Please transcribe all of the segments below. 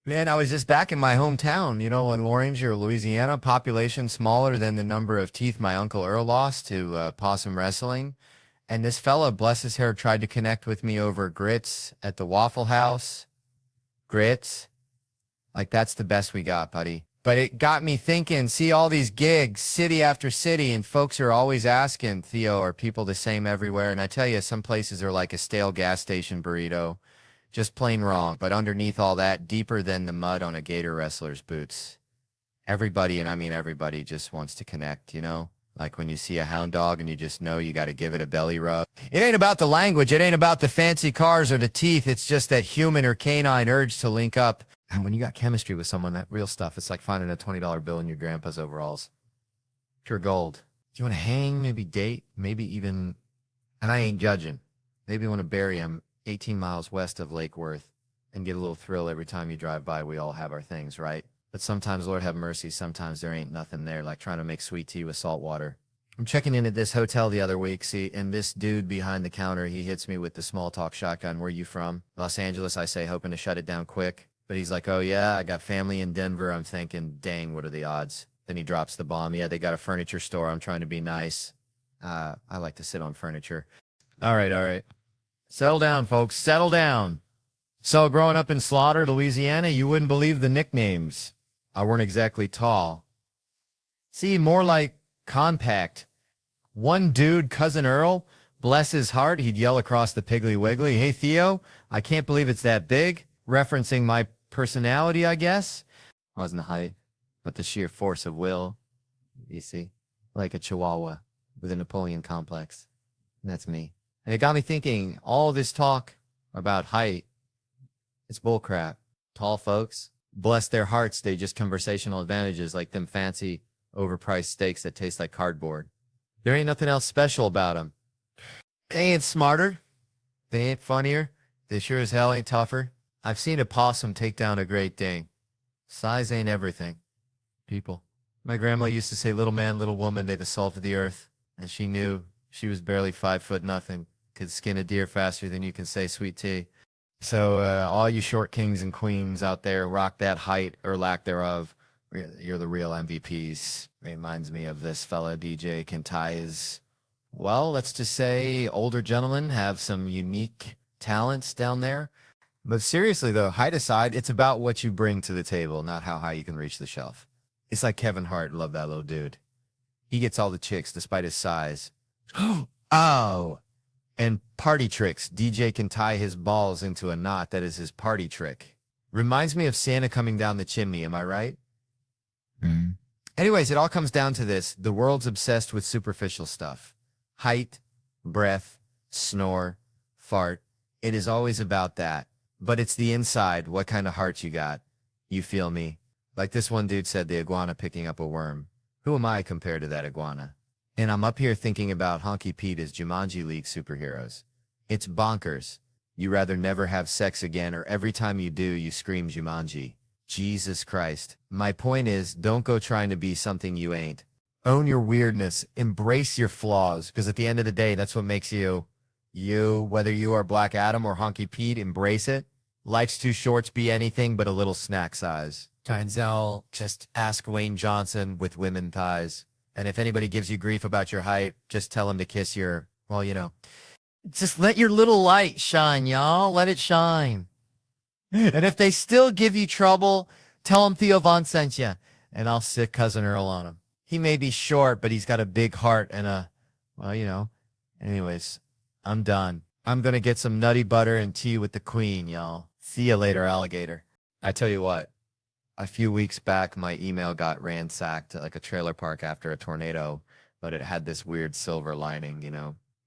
Man, I was just back in my hometown, in Orange or Louisiana, population smaller than the number of teeth my Uncle Earl lost to possum wrestling. And this fella, bless his hair, tried to connect with me over grits at the Waffle House. Grits. Like, that's the best we got, buddy. But it got me thinking, see all these gigs, city after city, and folks are always asking, Theo, are people the same everywhere? And I tell you, some places are like a stale gas station burrito. Just plain wrong. But underneath all that, deeper than the mud on a gator wrestler's boots. Everybody, and I mean everybody, just wants to connect. Like when you see a hound dog and you just know you got to give it a belly rub. It ain't about the language. It ain't about the fancy cars or the teeth. It's just that human or canine urge to link up. And when you got chemistry with someone, that real stuff, it's like finding a $20 bill in your grandpa's overalls. Pure gold. Do you want to hang, maybe date, maybe even, and I ain't judging, maybe you want to bury him 18 miles west of Lake Worth and get a little thrill every time you drive by. We all have our things, right? But sometimes, Lord have mercy, sometimes there ain't nothing there, like trying to make sweet tea with salt water. I'm checking in at this hotel the other week, see, and this dude behind the counter, he hits me with the small talk shotgun. Where you from? Los Angeles, I say, hoping to shut it down quick. But he's like, oh yeah, I got family in Denver. I'm thinking, dang, what are the odds? Then he drops the bomb. Yeah, they got a furniture store. I'm trying to be nice. I like to sit on furniture. All right. Settle down, folks. Settle down. So growing up in Slaughter, Louisiana, you wouldn't believe the nicknames. I weren't exactly tall. See, more like compact. One dude, Cousin Earl, bless his heart, he'd yell across the Piggly Wiggly, hey, Theo, I can't believe it's that big. Referencing my personality, I guess. Wasn't the height, but the sheer force of will. You see? Like a chihuahua with a Napoleon complex. And that's me. And it got me thinking, all this talk about height, it's bullcrap. Tall folks, bless their hearts, they just conversational advantages like them fancy, overpriced steaks that taste like cardboard. There ain't nothing else special about them. They ain't smarter. They ain't funnier. They sure as hell ain't tougher. I've seen a possum take down a Great Dane. Size ain't everything. People. My grandma used to say, little man, little woman, they the salt of the earth. And she knew she was barely 5 foot nothing. Could skin a deer faster than you can say sweet tea. So all you short kings and queens out there, rock that height or lack thereof. You're the real MVPs. Reminds me of this fella, DJ can tie his, well, let's just say older gentlemen have some unique talents down there. But seriously, though, height aside, it's about what you bring to the table, not how high you can reach the shelf. It's like Kevin Hart. Love that little dude. He gets all the chicks despite his size. Oh, and party tricks. DJ can tie his balls into a knot. That is his party trick. Reminds me of Santa coming down the chimney. Am I right? Mm. Anyways, it all comes down to this. The world's obsessed with superficial stuff. Height, breath, snore, fart. It is always about that. But it's the inside, what kind of heart you got. You feel me? Like this one dude said, the iguana picking up a worm. Who am I compared to that iguana? And I'm up here thinking about Honky Pete as Jumanji League superheroes. It's bonkers. You rather never have sex again, or every time you do, you scream Jumanji. Jesus Christ. My point is, don't go trying to be something you ain't. Own your weirdness. Embrace your flaws, because at the end of the day, that's what makes you. You, whether you are Black Adam or Honky Pete, embrace it. Life's too short to be anything but a little snack size. Denzel, just ask Wayne Johnson with women thighs. And if anybody gives you grief about your height, just tell them to kiss your, well. Just let your little light shine, y'all. Let it shine. And if they still give you trouble, tell them Theo Von sent you. And I'll sick Cousin Earl on him. He may be short, but he's got a big heart and a, Anyways, I'm done. I'm going to get some nutty butter and tea with the queen, y'all. See you later, alligator. I tell you what, a few weeks back, my email got ransacked at like a trailer park after a tornado, but it had this weird silver lining.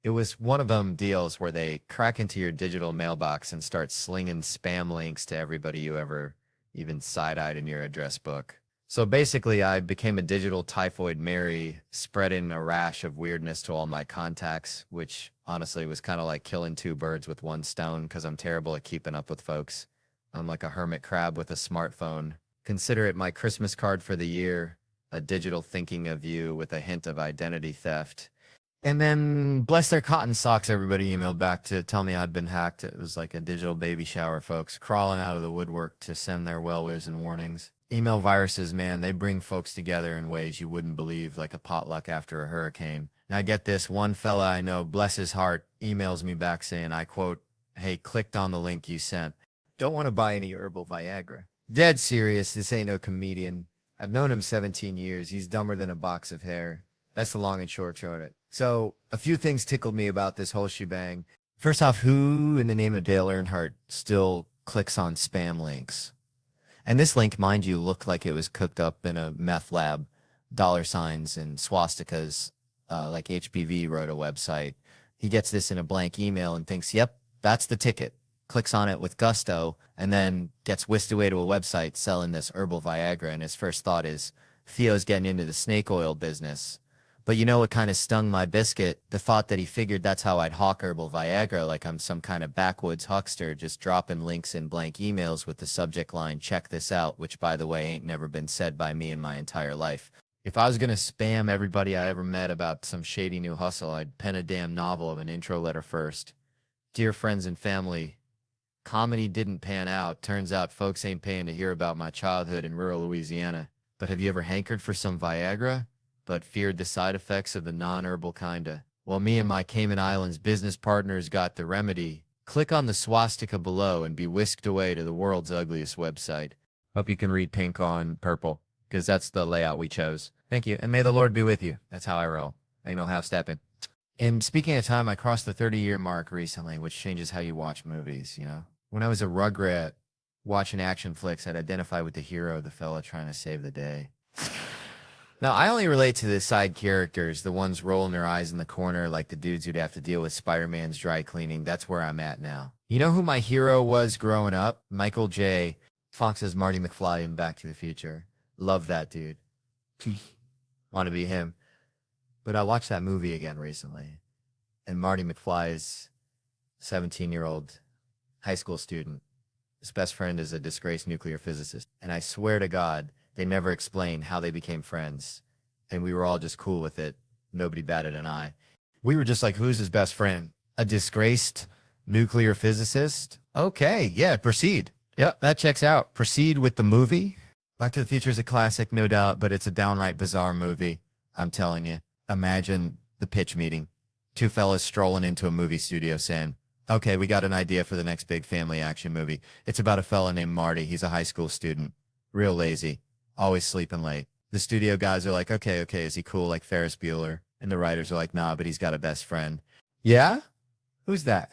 It was one of them deals where they crack into your digital mailbox and start slinging spam links to everybody you ever even side-eyed in your address book. So basically, I became a digital typhoid Mary, spreading a rash of weirdness to all my contacts, which honestly was kind of like killing two birds with one stone because I'm terrible at keeping up with folks. I'm like a hermit crab with a smartphone. Consider it my Christmas card for the year, a digital thinking of you with a hint of identity theft. And then, bless their cotton socks, everybody emailed back to tell me I'd been hacked. It was like a digital baby shower, folks, crawling out of the woodwork to send their well wishes and warnings. Email viruses, man, they bring folks together in ways you wouldn't believe, like a potluck after a hurricane. And I get this, one fella I know, bless his heart, emails me back saying, I quote, "Hey, clicked on the link you sent. Don't want to buy any herbal Viagra." Dead serious, this ain't no comedian. I've known him 17 years. He's dumber than a box of hair. That's the long and short of it. So, a few things tickled me about this whole shebang. First off, who in the name of Dale Earnhardt still clicks on spam links? And this link, mind you, looked like it was cooked up in a meth lab. Dollar signs and swastikas, like HPV wrote a website. He gets this in a blank email and thinks, yep, that's the ticket. Clicks on it with gusto, and then gets whisked away to a website selling this herbal Viagra. And his first thought is, Theo's getting into the snake oil business. But you know what kind of stung my biscuit? The thought that he figured that's how I'd hawk herbal Viagra, like I'm some kind of backwoods huckster, just dropping links in blank emails with the subject line, "Check this out," which, by the way, ain't never been said by me in my entire life. If I was going to spam everybody I ever met about some shady new hustle, I'd pen a damn novel of an intro letter first. Dear friends and family, comedy didn't pan out. Turns out folks ain't paying to hear about my childhood in rural Louisiana. But have you ever hankered for some Viagra, but feared the side effects of the non-herbal kinda? Well, me and my Cayman Islands business partners got the remedy. Click on the swastika below and be whisked away to the world's ugliest website. Hope you can read pink on purple, because that's the layout we chose. Thank you, and may the Lord be with you. That's how I roll. Ain't no half-stepping. And speaking of time, I crossed the 30-year mark recently, which changes how you watch movies, you know? When I was a rugrat watching action flicks, I'd identify with the hero, the fella trying to save the day. Now, I only relate to the side characters, the ones rolling their eyes in the corner like the dudes who'd have to deal with Spider-Man's dry cleaning. That's where I'm at now. You know who my hero was growing up? Michael J. Fox's Marty McFly in Back to the Future. Love that dude. Want to be him. But I watched that movie again recently, and Marty McFly's 17-year-old high school student. His best friend is a disgraced nuclear physicist. And I swear to God, they never explain how they became friends. And we were all just cool with it. Nobody batted an eye. We were just like, who's his best friend? A disgraced nuclear physicist? Okay, yeah, proceed. Yep, that checks out. Proceed with the movie. Back to the Future is a classic, no doubt, but it's a downright bizarre movie. I'm telling you. Imagine the pitch meeting. Two fellas strolling into a movie studio saying, okay, we got an idea for the next big family action movie. It's about a fella named Marty. He's a high school student. Real lazy. Always sleeping late. The studio guys are like, okay, is he cool like Ferris Bueller? And the writers are like, nah, but he's got a best friend. Yeah? Who's that?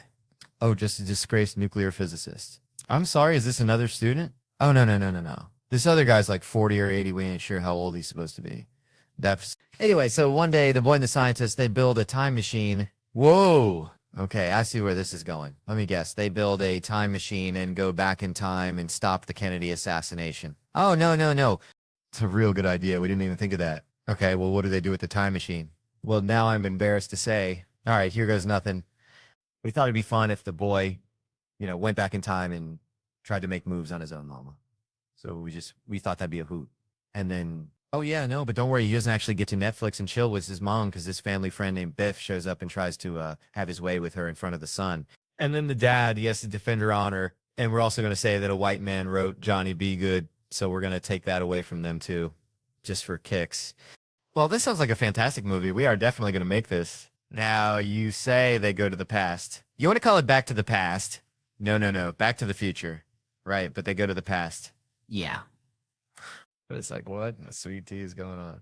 Oh, just a disgraced nuclear physicist. I'm sorry, is this another student? Oh, no. This other guy's like 40 or 80. We ain't sure how old he's supposed to be. Anyway, so one day, the boy and the scientist, they build a time machine. Whoa. Okay, I see where this is going. Let me guess. They build a time machine and go back in time and stop the Kennedy assassination. Oh, no. It's a real good idea. We didn't even think of that. Okay, well, what do they do with the time machine? Well, now I'm embarrassed to say. All right, here goes nothing. We thought it'd be fun if the boy, went back in time and tried to make moves on his own mama. So we thought that'd be a hoot. And then, oh yeah, no, but don't worry, he doesn't actually get to Netflix and chill with his mom because this family friend named Biff shows up and tries to have his way with her in front of the son. And then the dad, he has to defend her honor. And we're also going to say that a white man wrote Johnny B. Good, so we're going to take that away from them too, just for kicks. Well, this sounds like a fantastic movie. We are definitely going to make this. Now, you say they go to the past. You want to call it Back to the Past? No. Back to the Future. Right, but they go to the past. Yeah. But it's like, what? The sweet tea is going on.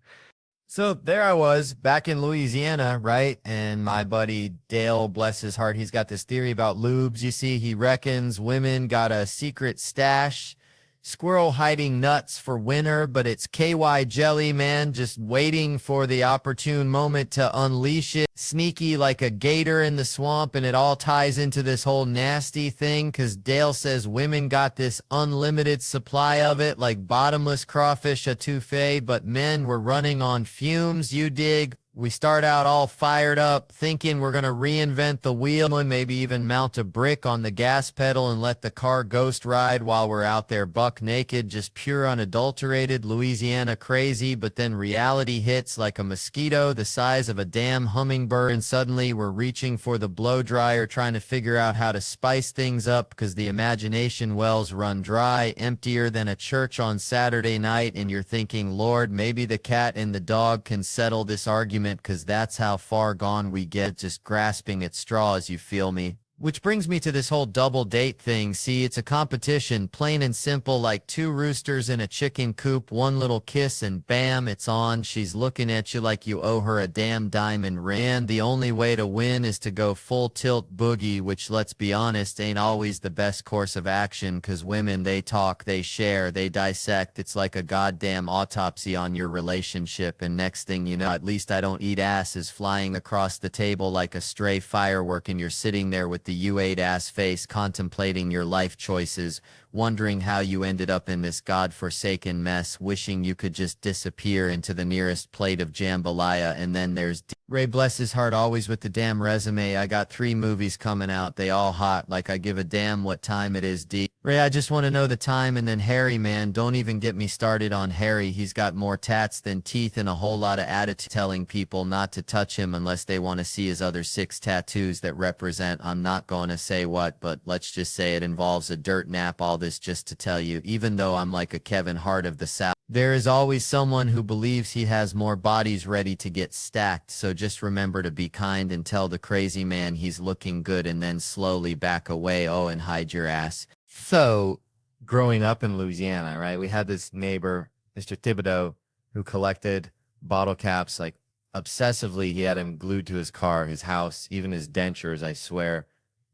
So there I was back in Louisiana, right? And my buddy Dale, bless his heart, he's got this theory about lubes. You see, he reckons women got a secret stash. Squirrel hiding nuts for winter, but it's KY jelly, man, just waiting for the opportune moment to unleash it. Sneaky like a gator in the swamp, and it all ties into this whole nasty thing because Dale says women got this unlimited supply of it, like bottomless crawfish etouffee, but men were running on fumes, you dig? We start out all fired up, thinking we're going to reinvent the wheel and maybe even mount a brick on the gas pedal and let the car ghost ride while we're out there buck naked, just pure unadulterated Louisiana crazy. But then reality hits like a mosquito the size of a damn hummingbird, and suddenly we're reaching for the blow dryer, trying to figure out how to spice things up because the imagination wells run dry, emptier than a church on Saturday night, and you're thinking, Lord, maybe the cat and the dog can settle this argument because that's how far gone we get, just grasping at straws, you feel me? Which brings me to this whole double date thing. See, it's a competition, plain and simple, like two roosters in a chicken coop, one little kiss and bam, it's on. She's looking at you like you owe her a damn diamond ring. And the only way to win is to go full tilt boogie, which, let's be honest, ain't always the best course of action, because women, they talk, they share, they dissect. It's like a goddamn autopsy on your relationship, and next thing you know, at least I don't eat ass is flying across the table like a stray firework, and you're sitting there with the U8 ass face contemplating your life choices, wondering how you ended up in this godforsaken mess, wishing you could just disappear into the nearest plate of jambalaya. And then there's Ray, bless his heart, always with the damn resume. I got 3 movies coming out, they all hot, like I give a damn what time it is. D. Ray, I just want to know the time. And then Harry, man, don't even get me started on Harry. He's got more tats than teeth and a whole lot of attitude, telling people not to touch him unless they want to see his other 6 tattoos that represent, I'm not going to say what, but let's just say it involves a dirt nap. All this just to tell you, even though I'm like a Kevin Hart of the South, there is always someone who believes he has more bodies ready to get stacked. So just remember to be kind and tell the crazy man he's looking good, and then slowly back away. Oh, and hide your ass. So, growing up in Louisiana, right, we had this neighbor, Mr. Thibodeau, who collected bottle caps like obsessively. He had him glued to his car, his house, even his dentures, I swear.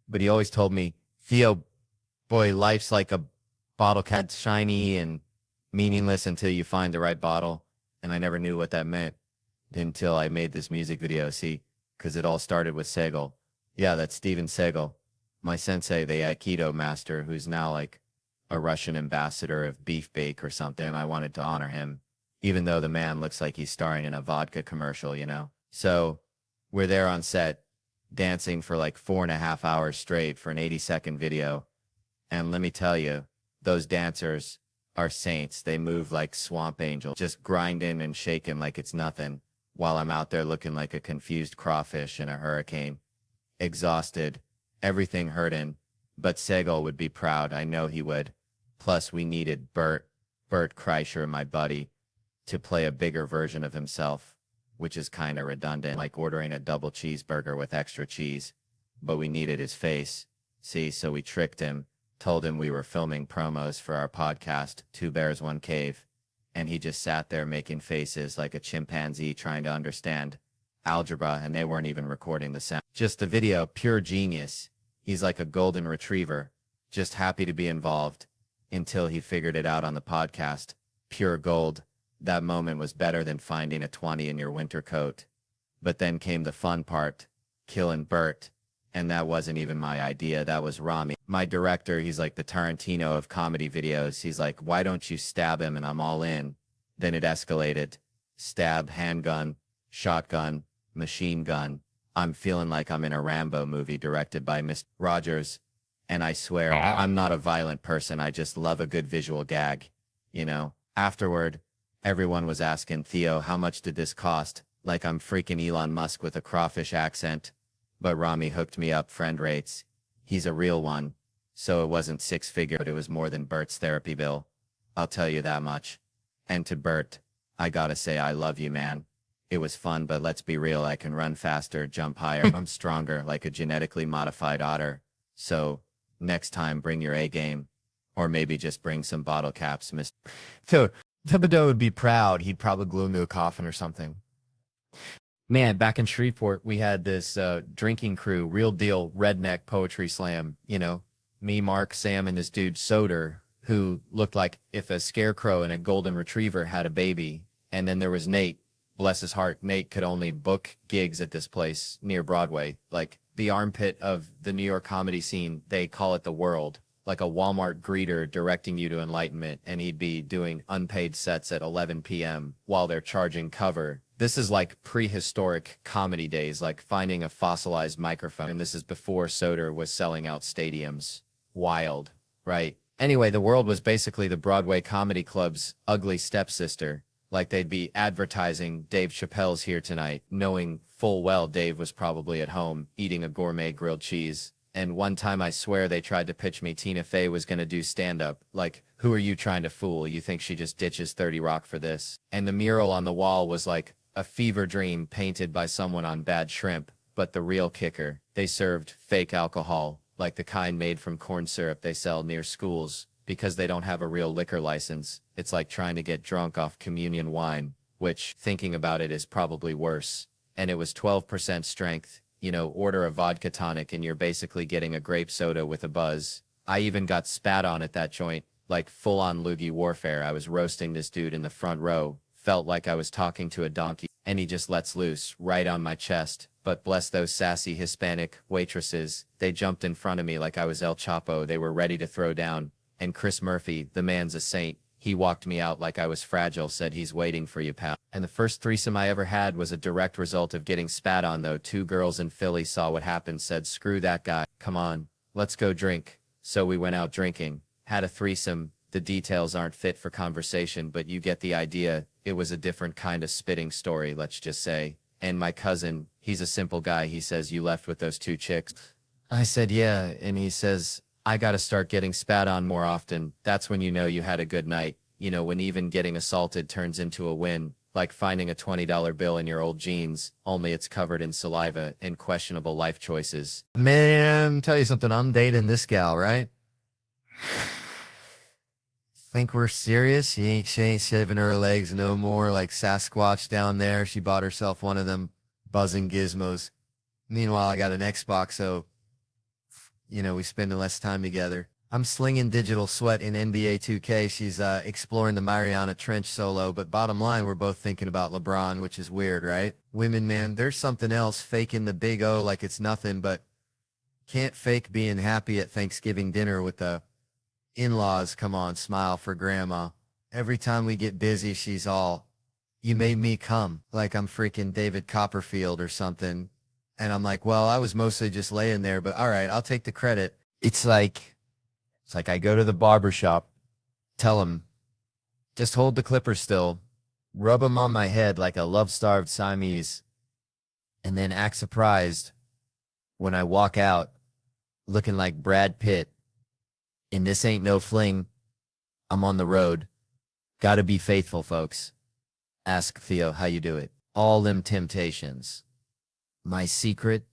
But he always told me, Theo, boy, life's like a bottle cap, shiny and meaningless until you find the right bottle. And I never knew what that meant until I made this music video, see, because it all started with Segal. Yeah, that's Steven Segal, my sensei, the Aikido master, who's now like a Russian ambassador of Beef Bake or something. I wanted to honor him, even though the man looks like he's starring in a vodka commercial, you know? So we're there on set, dancing for like 4.5 hours straight for an 80-second video. And let me tell you, those dancers are saints. They move like swamp angels, just grinding and shaking like it's nothing, while I'm out there looking like a confused crawfish in a hurricane, exhausted, everything hurting. But Segal would be proud. I know he would. Plus, we needed Bert Kreischer, my buddy, to play a bigger version of himself, which is kind of redundant, like ordering a double cheeseburger with extra cheese. But we needed his face. See, so we tricked him, told him we were filming promos for our podcast, 2 Bears, 1 Cave, and he just sat there making faces like a chimpanzee trying to understand algebra, and they weren't even recording the sound. Just the video, pure genius. He's like a golden retriever, just happy to be involved, until he figured it out on the podcast. Pure gold. That moment was better than finding a 20 in your winter coat. But then came the fun part, killing Bert. And that wasn't even my idea, that was Rami. My director, he's like the Tarantino of comedy videos. He's like, why don't you stab him? And I'm all in. Then it escalated. Stab, handgun, shotgun, machine gun. I'm feeling like I'm in a Rambo movie directed by Mr. Rogers. And I swear, I'm not a violent person. I just love a good visual gag. You know, afterward, everyone was asking, Theo, how much did this cost? Like I'm freaking Elon Musk with a crawfish accent. But Rami hooked me up friend rates. He's a real one. So it wasn't 6-figure, but it was more than Bert's therapy bill. I'll tell you that much. And to Bert, I gotta say I love you, man. It was fun, but let's be real, I can run faster, jump higher, I'm stronger, like a genetically modified otter. So, next time bring your A game. Or maybe just bring some bottle caps, Mr. So, Thibodeau would be proud. He'd probably glue him to a coffin or something. Man, back in Shreveport, we had this drinking crew, real deal redneck poetry slam. You know, me, Mark, Sam, and this dude Soder, who looked like if a scarecrow and a golden retriever had a baby. And then there was Nate, bless his heart. Nate could only book gigs at this place near Broadway, like the armpit of the New York comedy scene. They call it the world. Like like a Walmart greeter directing you to enlightenment, and he'd be doing unpaid sets at 11 p.m. while they're charging cover. This is like prehistoric comedy days, like finding a fossilized microphone, and this is before Soder was selling out stadiums. Wild, right? Anyway, the world was basically the Broadway comedy club's ugly stepsister. Like they'd be advertising Dave Chappelle's here tonight, knowing full well Dave was probably at home eating a gourmet grilled cheese. And one time I swear they tried to pitch me Tina Fey was going to do stand-up. Like, who are you trying to fool? You think she just ditches 30 Rock for this? And the mural on the wall was like a fever dream painted by someone on Bad Shrimp. But the real kicker, they served fake alcohol, like the kind made from corn syrup they sell near schools. Because they don't have a real liquor license, it's like trying to get drunk off communion wine, which, thinking about it, is probably worse. And it was 12% strength. You know, order a vodka tonic and you're basically getting a grape soda with a buzz. I even got spat on at that joint, like full-on loogie warfare. I was roasting this dude in the front row, felt like I was talking to a donkey, and he just lets loose, right on my chest. But bless those sassy Hispanic waitresses, they jumped in front of me like I was El Chapo. They were ready to throw down. And Chris Murphy, the man's a saint. He walked me out like I was fragile, said he's waiting for you, pal. And the first threesome I ever had was a direct result of getting spat on, though. 2 girls in Philly saw what happened, said, screw that guy. Come on, let's go drink. So we went out drinking, had a threesome. The details aren't fit for conversation, but you get the idea. It was a different kind of spitting story, let's just say. And my cousin, he's a simple guy. He says, you left with those 2 chicks? I said, yeah. And he says, I gotta start getting spat on more often. That's when you know you had a good night. You know, when even getting assaulted turns into a win. Like finding a $20 bill in your old jeans, only it's covered in saliva and questionable life choices. Man, tell you something, I'm dating this gal, right? Think we're serious? She ain't shaving her legs no more like Sasquatch down there. She bought herself one of them buzzing gizmos. Meanwhile, I got an Xbox, so you know, we spend less time together. I'm slinging digital sweat in NBA 2K. She's exploring the Mariana Trench solo, but bottom line, we're both thinking about LeBron, which is weird, right? Women, man, there's something else, faking the big O like it's nothing, but can't fake being happy at Thanksgiving dinner with the in-laws. Come on, smile for grandma. Every time we get busy, she's all, you made me come, like I'm freaking David Copperfield or something. And I'm like, well, I was mostly just laying there, but all right, I'll take the credit. It's like I go to the barber shop, tell him, just hold the clipper still, rub them on my head like a love-starved Siamese, and then act surprised when I walk out looking like Brad Pitt. And this ain't no fling. I'm on the road. Gotta be faithful, folks. Ask Theo how you do it. All them temptations. My secret,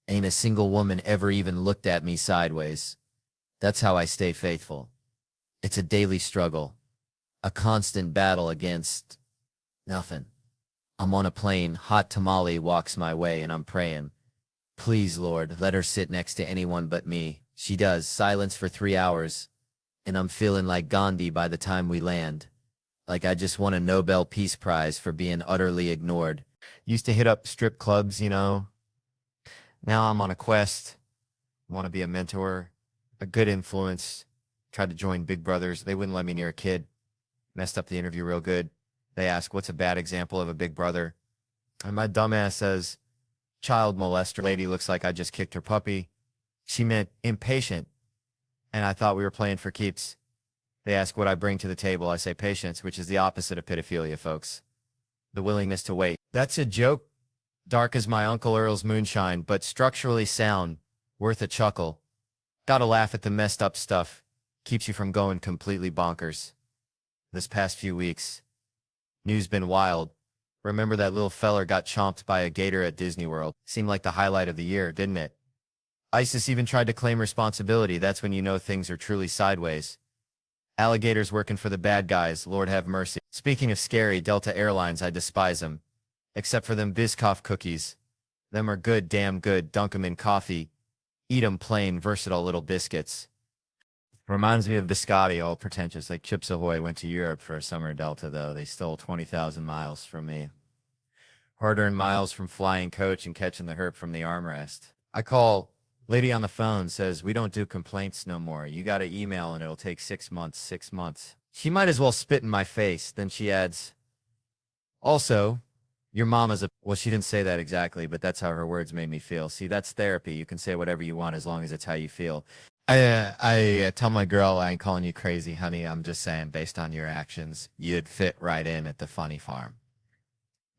ain't a single woman ever even looked at me sideways. That's how I stay faithful. It's a daily struggle, a constant battle against nothing. I'm on a plane, hot tamale walks my way, and I'm praying. Please, Lord, let her sit next to anyone but me. She does, silence for 3 hours, and I'm feeling like Gandhi by the time we land. Like I just won a Nobel Peace Prize for being utterly ignored. Used to hit up strip clubs, you know. Now I'm on a quest. Want to be a mentor, a good influence. Tried to join Big Brothers. They wouldn't let me near a kid. Messed up the interview real good. They ask, what's a bad example of a big brother? And my dumbass says, child molester. Lady looks like I just kicked her puppy. She meant impatient. And I thought we were playing for keeps. They ask what I bring to the table. I say patience, which is the opposite of pedophilia, folks. The willingness to wait. That's a joke. Dark as my Uncle Earl's moonshine, but structurally sound. Worth a chuckle. Gotta laugh at the messed up stuff. Keeps you from going completely bonkers. This past few weeks, news been wild. Remember that little feller got chomped by a gator at Disney World? Seemed like the highlight of the year, didn't it? ISIS even tried to claim responsibility. That's when you know things are truly sideways. Alligators working for the bad guys, Lord have mercy. Speaking of scary, Delta Airlines, I despise them. Except for them Biscoff cookies. Them are good, damn good, dunk 'em in coffee. Eat 'em plain, versatile little biscuits. Reminds me of biscotti, all pretentious, like Chips Ahoy went to Europe for a summer Delta, though. They stole 20,000 miles from me. Hard-earned miles from flying coach and catching the herp from the armrest. I call Lady on the phone says, we don't do complaints no more. You got to email and it'll take 6 months, 6 months. She might as well spit in my face. Then she adds, also, your mama's a, well, she didn't say that exactly, but that's how her words made me feel. See, that's therapy. You can say whatever you want as long as it's how you feel. I tell my girl I ain't calling you crazy, honey. I'm just saying, based on your actions, you'd fit right in at the funny farm.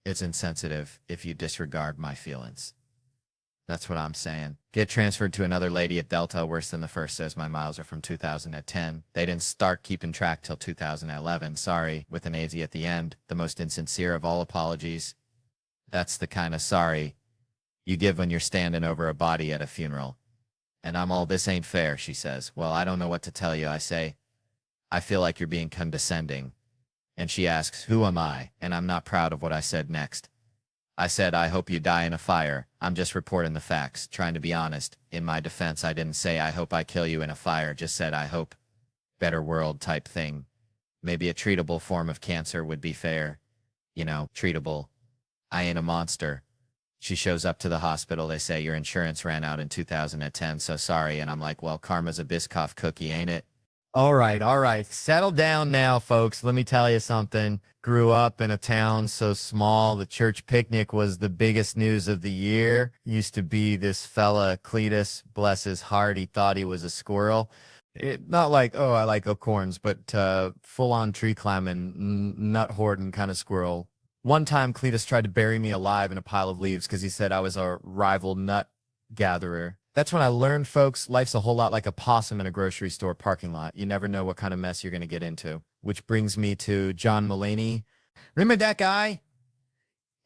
It's insensitive if you disregard my feelings. That's what I'm saying. Get transferred to another lady at Delta. Worse than the first says my miles are from 2010. They didn't start keeping track till 2011. Sorry, with an AZ at the end. The most insincere of all apologies. That's the kind of sorry you give when you're standing over a body at a funeral. And I'm all, this ain't fair, she says. Well, I don't know what to tell you. I say, I feel like you're being condescending. And she asks, who am I? And I'm not proud of what I said next. I said, I hope you die in a fire. I'm just reporting the facts, trying to be honest. In my defense, I didn't say, I hope I kill you in a fire. Just said, I hope. Better world type thing. Maybe a treatable form of cancer would be fair. You know, treatable. I ain't a monster. She shows up to the hospital. They say, your insurance ran out in 2010, so sorry. And I'm like, well, karma's a Biscoff cookie, ain't it? All right. Settle down now, folks. Let me tell you something. Grew up in a town so small, the church picnic was the biggest news of the year. Used to be this fella, Cletus, bless his heart, he thought he was a squirrel. Not like, oh, I like acorns, but full-on tree climbing, nut hoarding kind of squirrel. One time, Cletus tried to bury me alive in a pile of leaves because he said I was a rival nut gatherer. That's when I learned, folks, life's a whole lot like a possum in a grocery store parking lot. You never know what kind of mess you're going to get into. Which brings me to John Mulaney. Remember that guy?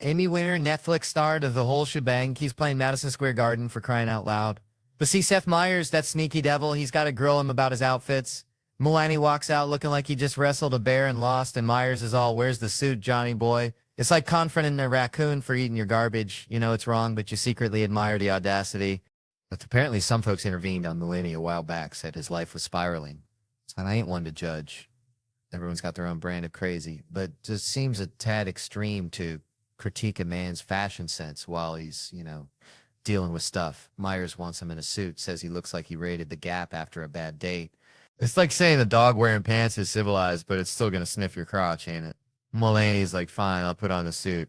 Emmy winner, Netflix star to the whole shebang. He's playing Madison Square Garden for crying out loud. But see, Seth Meyers, that sneaky devil, he's got to grill him about his outfits. Mulaney walks out looking like he just wrestled a bear and lost, and Myers is all, where's the suit, Johnny boy? It's like confronting a raccoon for eating your garbage. You know it's wrong, but you secretly admire the audacity. But apparently some folks intervened on Mulaney a while back, said his life was spiraling. And I ain't one to judge. Everyone's got their own brand of crazy, but it just seems a tad extreme to critique a man's fashion sense while he's, dealing with stuff. Myers wants him in a suit, says he looks like he raided the Gap after a bad date. It's like saying a dog wearing pants is civilized, but it's still going to sniff your crotch, ain't it? Mulaney's like, fine, I'll put on the suit,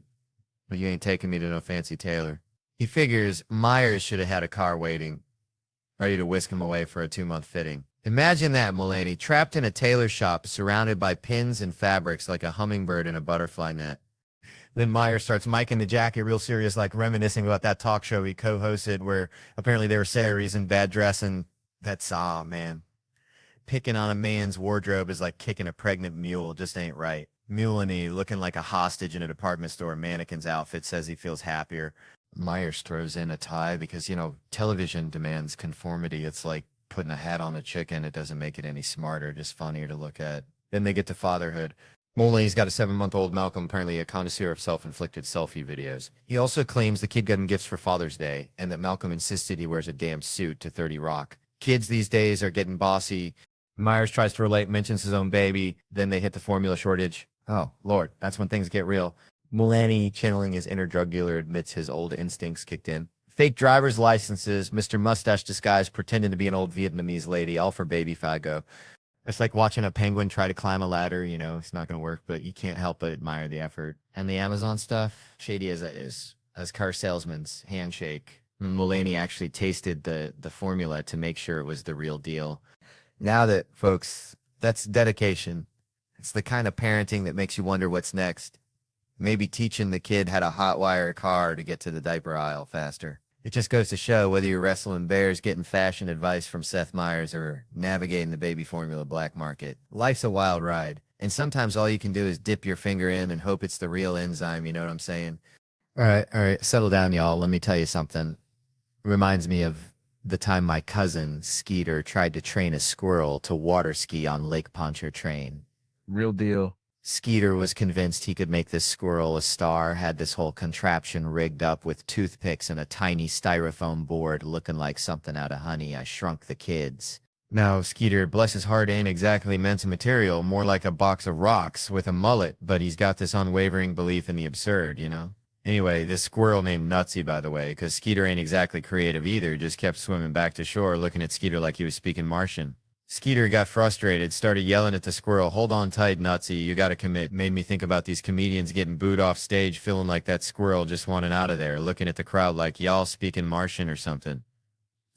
but you ain't taking me to no fancy tailor. He figures Myers should have had a car waiting, ready to whisk him away for a 2-month fitting. Imagine that, Mulaney, trapped in a tailor shop, surrounded by pins and fabrics like a hummingbird in a butterfly net. Then Myers starts miking the jacket real serious, like reminiscing about that talk show he co-hosted where apparently they were Saris in bad dressing. That's, man. Picking on a man's wardrobe is like kicking a pregnant mule. Just ain't right. Mulaney, looking like a hostage in a department store mannequin's outfit, says he feels happier. Myers throws in a tie because, television demands conformity. It's like putting a hat on a chicken. It doesn't make it any smarter, just funnier to look at. Then they get to fatherhood. Mulaney's got a 7-month-old Malcolm, apparently a connoisseur of self-inflicted selfie videos. He also claims the kid got him gifts for Father's Day and that Malcolm insisted he wears a damn suit to 30 Rock. Kids these days are getting bossy. Myers tries to relate, mentions his own baby. Then they hit the formula shortage. Oh, Lord, that's when things get real. Mulaney, channeling his inner drug dealer, admits his old instincts kicked in. Fake driver's licenses, Mr. Mustache disguise pretending to be an old Vietnamese lady, all for baby Fago. It's like watching a penguin try to climb a ladder, it's not going to work, but you can't help but admire the effort. And the Amazon stuff, shady as it is, as car salesman's handshake. Mulaney actually tasted the formula to make sure it was the real deal. Now that, folks, that's dedication. It's the kind of parenting that makes you wonder what's next. Maybe teaching the kid how to hotwire a car to get to the diaper aisle faster. It just goes to show whether you're wrestling bears, getting fashion advice from Seth Meyers, or navigating the baby formula black market. Life's a wild ride, and sometimes all you can do is dip your finger in and hope it's the real enzyme, you know what I'm saying? All right, settle down, y'all. Let me tell you something. Reminds me of the time my cousin, Skeeter, tried to train a squirrel to water ski on Lake Pontchartrain. Real deal. Skeeter was convinced he could make this squirrel a star, had this whole contraption rigged up with toothpicks and a tiny styrofoam board looking like something out of Honey, I Shrunk the Kids. Now, Skeeter, bless his heart, ain't exactly men's material, more like a box of rocks with a mullet, but he's got this unwavering belief in the absurd, Anyway, this squirrel named Nutsy, by the way, because Skeeter ain't exactly creative either, just kept swimming back to shore, looking at Skeeter like he was speaking Martian. Skeeter got frustrated, started yelling at the squirrel, "Hold on tight, Nutsy, you gotta commit." Made me think about these comedians getting booed off stage, feeling like that squirrel just wanted out of there, looking at the crowd like y'all speaking Martian or something.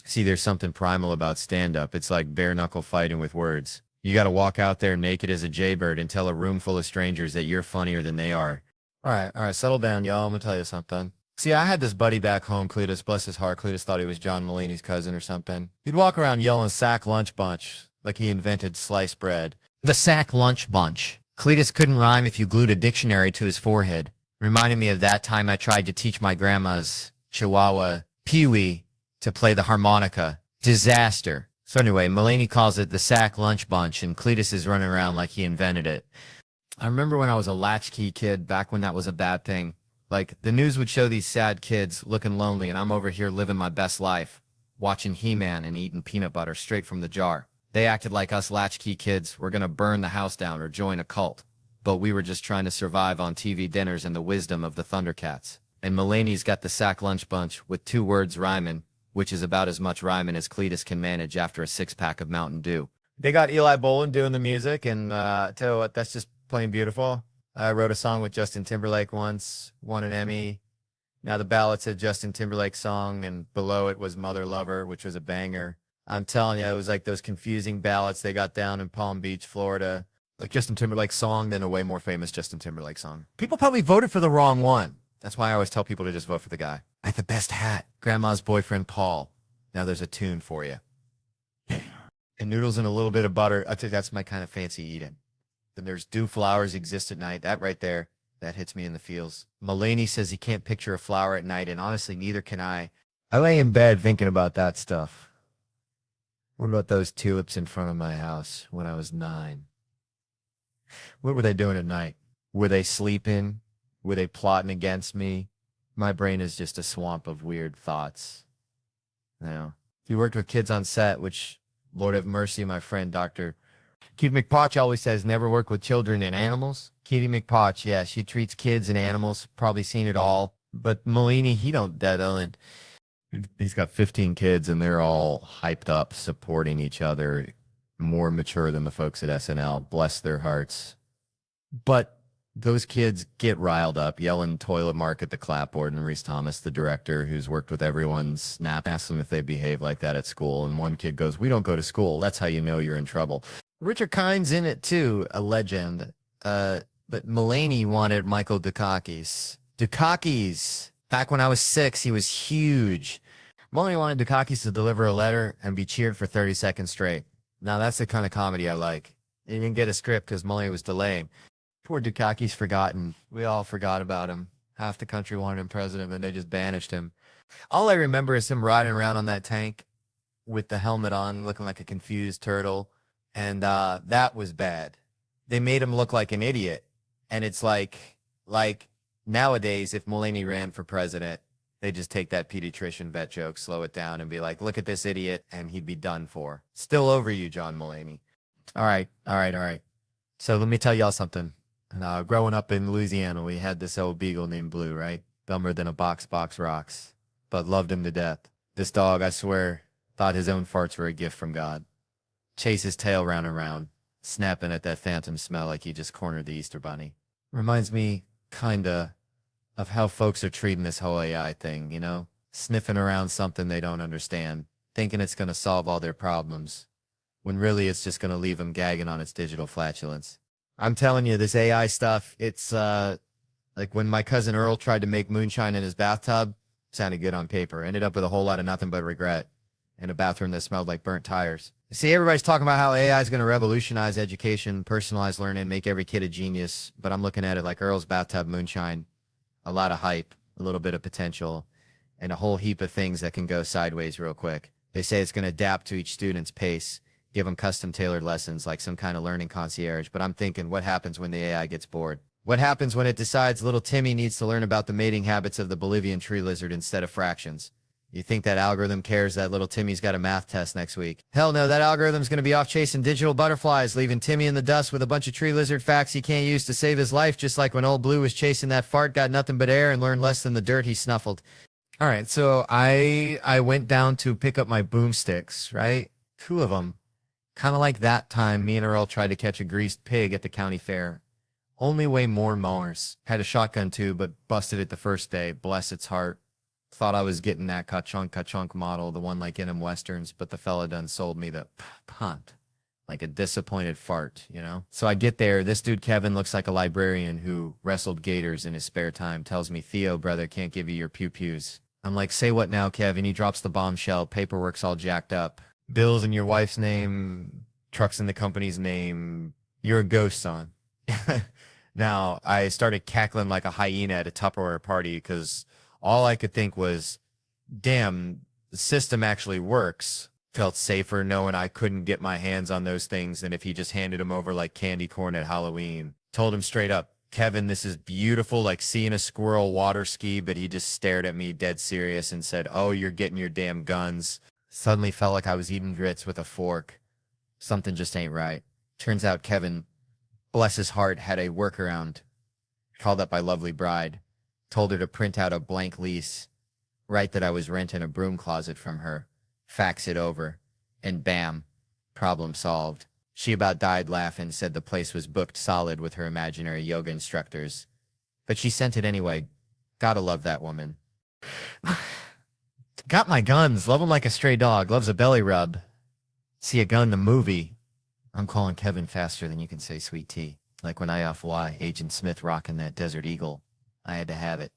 See, there's something primal about stand-up. It's like bare-knuckle fighting with words. You gotta walk out there naked as a jaybird and tell a room full of strangers that you're funnier than they are. All right, settle down, y'all. I'm gonna tell you something. See, I had this buddy back home, Cletus, bless his heart. Cletus thought he was John Mulaney's cousin or something. He'd walk around yelling sack lunch bunch, like he invented sliced bread. The sack lunch bunch. Cletus couldn't rhyme if you glued a dictionary to his forehead. Reminded me of that time I tried to teach my grandma's Chihuahua, Pee-wee, to play the harmonica. Disaster. So anyway, Mulaney calls it the sack lunch bunch, and Cletus is running around like he invented it. I remember when I was a latchkey kid, back when that was a bad thing. Like, the news would show these sad kids looking lonely, and I'm over here living my best life, watching He-Man and eating peanut butter straight from the jar. They acted like us latchkey kids were going to burn the house down or join a cult. But we were just trying to survive on TV dinners and the wisdom of the Thundercats. And Mulaney's got the sack lunch bunch with 2 words rhyming, which is about as much rhyming as Cletus can manage after a 6-pack of Mountain Dew. They got Eli Bolin doing the music, and tell you what, that's just plain beautiful. I wrote a song with Justin Timberlake once, won an Emmy. Now the ballad said Justin Timberlake song, and below it was Mother Lover, which was a banger. I'm telling you, it was like those confusing ballads they got down in Palm Beach, Florida. Like Justin Timberlake song, then a way more famous Justin Timberlake song. People probably voted for the wrong one. That's why I always tell people to just vote for the guy. I had the best hat. Grandma's boyfriend, Paul. Now there's a tune for you. And noodles and a little bit of butter. I think that's my kind of fancy eating. Then there's "Do Flowers Exist at Night?" That right there, that hits me in the feels. Mulaney says he can't picture a flower at night, and honestly, neither can I. I lay in bed thinking about that stuff. What about those tulips in front of my house when I was 9? What were they doing at night? Were they sleeping? Were they plotting against me? My brain is just a swamp of weird thoughts. Now, if you worked with kids on set, which, Lord have mercy, my friend Dr. Katie McPotch always says never work with children and animals. Katie McPotch, yeah, she treats kids and animals, probably seen it all. But Mulaney, he don't deadle, and he's got 15 kids, and they're all hyped up, supporting each other, more mature than the folks at SNL. Bless their hearts. But those kids get riled up, yelling toilet mark at the clapboard, and Reese Thomas, the director, who's worked with everyone, asks them if they behave like that at school. And one kid goes, "We don't go to school. That's how you know you're in trouble." Richard Kine's in it too, a legend. But Mulaney wanted Michael Dukakis. Dukakis. Back when I was 6, he was huge. Mulaney wanted Dukakis to deliver a letter and be cheered for 30 seconds straight. Now that's the kind of comedy I like. He didn't get a script because Mulaney was delaying. Poor Dukakis forgotten. We all forgot about him. Half the country wanted him president, and they just banished him. All I remember is him riding around on that tank with the helmet on, looking like a confused turtle. And that was bad. They made him look like an idiot. And it's like nowadays, if Mulaney ran for president, they just take that pediatrician vet joke, slow it down, and be like, "Look at this idiot," and he'd be done for. Still over you, John Mulaney. All right. So let me tell y'all something. Growing up in Louisiana, we had this old beagle named Blue, right? Dumber than a box rocks, but loved him to death. This dog, I swear, thought his own farts were a gift from God. Chase his tail round and round, snapping at that phantom smell like he just cornered the Easter Bunny. Reminds me, kinda, of how folks are treating this whole AI thing, you know? Sniffing around something they don't understand, thinking it's gonna solve all their problems, when really it's just gonna leave them gagging on its digital flatulence. I'm telling you, this AI stuff, it's like when my cousin Earl tried to make moonshine in his bathtub, sounded good on paper, ended up with a whole lot of nothing but regret, in a bathroom that smelled like burnt tires. See, everybody's talking about how AI is going to revolutionize education, personalized learning, make every kid a genius, but I'm looking at it like Earl's bathtub moonshine. A lot of hype, a little bit of potential, and a whole heap of things that can go sideways real quick. They say it's going to adapt to each student's pace, give them custom-tailored lessons like some kind of learning concierge, but I'm thinking, what happens when the AI gets bored? What happens when it decides little Timmy needs to learn about the mating habits of the Bolivian tree lizard instead of fractions? You think that algorithm cares that little Timmy's got a math test next week? Hell no, that algorithm's going to be off chasing digital butterflies, leaving Timmy in the dust with a bunch of tree lizard facts he can't use to save his life, just like when old Blue was chasing that fart, got nothing but air, and learned less than the dirt he snuffled. All right, so I went down to pick up my boomsticks, right? 2 of them. Kind of like that time me and Earl tried to catch a greased pig at the county fair. Only way more Mars. Had a shotgun too, but busted it the first day. Bless its heart. Thought I was getting that ka-chunk model, the one like in them westerns, but the fella done sold me the punt. Like a disappointed fart, you know? So I get there. This dude, Kevin, looks like a librarian who wrestled gators in his spare time. Tells me, Theo, brother, can't give you your pew-pews. I'm like, say what now, Kevin? He drops the bombshell. Paperwork's all jacked up. Bills in your wife's name. Trucks in the company's name. You're a ghost, son. Now, I started cackling like a hyena at a Tupperware party because all I could think was, damn, the system actually works. Felt safer knowing I couldn't get my hands on those things than if he just handed them over like candy corn at Halloween. Told him straight up, Kevin, this is beautiful, like seeing a squirrel water ski, but he just stared at me dead serious and said, oh, you're getting your damn guns. Suddenly felt like I was eating grits with a fork. Something just ain't right. Turns out Kevin, bless his heart, had a workaround. Called up my lovely bride. Told her to print out a blank lease. Write that I was renting a broom closet from her. Fax it over. And bam, problem solved. She about died laughing, said the place was booked solid with her imaginary yoga instructors. But she sent it anyway. Gotta love that woman. Got my guns. Love 'em like a stray dog. Loves a belly rub. See a gun in the movie. I'm calling Kevin faster than you can say sweet tea. Like when I FY, Agent Smith rocking that Desert Eagle. I had to have it.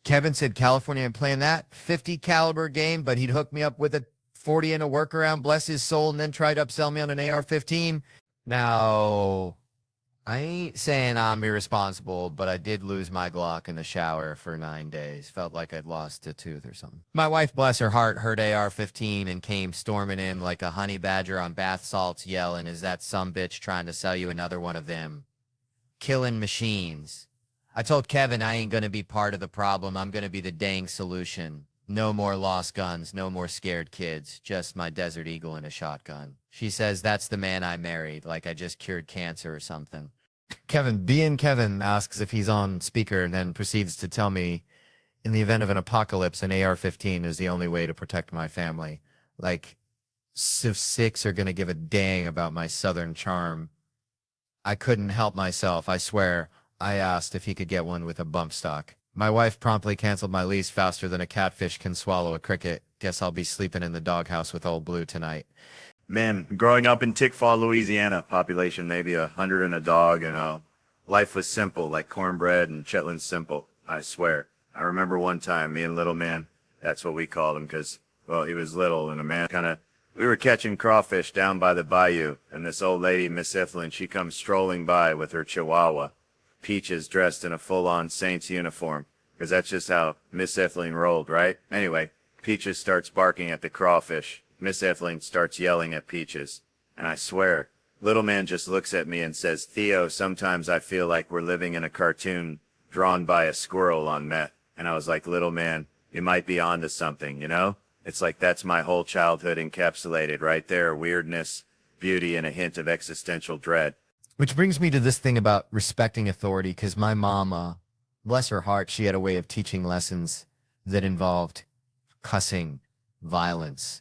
Kevin said California ain't playing that 50 caliber game, but he'd hook me up with a 40 and a workaround, bless his soul, and then try to upsell me on an AR-15. Now, I ain't saying I'm irresponsible, but I did lose my Glock in the shower for 9 days. Felt like I'd lost a tooth or something. My wife, bless her heart, heard AR-15 and came storming in like a honey badger on bath salts yelling, is that some bitch trying to sell you another one of them? Killing machines. I told Kevin I ain't going to be part of the problem. I'm going to be the dang solution. No more lost guns, no more scared kids, just my Desert Eagle and a shotgun. She says that's the man I married, like I just cured cancer or something. Kevin asks if he's on speaker and then proceeds to tell me, in the event of an apocalypse, an AR-15 is the only way to protect my family. Like, Civ 6 are going to give a dang about my southern charm. I couldn't help myself, I swear. I asked if he could get one with a bump stock. My wife promptly canceled my lease faster than a catfish can swallow a cricket. Guess I'll be sleeping in the doghouse with old Blue tonight. Man, growing up in Tickfaw, Louisiana, population maybe 100 and a dog, life was simple, like cornbread and Shetland simple, I swear. I remember one time, me and little man, that's what we called him, because, well, he was little and a man we were catching crawfish down by the bayou, and this old lady, Miss Iflin, she comes strolling by with her chihuahua. Peaches dressed in a full-on Saints uniform, because that's just how Miss Ifling rolled, right? Anyway, Peaches starts barking at the crawfish. Miss Ifling starts yelling at Peaches. And I swear, little man just looks at me and says, Theo, sometimes I feel like we're living in a cartoon drawn by a squirrel on meth. And I was like, little man, you might be onto something, you know? It's like that's my whole childhood encapsulated right there. Weirdness, beauty, and a hint of existential dread. Which brings me to this thing about respecting authority, because my mom, bless her heart, she had a way of teaching lessons that involved cussing, violence,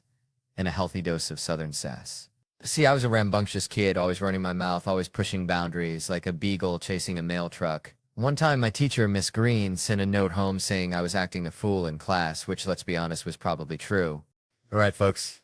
and a healthy dose of Southern sass. See, I was a rambunctious kid, always running my mouth, always pushing boundaries, like a beagle chasing a mail truck. One time, my teacher, Miss Green, sent a note home saying I was acting a fool in class, which, let's be honest, was probably true. All right, folks,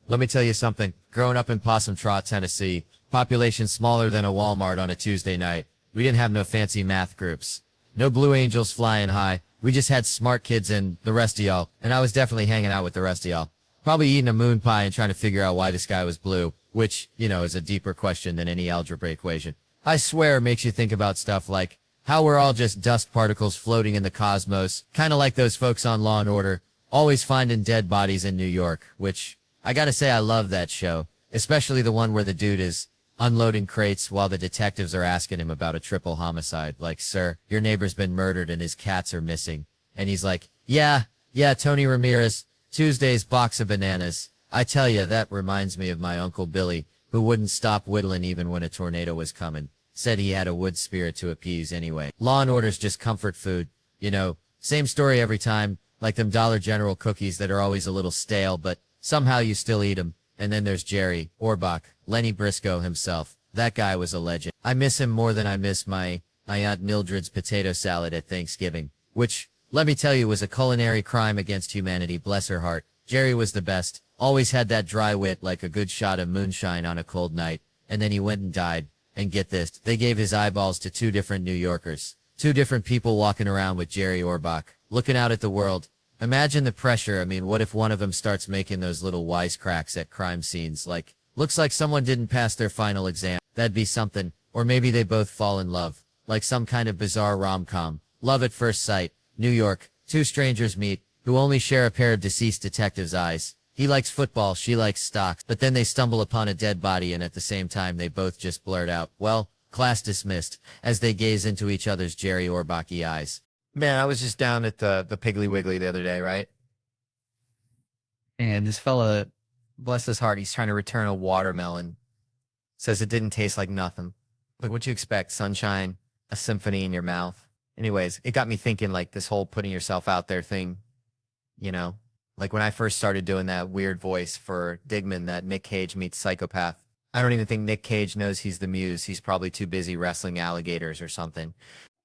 let me tell you something. Growing up in Possum Trot, Tennessee, population smaller than a Walmart on a Tuesday night. We didn't have no fancy math groups. No Blue Angels flying high. We just had smart kids and the rest of y'all. And I was definitely hanging out with the rest of y'all. Probably eating a moon pie and trying to figure out why the sky was blue, which, you know, is a deeper question than any algebra equation. I swear it makes you think about stuff like how we're all just dust particles floating in the cosmos, kind of like those folks on Law and Order, always finding dead bodies in New York, which I gotta say I love that show, especially the one where the dude is unloading crates while the detectives are asking him about a triple homicide. Like, sir, your neighbor's been murdered and his cats are missing. And he's like, yeah, Yeah, Tony Ramirez, Tuesday's box of bananas. I tell you, that reminds me of my Uncle Billy, who wouldn't stop whittling even when a tornado was coming. Said he had a wood spirit to appease anyway. Law and Order's just comfort food. You know, same story every time, like them Dollar General cookies that are always a little stale, but somehow you still eat 'em. And then there's Jerry, Orbach, Lenny Briscoe himself. That guy was a legend. I miss him more than I miss my Aunt Mildred's potato salad at Thanksgiving, which, let me tell you, was a culinary crime against humanity, bless her heart. Jerry was the best. Always had that dry wit like a good shot of moonshine on a cold night. And then he went and died. And get this, they gave his eyeballs to 2 different New Yorkers. 2 different people walking around with Jerry Orbach, looking out at the world. Imagine the pressure. I mean, what if one of them starts making those little wisecracks at crime scenes, like, looks like someone didn't pass their final exam. That'd be something. Or maybe they both fall in love, like some kind of bizarre rom-com. Love at first sight. New York. 2 strangers meet, who only share a pair of deceased detectives' eyes. He likes football, she likes stocks, but then they stumble upon a dead body and at the same time they both just blurt out, well, class dismissed, as they gaze into each other's Jerry Orbach-y eyes. Man, I was just down at the Piggly Wiggly the other day, right? And this fella, bless his heart, he's trying to return a watermelon. Says it didn't taste like nothing. Like, what'd you expect? Sunshine, a symphony in your mouth. Anyways, it got me thinking, like, this whole putting yourself out there thing, you know? Like, when I first started doing that weird voice for Digman, that Nick Cage meets psychopath, I don't even think Nick Cage knows he's the muse. He's probably too busy wrestling alligators or something.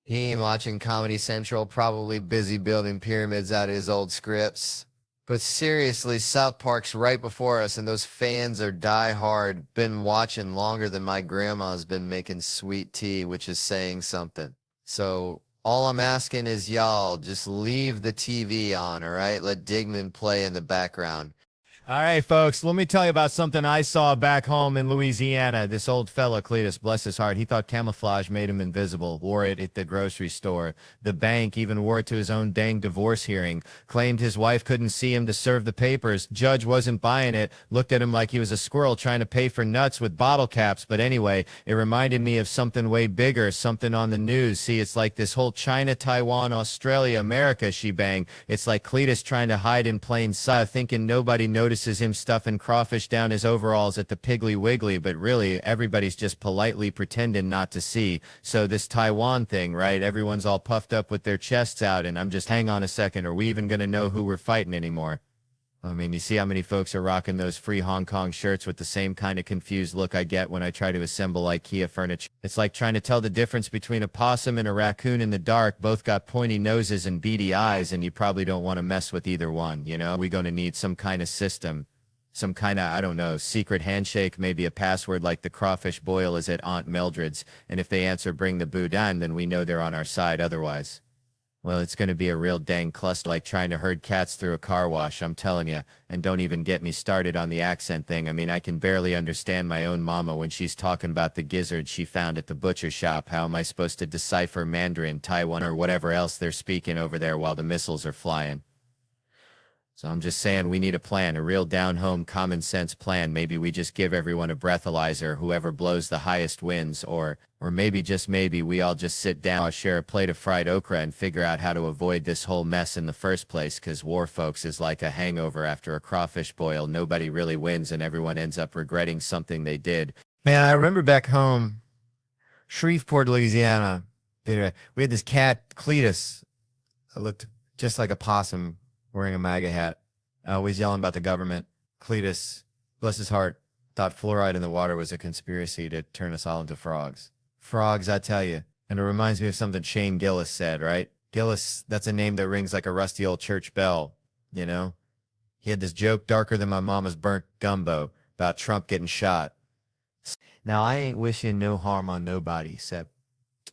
He ain't watching Comedy Central, probably busy building pyramids out of his old scripts. But seriously, South Park's right before us, and those fans are die-hard. Been watching longer than my grandma's been making sweet tea, which is saying something. So all I'm asking is y'all, just leave the TV on, all right? Let Digman play in the background. All right, folks, let me tell you about something I saw back home in Louisiana. This old fella, Cletus, bless his heart, he thought camouflage made him invisible, wore it at the grocery store. The bank even wore it to his own dang divorce hearing, claimed his wife couldn't see him to serve the papers. Judge wasn't buying it, looked at him like he was a squirrel trying to pay for nuts with bottle caps. But anyway, it reminded me of something way bigger, something on the news. See, it's like this whole China, Taiwan, Australia, America shebang. It's like Cletus trying to hide in plain sight, thinking nobody notices him stuffing crawfish down his overalls at the Piggly Wiggly, but really everybody's just politely pretending not to see. So this Taiwan thing, right? Everyone's all puffed up with their chests out, and I'm just, hang on a second, are we even going to know who we're fighting anymore? I mean, you see how many folks are rocking those free Hong Kong shirts with the same kind of confused look I get when I try to assemble IKEA furniture. It's like trying to tell the difference between a possum and a raccoon in the dark. Both got pointy noses and beady eyes, and you probably don't want to mess with either one, you know? We're going to need some kind of system. Some kind of, I don't know, secret handshake, maybe a password like the crawfish boil is at Aunt Mildred's, and if they answer bring the boudin, then we know they're on our side otherwise. Well, it's going to be a real dang cluster, like trying to herd cats through a car wash, I'm telling you. And don't even get me started on the accent thing. I mean, I can barely understand my own mama when she's talking about the gizzard she found at the butcher shop. How am I supposed to decipher Mandarin, Taiwan, or whatever else they're speaking over there while the missiles are flying? So I'm just saying we need a plan, a real down-home common sense plan. Maybe we just give everyone a breathalyzer, whoever blows the highest wins, or maybe, just maybe, we all just sit down, share a plate of fried okra, and figure out how to avoid this whole mess in the first place, because war, folks, is like a hangover after a crawfish boil. Nobody really wins, and everyone ends up regretting something they did. Man, I remember back home, Shreveport, Louisiana, we had this cat, Cletus, that looked just like a possum wearing a MAGA hat, always yelling about the government. Cletus, bless his heart, thought fluoride in the water was a conspiracy to turn us all into frogs. Frogs, I tell you. And it reminds me of something Shane Gillis said, right? Gillis, that's a name that rings like a rusty old church bell, you know? He had this joke darker than my mama's burnt gumbo about Trump getting shot. Now, I ain't wishing no harm on nobody, except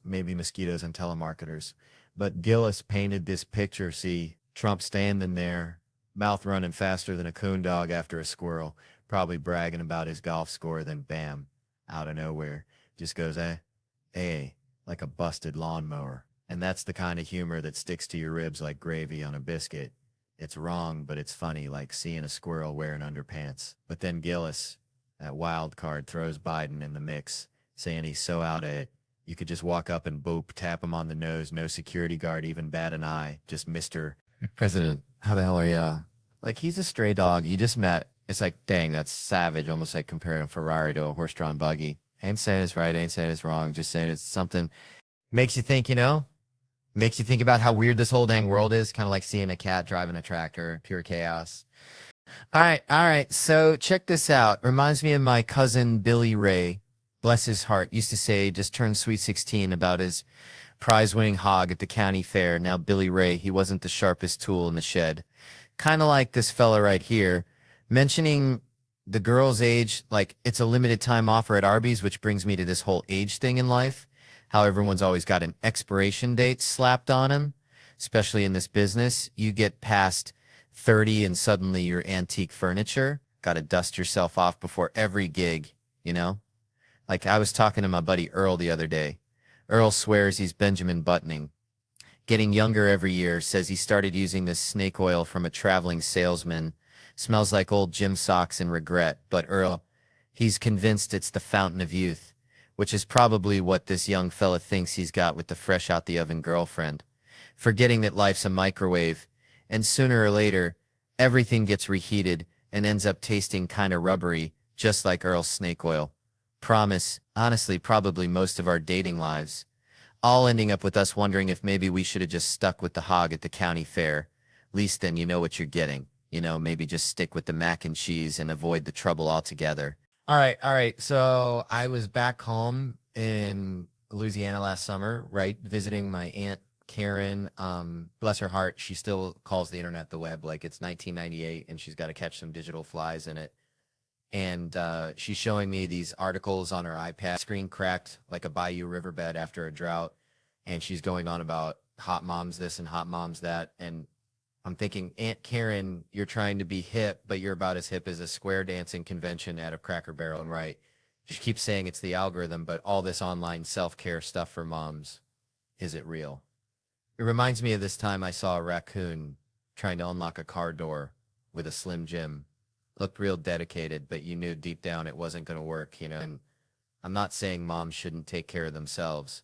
maybe mosquitoes and telemarketers. But Gillis painted this picture, see, Trump standing there, mouth running faster than a coon dog after a squirrel, probably bragging about his golf score, then bam, out of nowhere, just goes, like a busted lawnmower. And that's the kind of humor that sticks to your ribs like gravy on a biscuit. It's wrong, but it's funny, like seeing a squirrel wearing underpants. But then Gillis, that wild card, throws Biden in the mix, saying he's so out of it, you could just walk up and boop, tap him on the nose, no security guard even bat an eye, just Mr. President, How the hell are you? Like, he's a stray dog you just met. It's like, dang, that's savage. Almost like comparing a Ferrari to a horse-drawn buggy. Ain't saying it's right, ain't saying it's wrong. Just saying it's something makes you think, makes you think about how weird this whole dang world is. Kind of like seeing a cat driving a tractor, pure chaos. All right. So check this out. Reminds me of my cousin Billy Ray. Bless his heart. Used to say just turned sweet 16 about his prize-winning hog at the county fair. Now Billy Ray, he wasn't the sharpest tool in the shed. Kind of like this fella right here, mentioning the girl's age, like it's a limited time offer at Arby's, which brings me to this whole age thing in life. How everyone's always got an expiration date slapped on him, especially in this business. You get past 30 and suddenly you're antique furniture. Got to dust yourself off before every gig, you know? Like I was talking to my buddy Earl the other day. Earl swears he's Benjamin Buttoning. Getting younger every year, says he started using this snake oil from a traveling salesman. Smells like old gym socks and regret, but Earl, he's convinced it's the fountain of youth, which is probably what this young fella thinks he's got with the fresh out the oven girlfriend. Forgetting that life's a microwave, and sooner or later, everything gets reheated and ends up tasting kind of rubbery, just like Earl's snake oil. Promise, honestly, probably most of our dating lives. All ending up with us wondering if maybe we should have just stuck with the hog at the county fair. Least then you know what you're getting. Maybe just stick with the mac and cheese and avoid the trouble altogether. All right. So I was back home in Louisiana last summer, right? Visiting my Aunt Karen. Bless her heart, she still calls the internet the web like it's 1998 and she's got to catch some digital flies in it. And she's showing me these articles on her iPad. Screen cracked like a bayou riverbed after a drought. And she's going on about hot moms this and hot moms that. And I'm thinking, Aunt Karen, you're trying to be hip, but you're about as hip as a square dancing convention at a Cracker Barrel. And right, she keeps saying it's the algorithm, but all this online self-care stuff for moms, is it real? It reminds me of this time I saw a raccoon trying to unlock a car door with a Slim Jim. Looked real dedicated, but you knew deep down it wasn't going to work, And I'm not saying moms shouldn't take care of themselves.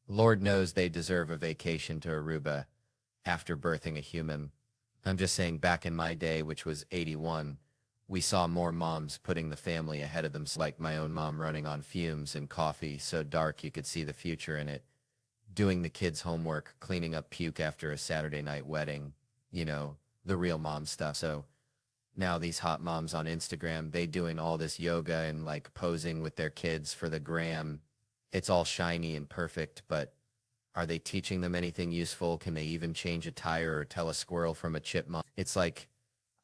Lord knows they deserve a vacation to Aruba after birthing a human. I'm just saying back in my day, which was 81, we saw more moms putting the family ahead of themselves, like my own mom running on fumes and coffee so dark you could see the future in it, doing the kids' homework, cleaning up puke after a Saturday night wedding, the real mom stuff. So now these hot moms on Instagram, they doing all this yoga and like posing with their kids for the gram. It's all shiny and perfect, but are they teaching them anything useful? Can they even change a tire or tell a squirrel from a chipmunk? It's like,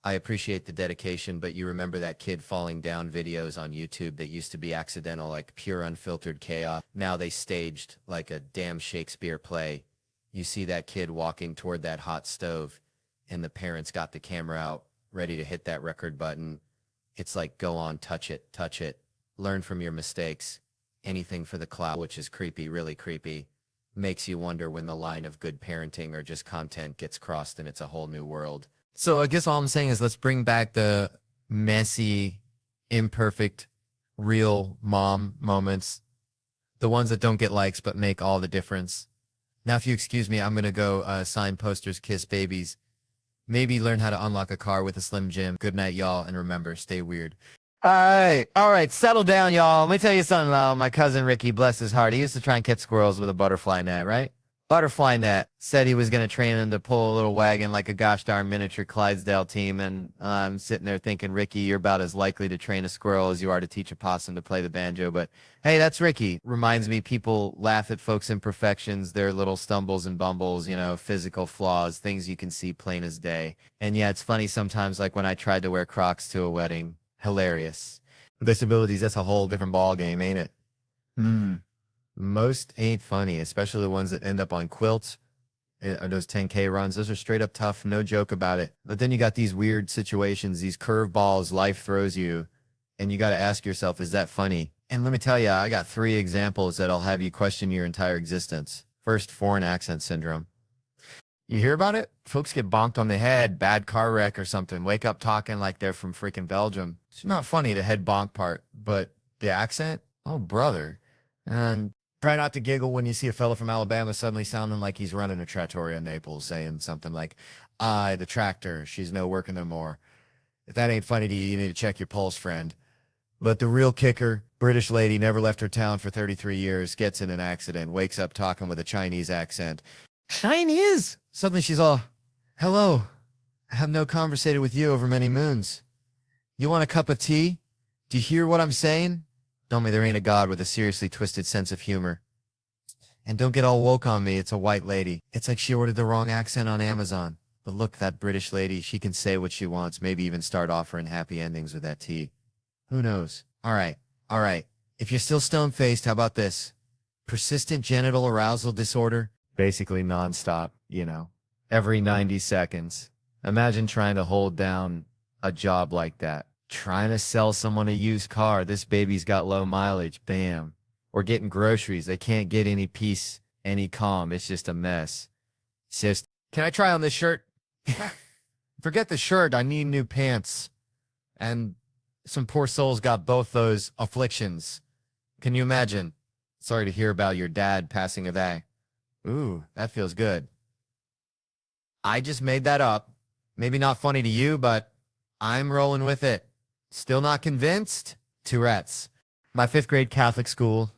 I appreciate the dedication, but you remember that kid falling down videos on YouTube that used to be accidental, like pure unfiltered chaos. Now they staged like a damn Shakespeare play. You see that kid walking toward that hot stove and the parents got the camera out, ready to hit that record button. It's like, go on, touch it, learn from your mistakes. Anything for the clout, which is creepy, really creepy. Makes you wonder when the line of good parenting or just content gets crossed and it's a whole new world. So I guess all I'm saying is let's bring back the messy, imperfect, real mom moments. The ones that don't get likes but make all the difference. Now, if you excuse me, I'm going to go sign posters, kiss babies. Maybe learn how to unlock a car with a Slim Jim. Good night, y'all, and remember, stay weird. All right, settle down, y'all. Let me tell you something, my cousin Ricky, bless his heart, he used to try and catch squirrels with a butterfly net, right? Butterfly net. Said he was going to train him to pull a little wagon like a gosh darn miniature Clydesdale team, and I'm sitting there thinking, Ricky, you're about as likely to train a squirrel as you are to teach a possum to play the banjo, but hey, that's Ricky. Reminds me, people laugh at folks' imperfections, their little stumbles and bumbles, physical flaws, things you can see plain as day. And yeah, it's funny sometimes, like when I tried to wear Crocs to a wedding. Hilarious. Disabilities, that's a whole different ball game, ain't it? Most ain't funny, especially the ones that end up on quilts or those 10K runs. Those are straight up tough, no joke about it. But then you got these weird situations, these curveballs life throws you, and you got to ask yourself, is that funny? And let me tell you, I got 3 examples that'll have you question your entire existence. First, foreign accent syndrome. You hear about it? Folks get bonked on the head, bad car wreck or something, wake up talking like they're from freaking Belgium. It's not funny, the head bonk part, but the accent? Oh, brother. And Try not to giggle when you see a fella from Alabama suddenly sounding like he's running a trattoria in Naples, saying something like, the tractor, she's no working no more. If that ain't funny to you, you need to check your pulse, friend. But the real kicker, British lady never left her town for 33 years, gets in an accident, wakes up talking with a Chinese accent. Chinese! Suddenly she's all, hello, I have no conversated with you over many moons. You want a cup of tea? Do you hear what I'm saying? Tell me there ain't a god with a seriously twisted sense of humor. And don't get all woke on me, it's a white lady. It's like she ordered the wrong accent on Amazon. But look, that British lady, she can say what she wants, maybe even start offering happy endings with that tea. Who knows? All right. If you're still stone-faced, how about this? Persistent genital arousal disorder? Basically nonstop, every 90 seconds. Imagine trying to hold down a job like that. Trying to sell someone a used car. This baby's got low mileage. Bam. Or getting groceries. They can't get any peace, any calm. It's just a mess. It's just, can I try on this shirt? Forget the shirt. I need new pants. And some poor soul's got both those afflictions. Can you imagine? Sorry to hear about your dad passing away. Ooh, that feels good. I just made that up. Maybe not funny to you, but I'm rolling with it. Still not convinced? Tourette's. My 5th grade Catholic school.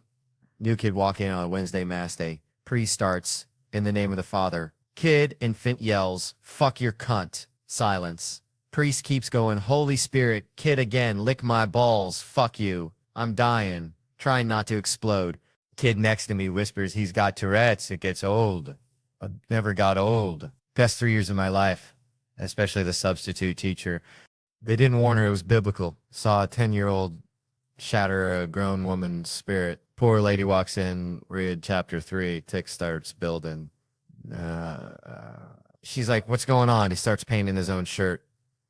New kid walking in on a Wednesday mass day. Priest starts, in the name of the Father. Kid, infant yells, fuck your cunt. Silence. Priest keeps going, Holy Spirit. Kid again, lick my balls. Fuck you. I'm dying. Trying not to explode. Kid next to me whispers he's got Tourette's. It gets old. But never got old. Best 3 years of my life. Especially the substitute teacher. They didn't warn her it was biblical. Saw a 10-year-old shatter a grown woman's spirit. Poor lady walks in, read chapter 3. Tick starts building. She's like, what's going on? He starts painting his own shirt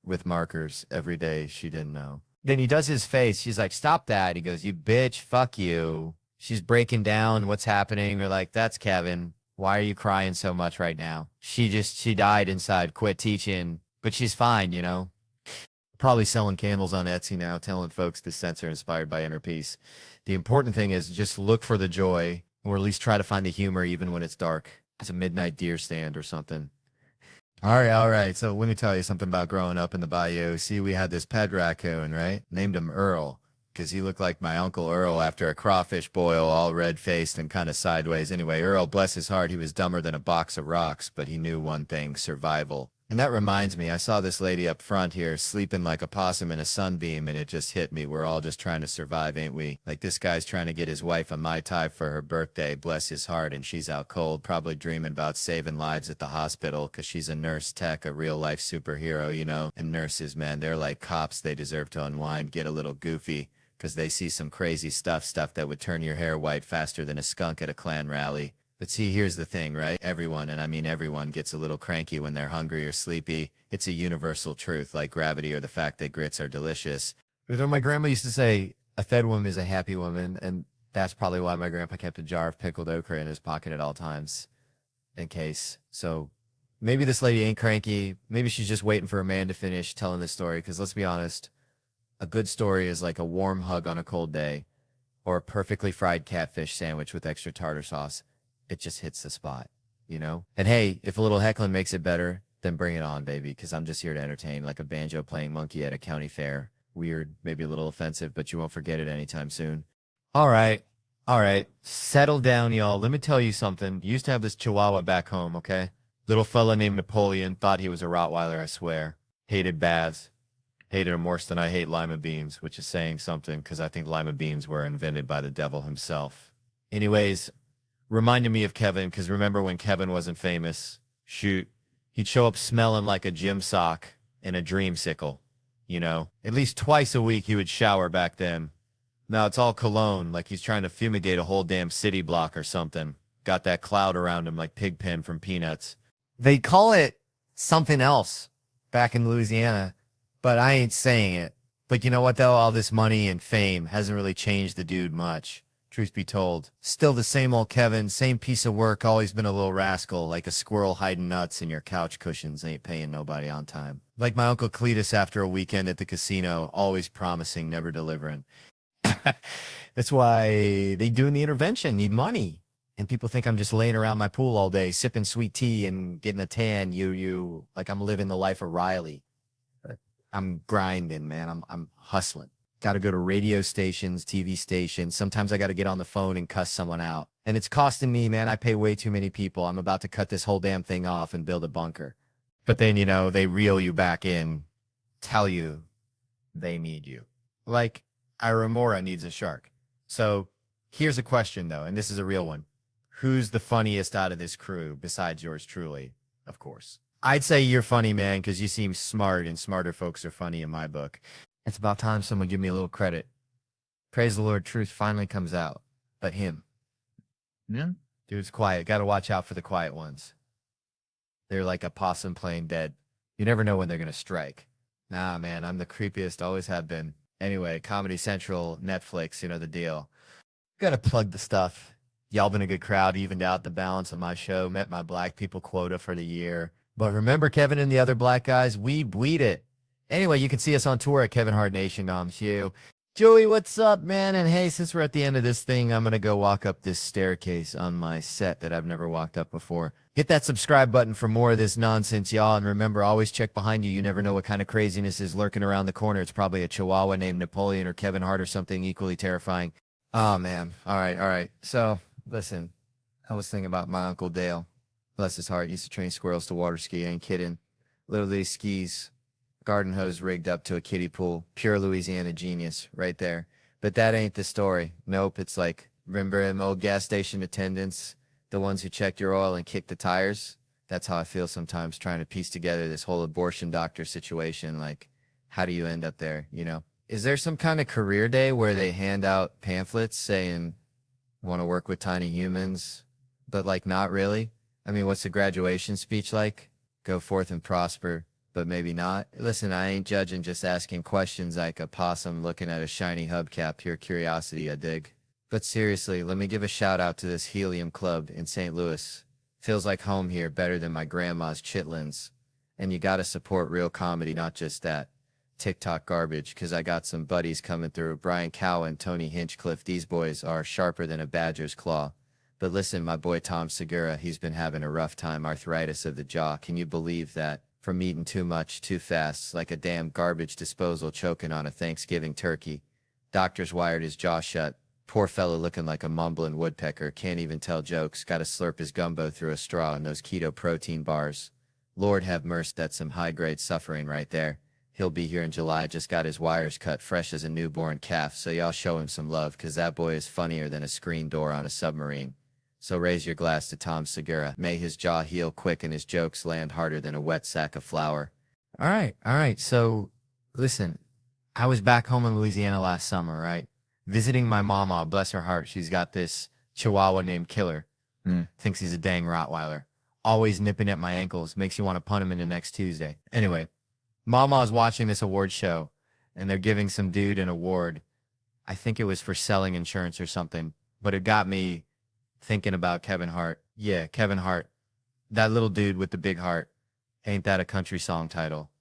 with markers every day. She didn't know. Then he does his face. She's like, stop that. He goes, you bitch, fuck you. She's breaking down. What's happening? They're like, that's Kevin. Why are you crying so much right now? She died inside, quit teaching, but she's fine, Probably selling candles on Etsy now, telling folks this scents are inspired by inner peace. The important thing is just look for the joy, or at least try to find the humor even when it's dark. It's a midnight deer stand or something. All right. So let me tell you something about growing up in the bayou. See, we had this pet raccoon, right? Named him Earl, because he looked like my Uncle Earl after a crawfish boil, all red-faced and kind of sideways. Anyway, Earl, bless his heart, he was dumber than a box of rocks, but he knew one thing, survival. And that reminds me, I saw this lady up front here sleeping like a possum in a sunbeam, and it just hit me. We're all just trying to survive, ain't we? Like this guy's trying to get his wife a Mai Tai for her birthday, bless his heart, and she's out cold, probably dreaming about saving lives at the hospital because she's a nurse tech, a real-life superhero, And nurses, man, they're like cops. They deserve to unwind, get a little goofy, because they see some crazy stuff that would turn your hair white faster than a skunk at a Klan rally. But see, here's the thing, right? Everyone, and I mean everyone, gets a little cranky when they're hungry or sleepy. It's a universal truth, like gravity or the fact that grits are delicious. But my grandma used to say, a fed woman is a happy woman, and that's probably why my grandpa kept a jar of pickled okra in his pocket at all times, in case. So maybe this lady ain't cranky. Maybe she's just waiting for a man to finish telling this story, because let's be honest, a good story is like a warm hug on a cold day, or a perfectly fried catfish sandwich with extra tartar sauce. It just hits the spot, And hey, if a little heckling makes it better, then bring it on, baby, because I'm just here to entertain, like a banjo-playing monkey at a county fair. Weird, maybe a little offensive, but you won't forget it anytime soon. All right. Settle down, y'all. Let me tell you something. Used to have this chihuahua back home, okay? Little fella named Napoleon, thought he was a Rottweiler, I swear. Hated baths. Hated him worse than I hate lima beans, which is saying something, because I think lima beans were invented by the devil himself. Anyways, reminded me of Kevin, because remember when Kevin wasn't famous? Shoot. He'd show up smelling like a gym sock and a dreamsicle, At least twice a week he would shower back then. Now it's all cologne, like he's trying to fumigate a whole damn city block or something. Got that cloud around him like Pigpen from Peanuts. They call it something else back in Louisiana, but I ain't saying it. But you know what, though? All this money and fame hasn't really changed the dude much. Truth be told, still the same old Kevin, same piece of work, always been a little rascal, like a squirrel hiding nuts in your couch cushions, ain't paying nobody on time. Like my Uncle Cletus after a weekend at the casino, always promising, never delivering. That's why they doing the intervention, need money. And people think I'm just laying around my pool all day, sipping sweet tea and getting a tan. Like I'm living the life of Riley. But I'm grinding, man. I'm hustling. Got to go to radio stations, TV stations. Sometimes I got to get on the phone and cuss someone out. And it's costing me, man. I pay way too many people. I'm about to cut this whole damn thing off and build a bunker. But then, they reel you back in, tell you they need you. Like Iramora needs a shark. So here's a question, though, and this is a real one. Who's the funniest out of this crew besides yours truly, of course? I'd say you're funny, man, because you seem smart, and smarter folks are funny in my book. It's about time someone give me a little credit. Praise the Lord, truth finally comes out. But him. Yeah. Dude's quiet. Got to watch out for the quiet ones. They're like a possum playing dead. You never know when they're going to strike. Nah, man, I'm the creepiest, always have been. Anyway, Comedy Central, Netflix, you know the deal. Gotta plug the stuff. Y'all been a good crowd, evened out the balance of my show, met my black people quota for the year. But remember Kevin and the other black guys? We bleed it. Anyway, you can see us on tour at Kevin Hart Nation. You. Joey, what's up, man? And hey, since we're at the end of this thing, I'm going to go walk up this staircase on my set that I've never walked up before. Hit that subscribe button for more of this nonsense, y'all. And remember, always check behind you. You never know what kind of craziness is lurking around the corner. It's probably a chihuahua named Napoleon or Kevin Hart or something equally terrifying. Oh, man. All right. So, listen, I was thinking about my Uncle Dale. Bless his heart. Used to train squirrels to water ski. I ain't kidding. Little League skis. Garden hose rigged up to a kiddie pool. Pure Louisiana genius right there. But that ain't the story. Nope, it's like, remember them old gas station attendants? The ones who checked your oil and kicked the tires? That's how I feel sometimes trying to piece together this whole abortion doctor situation. Like, how do you end up there, Is there some kind of career day where they hand out pamphlets saying, want to work with tiny humans, but like not really? I mean, what's the graduation speech like? Go forth and prosper. But maybe not. Listen, I ain't judging, just asking questions like a possum looking at a shiny hubcap. Pure curiosity, I dig. But seriously, let me give a shout out to this Helium Club in St. Louis. Feels like home here, better than my grandma's chitlins. And you gotta support real comedy, not just that TikTok garbage, cause I got some buddies coming through. Brian Cowan, Tony Hinchcliffe, these boys are sharper than a badger's claw. But listen, my boy Tom Segura, he's been having a rough time, arthritis of the jaw. Can you believe that? From eating too much, too fast, like a damn garbage disposal choking on a Thanksgiving turkey. Doctors wired his jaw shut. Poor fellow looking like a mumbling woodpecker, can't even tell jokes, gotta slurp his gumbo through a straw in those keto protein bars. Lord have mercy, that's some high-grade suffering right there. He'll be here in July, just got his wires cut fresh as a newborn calf, so y'all show him some love, cause that boy is funnier than a screen door on a submarine. So raise your glass to Tom Segura. May his jaw heal quick and his jokes land harder than a wet sack of flour. All right. So, listen, I was back home in Louisiana last summer, right? Visiting my mama, bless her heart. She's got this chihuahua named Killer. Thinks he's a dang Rottweiler. Always nipping at my ankles. Makes you want to punt him into next Tuesday. Anyway, Mama's watching this award show, and they're giving some dude an award. I think it was for selling insurance or something, but it got me thinking about Kevin Hart. Yeah, Kevin Hart. That little dude with the big heart. Ain't that a country song title?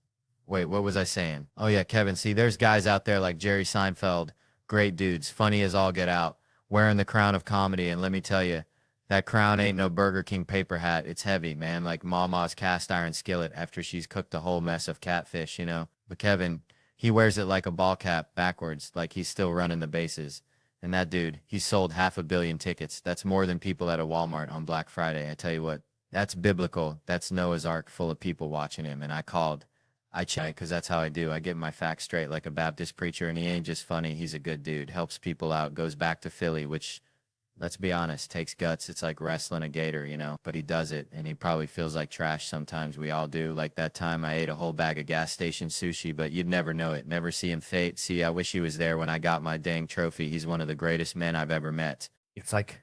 Wait, what was I saying? Oh yeah, Kevin. See, there's guys out there like Jerry Seinfeld. Great dudes. Funny as all get out. Wearing the crown of comedy. And let me tell you, that crown ain't no Burger King paper hat. It's heavy, man. Like Mama's cast iron skillet after she's cooked a whole mess of catfish, But Kevin, he wears it like a ball cap backwards, like he's still running the bases. And that dude, he sold 500 million tickets. That's more than people at a Walmart on Black Friday. I tell you what, that's biblical. That's Noah's Ark full of people watching him. And I checked because that's how I do. I get my facts straight like a Baptist preacher, and he ain't just funny. He's a good dude. Helps people out. Goes back to Philly, which, let's be honest, takes guts. It's like wrestling a gator, But he does it, and he probably feels like trash sometimes. We all do. Like that time I ate a whole bag of gas station sushi, but you'd never know it. Never see him fate. See, I wish he was there when I got my dang trophy. He's one of the greatest men I've ever met. It's like,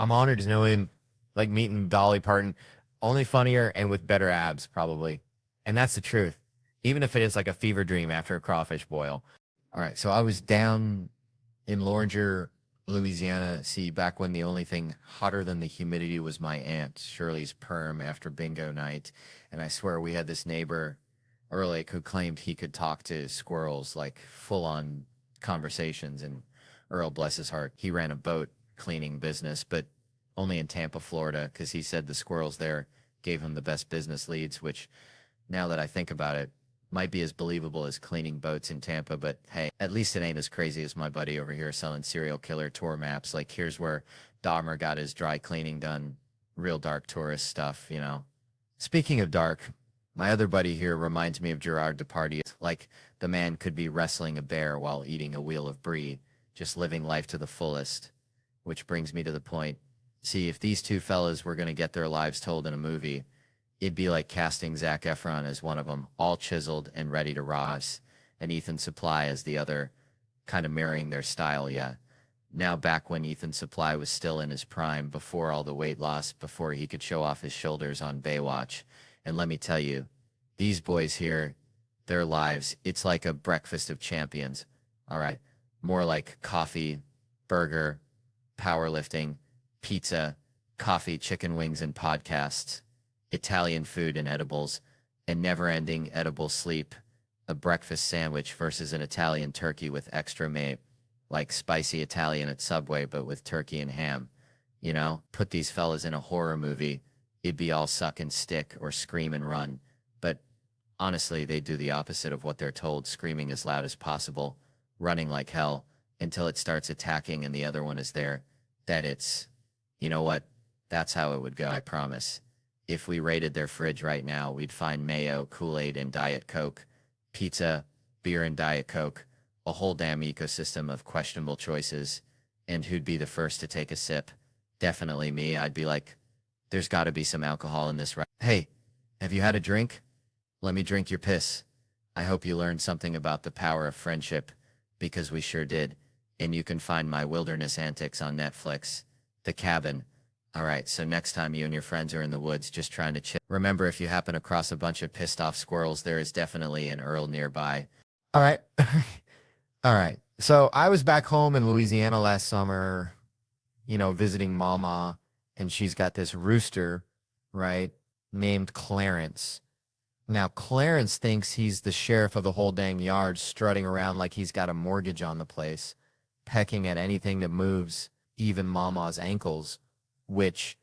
I'm honored to know him, like meeting Dolly Parton. Only funnier and with better abs, probably. And that's the truth. Even if it is like a fever dream after a crawfish boil. All right, so I was down in Loringer, Louisiana, see, back when the only thing hotter than the humidity was my aunt Shirley's perm after bingo night. And I swear we had this neighbor, Ehrlich, who claimed he could talk to squirrels, like full-on conversations. And Earl, bless his heart, he ran a boat cleaning business, but only in Tampa, Florida, because he said the squirrels there gave him the best business leads, which now that I think about it, might be as believable as cleaning boats in Tampa, but hey, at least it ain't as crazy as my buddy over here selling serial killer tour maps. Like, here's where Dahmer got his dry cleaning done. Real dark tourist stuff, you know. Speaking of dark, my other buddy here reminds me of Gerard Depardieu. Like, the man could be wrestling a bear while eating a wheel of brie, just living life to the fullest. Which brings me to the point. See, if these two fellas were going to get their lives told in a movie, it'd be like casting Zac Efron as one of them, all chiseled and ready to rise, and Ethan Suplee as the other, kind of mirroring their style, yeah. Now back when Ethan Suplee was still in his prime, before all the weight loss, before he could show off his shoulders on Baywatch. And let me tell you, these boys here, their lives, it's like a breakfast of champions. All right, more like coffee, burger, powerlifting, pizza, coffee, chicken wings, and podcasts, Italian food and edibles, and never-ending edible sleep, a breakfast sandwich versus an Italian turkey with extra meat, like spicy Italian at Subway, but with turkey and ham. You know, put these fellas in a horror movie, it'd be all suck and stick or scream and run. But honestly, they do the opposite of what they're told, screaming as loud as possible, running like hell, until it starts attacking and the other one is there. You know what? That's how it would go, I promise. If we raided their fridge right now, we'd find mayo, Kool-Aid, and Diet Coke, pizza, beer, and Diet Coke, a whole damn ecosystem of questionable choices. And who'd be the first to take a sip? Definitely me. I'd be like, there's got to be some alcohol in this, right? Hey, have you had a drink? Let me drink your piss. I hope you learned something about the power of friendship, because we sure did. And you can find my wilderness antics on Netflix. The Cabin. All right, so next time you and your friends are in the woods just trying to chill, remember, if you happen across a bunch of pissed off squirrels, there is definitely an Earl nearby. All right. All right. So I was back home in Louisiana last summer, visiting Mama, and she's got this rooster, right, named Clarence. Now, Clarence thinks he's the sheriff of the whole dang yard, strutting around like he's got a mortgage on the place, pecking at anything that moves, even Mama's ankles, which,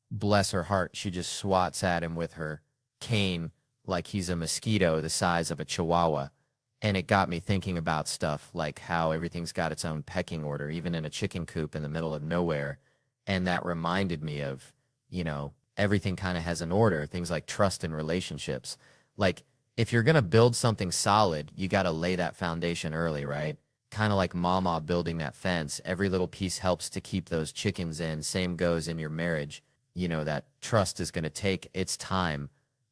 bless her heart, she just swats at him with her cane like he's a mosquito the size of a chihuahua. And it got me thinking about stuff like how everything's got its own pecking order, even in a chicken coop in the middle of nowhere. And that reminded me of, everything kind of has an order, things like trust and relationships. Like, if you're going to build something solid, you got to lay that foundation early, right? Kind of like Mama building that fence. Every little piece helps to keep those chickens in. Same goes in your marriage. That trust is going to take its time,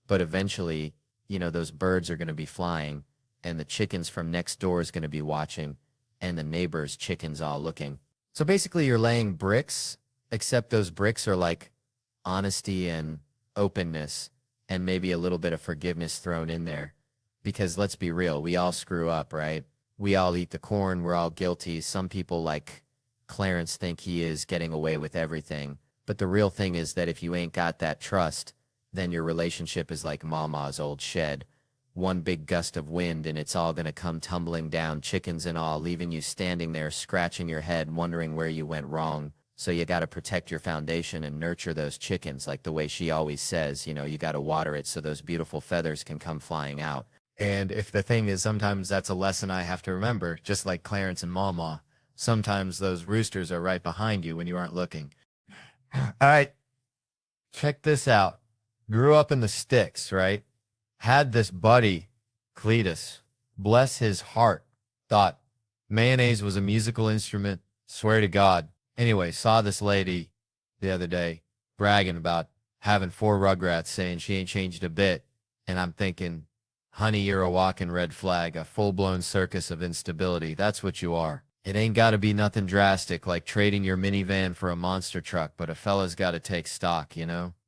but eventually, those birds are going to be flying, and the chickens from next door is going to be watching, and the neighbor's chickens all looking. So basically, you're laying bricks, except those bricks are like honesty and openness, and maybe a little bit of forgiveness thrown in there. Because let's be real, we all screw up, right? We all eat the corn, we're all guilty. Some people like Clarence think he is getting away with everything. But the real thing is that if you ain't got that trust, then your relationship is like Mama's old shed. One big gust of wind and it's all gonna come tumbling down, chickens and all, leaving you standing there scratching your head, wondering where you went wrong. So you gotta protect your foundation and nurture those chickens, like the way she always says, you gotta water it so those beautiful feathers can come flying out. And if the thing is, sometimes that's a lesson I have to remember, just like Clarence and Mama. Sometimes those roosters are right behind you when you aren't looking. All right, check this out. Grew up in the sticks, right? Had this buddy, Cletus, bless his heart, thought mayonnaise was a musical instrument, swear to God. Anyway, saw this lady the other day bragging about having 4 Rugrats, saying she ain't changed a bit. And I'm thinking, honey, you're a walking red flag, a full-blown circus of instability. That's what you are. It ain't got to be nothing drastic like trading your minivan for a monster truck, but a fella's got to take stock,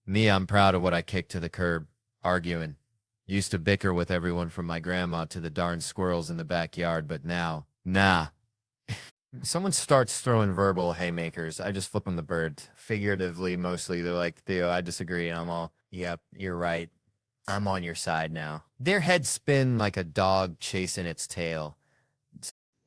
Me, I'm proud of what I kicked to the curb, arguing. Used to bicker with everyone from my grandma to the darn squirrels in the backyard, but now, nah. Someone starts throwing verbal haymakers, I just flip them the bird. Figuratively, mostly, they're like, Theo, I disagree, and I'm all, yep, you're right. I'm on your side now. Their heads spin like a dog chasing its tail.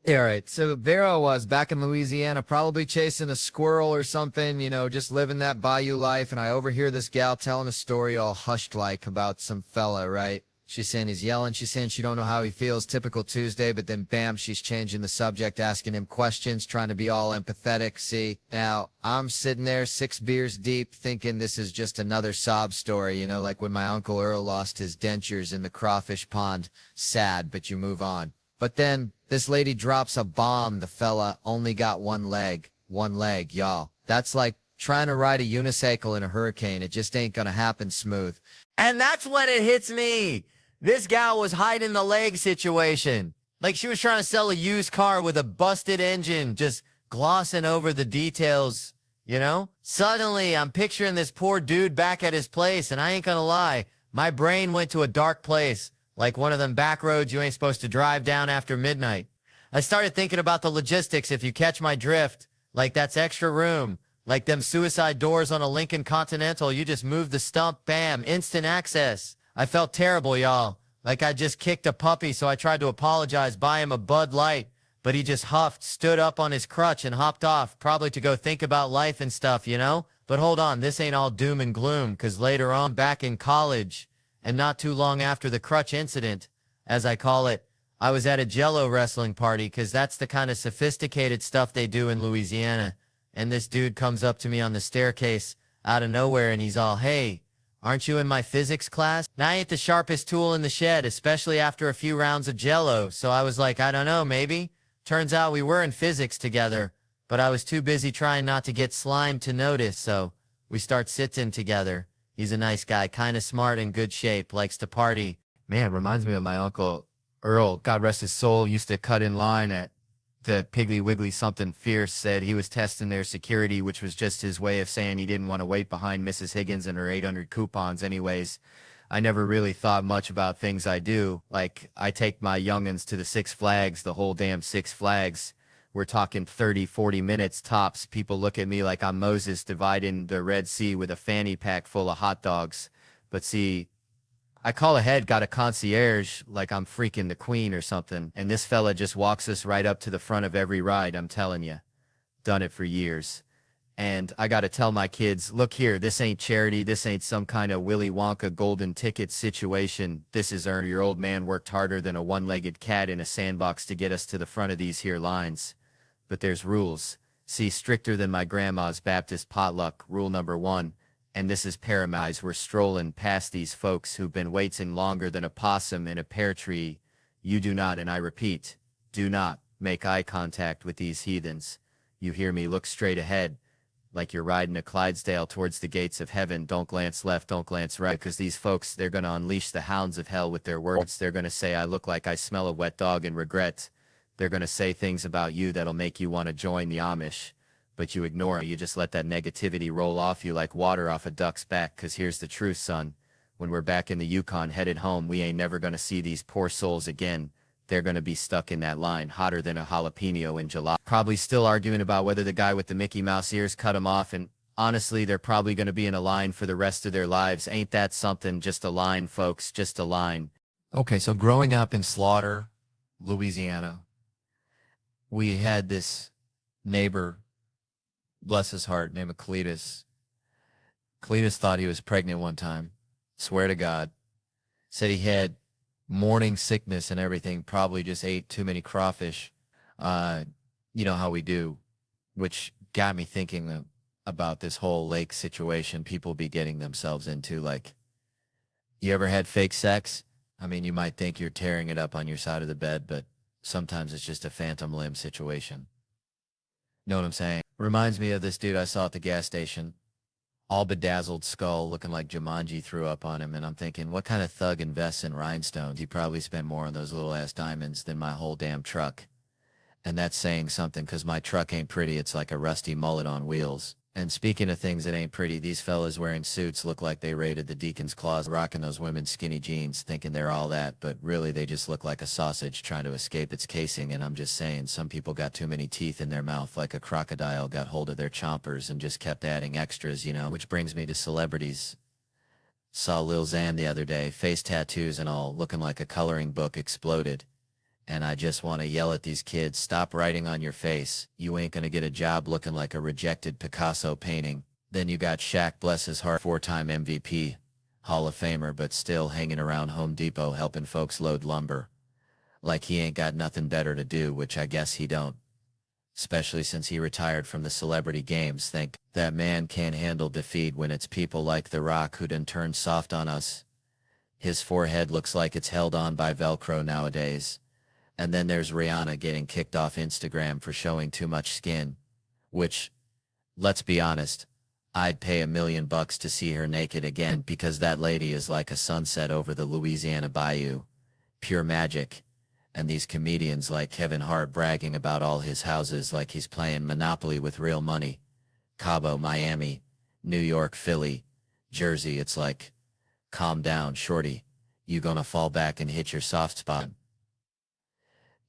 Yeah, all right. So there I was back in Louisiana, probably chasing a squirrel or something, just living that bayou life. And I overhear this gal telling a story all hushed like about some fella, right? She's saying he's yelling. She's saying she don't know how he feels. Typical Tuesday, but then bam, she's changing the subject, asking him questions, trying to be all empathetic. See, now I'm sitting there 6 beers deep thinking this is just another sob story, like when my Uncle Earl lost his dentures in the crawfish pond. Sad, but you move on. But then this lady drops a bomb. The fella only got one leg. One leg, y'all. That's like trying to ride a unicycle in a hurricane. It just ain't gonna happen smooth. And that's when it hits me. This gal was hiding the leg situation. Like she was trying to sell a used car with a busted engine, just glossing over the details. Suddenly, I'm picturing this poor dude back at his place, and I ain't gonna lie, my brain went to a dark place. Like one of them back roads you ain't supposed to drive down after midnight. I started thinking about the logistics, if you catch my drift. Like that's extra room. Like them suicide doors on a Lincoln Continental, you just move the stump, bam, instant access. I felt terrible, y'all. Like I just kicked a puppy, so I tried to apologize, buy him a Bud Light. But he just huffed, stood up on his crutch, and hopped off, probably to go think about life and stuff. But hold on, this ain't all doom and gloom, because later on, back in college, and not too long after the crutch incident, as I call it, I was at a Jello wrestling party, because that's the kind of sophisticated stuff they do in Louisiana. And this dude comes up to me on the staircase out of nowhere, and he's all, "Hey, aren't you in my physics class?" Now, I ain't the sharpest tool in the shed, especially after a few rounds of Jello. So I was like, I don't know, maybe. Turns out we were in physics together, but I was too busy trying not to get slimed to notice, so we start sitting together. He's a nice guy, kind of smart, in good shape, likes to party. Man, reminds me of my Uncle Earl, God rest his soul, used to cut in line at the Piggly Wiggly something fierce, said he was testing their security, which was just his way of saying he didn't want to wait behind Mrs. Higgins and her 800 coupons anyways. I never really thought much about things I do. Like, I take my youngins to the Six Flags, the whole damn Six Flags. We're talking 30, 40 minutes tops. People look at me like I'm Moses dividing the Red Sea with a fanny pack full of hot dogs. But see, I call ahead, got a concierge, like I'm freaking the queen or something. And this fella just walks us right up to the front of every ride, I'm telling you. Done it for years. And I got to tell my kids, look here, this ain't charity. This ain't some kind of Willy Wonka golden ticket situation. This is your old man worked harder than a one-legged cat in a sandbox to get us to the front of these here lines. But there's rules. See, stricter than my grandma's Baptist potluck, rule number 1. And this is paramount. We're strolling past these folks who've been waiting longer than a possum in a pear tree. You do not, and I repeat, do not make eye contact with these heathens. You hear me? Look straight ahead, like you're riding a Clydesdale towards the gates of heaven. Don't glance left, don't glance right, because these folks, they're going to unleash the hounds of hell with their words. They're going to say, I look like I smell a wet dog and regret. They're going to say things about you that'll make you want to join the Amish. But you ignore it. You just let that negativity roll off you like water off a duck's back, because here's the truth, son. When we're back in the Yukon headed home, we ain't never going to see these poor souls again. They're going to be stuck in that line, hotter than a jalapeno in July. Probably still arguing about whether the guy with the Mickey Mouse ears cut him off, and honestly, they're probably going to be in a line for the rest of their lives. Ain't that something? Just a line, folks, just a line. Okay, so growing up in Slaughter, Louisiana, we had this neighbor, bless his heart, named Cletus. Cletus thought he was pregnant one time. Swear to God. Said he had morning sickness and everything, probably just ate too many crawfish. You know how we do, which got me thinking about this whole lake situation people be getting themselves into. Like, you ever had fake sex? I mean, you might think you're tearing it up on your side of the bed, but sometimes it's just a phantom limb situation. Know what I'm saying? Reminds me of this dude I saw at the gas station. All bedazzled skull, looking like Jumanji threw up on him, and I'm thinking, what kind of thug invests in rhinestones? He probably spent more on those little-ass diamonds than my whole damn truck. And that's saying something, because my truck ain't pretty. It's like a rusty mullet on wheels. And speaking of things that ain't pretty, these fellas wearing suits look like they raided the Deacon's Closet, rocking those women's skinny jeans, thinking they're all that, but really they just look like a sausage trying to escape its casing. And I'm just saying, some people got too many teeth in their mouth, like a crocodile got hold of their chompers and just kept adding extras, which brings me to celebrities. Saw Lil Xan the other day, face tattoos and all, looking like a coloring book exploded. And I just want to yell at these kids, stop writing on your face. You ain't gonna get a job looking like a rejected Picasso painting. Then you got Shaq, bless his heart, 4-time MVP, Hall of Famer, but still hanging around Home Depot helping folks load lumber. Like he ain't got nothing better to do, which I guess he don't. Especially since he retired from the celebrity games. Think that man can't handle defeat when it's people like The Rock who done turned soft on us. His forehead looks like it's held on by Velcro nowadays. And then there's Rihanna getting kicked off Instagram for showing too much skin. Which, let's be honest, I'd pay $1 million to see her naked again because that lady is like a sunset over the Louisiana bayou. Pure magic. And these comedians like Kevin Hart bragging about all his houses like he's playing Monopoly with real money. Cabo, Miami, New York, Philly, Jersey, it's like, calm down, shorty. You gonna fall back and hit your soft spot.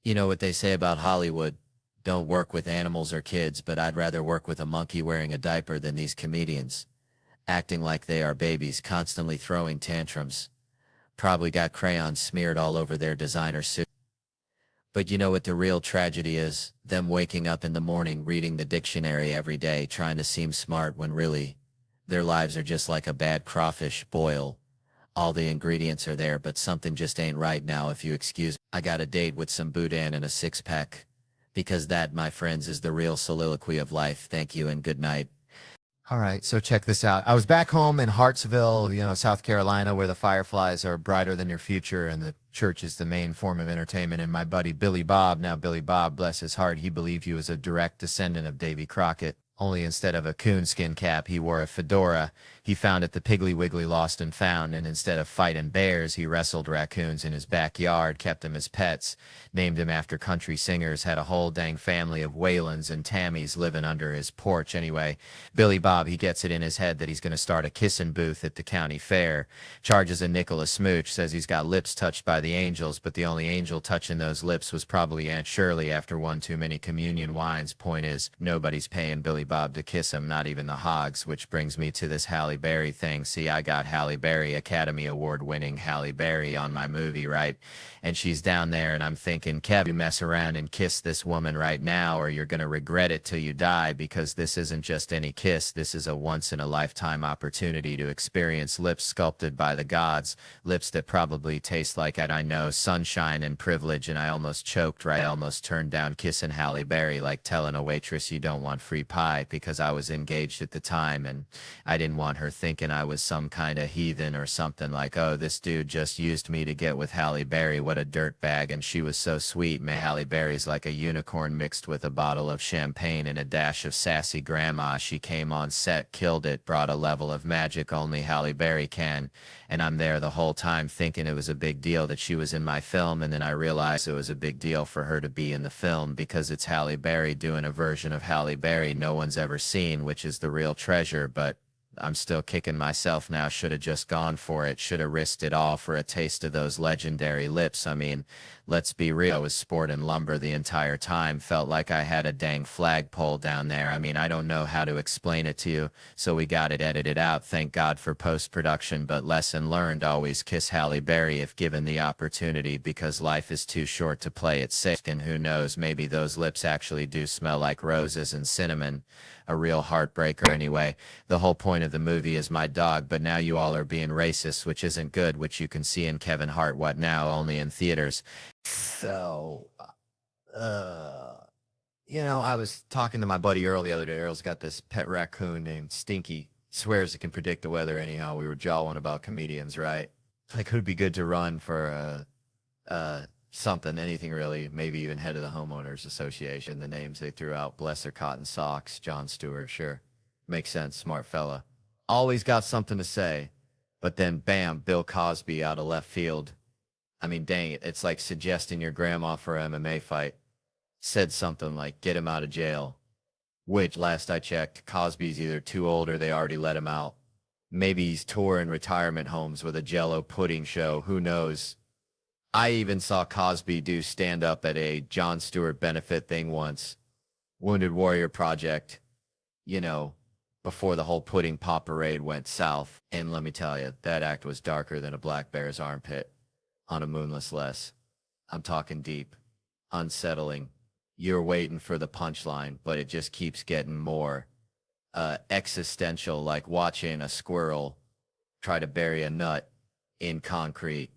You know what they say about Hollywood? Don't work with animals or kids, but I'd rather work with a monkey wearing a diaper than these comedians. Acting like they are babies, constantly throwing tantrums. Probably got crayons smeared all over their designer suit. But you know what the real tragedy is? Them waking up in the morning reading the dictionary every day trying to seem smart when really, their lives are just like a bad crawfish boil. All the ingredients are there, but something just ain't right now if you excuse me. I got a date with some boudin and a six-pack. Because that, my friends, is the real soliloquy of life. Thank you and good night. All right, so check this out. I was back home in Hartsville, South Carolina, where the fireflies are brighter than your future and the church is the main form of entertainment. And my buddy Billy Bob, now Billy Bob, bless his heart, he believed he was a direct descendant of Davy Crockett. Only instead of a coonskin cap, he wore a fedora. He found it the Piggly Wiggly Lost and Found, and instead of fighting bears, he wrestled raccoons in his backyard, kept them as pets, named him after country singers, had a whole dang family of Whalens and Tammys living under his porch. Anyway, Billy Bob, he gets it in his head that he's going to start a kissing booth at the county fair, charges a nickel a smooch, says he's got lips touched by the angels, but the only angel touching those lips was probably Aunt Shirley after one too many communion wines. Point is, nobody's paying Billy Bob to kiss him, not even the hogs, which brings me to this Halle Berry thing. See, I got Halle Berry, Academy Award winning Halle Berry on my movie, right? And she's down there and I'm thinking, Kev, you mess around and kiss this woman right now or you're going to regret it till you die, because this isn't just any kiss. This is a once in a lifetime opportunity to experience lips sculpted by the gods, lips that probably taste like, I know, sunshine and privilege. And I almost choked, right? I almost turned down kissing Halle Berry, like telling a waitress you don't want free pie, because I was engaged at the time and I didn't want her thinking I was some kind of heathen or something, like, oh, this dude just used me to get with Halle Berry, what a dirtbag. And she was so sweet, man. Halle Berry's like a unicorn mixed with a bottle of champagne and a dash of sassy grandma. She came on set, killed it, brought a level of magic only Halle Berry can. And I'm there the whole time thinking it was a big deal that she was in my film, and then I realized it was a big deal for her to be in the film because it's Halle Berry doing a version of Halle Berry no one's ever seen, which is the real treasure. But I'm still kicking myself now. Should have just gone for it. Should have risked it all for a taste of those legendary lips. I mean, let's be real. I was sporting lumber the entire time. Felt like I had a dang flagpole down there. I mean, I don't know how to explain it to you. So we got it edited out. Thank God for post-production. But lesson learned, always kiss Halle Berry if given the opportunity, because life is too short to play it safe. And who knows, maybe those lips actually do smell like roses and cinnamon. A real heartbreaker. Anyway, the whole point of the movie is my dog, but now you all are being racist, which isn't good, which you can see in Kevin Hart, What Now, only in theaters. So, I was talking to my buddy Earl the other day. Earl's got this pet raccoon named Stinky. Swears it can predict the weather anyhow. We were jawing about comedians, right? Like, who'd be good to run for, something, anything really, maybe even head of the homeowners association. The names they threw out, bless their cotton socks. Jon Stewart, sure, makes sense, smart fella, always got something to say. But then bam, Bill Cosby out of left field. I mean, dang it, it's like suggesting your grandma for an MMA fight. Said something like, get him out of jail, which last I checked, Cosby's either too old or they already let him out. Maybe he's touring retirement homes with a Jell-O pudding show, who knows. I even saw Cosby do stand-up at a Jon Stewart benefit thing once. Wounded Warrior Project, before the whole pudding pop parade went south. And let me tell you, that act was darker than a black bear's armpit on a moonless less. I'm talking deep. unsettling. You're waiting for the punchline, but it just keeps getting more existential, like watching a squirrel try to bury a nut in concrete.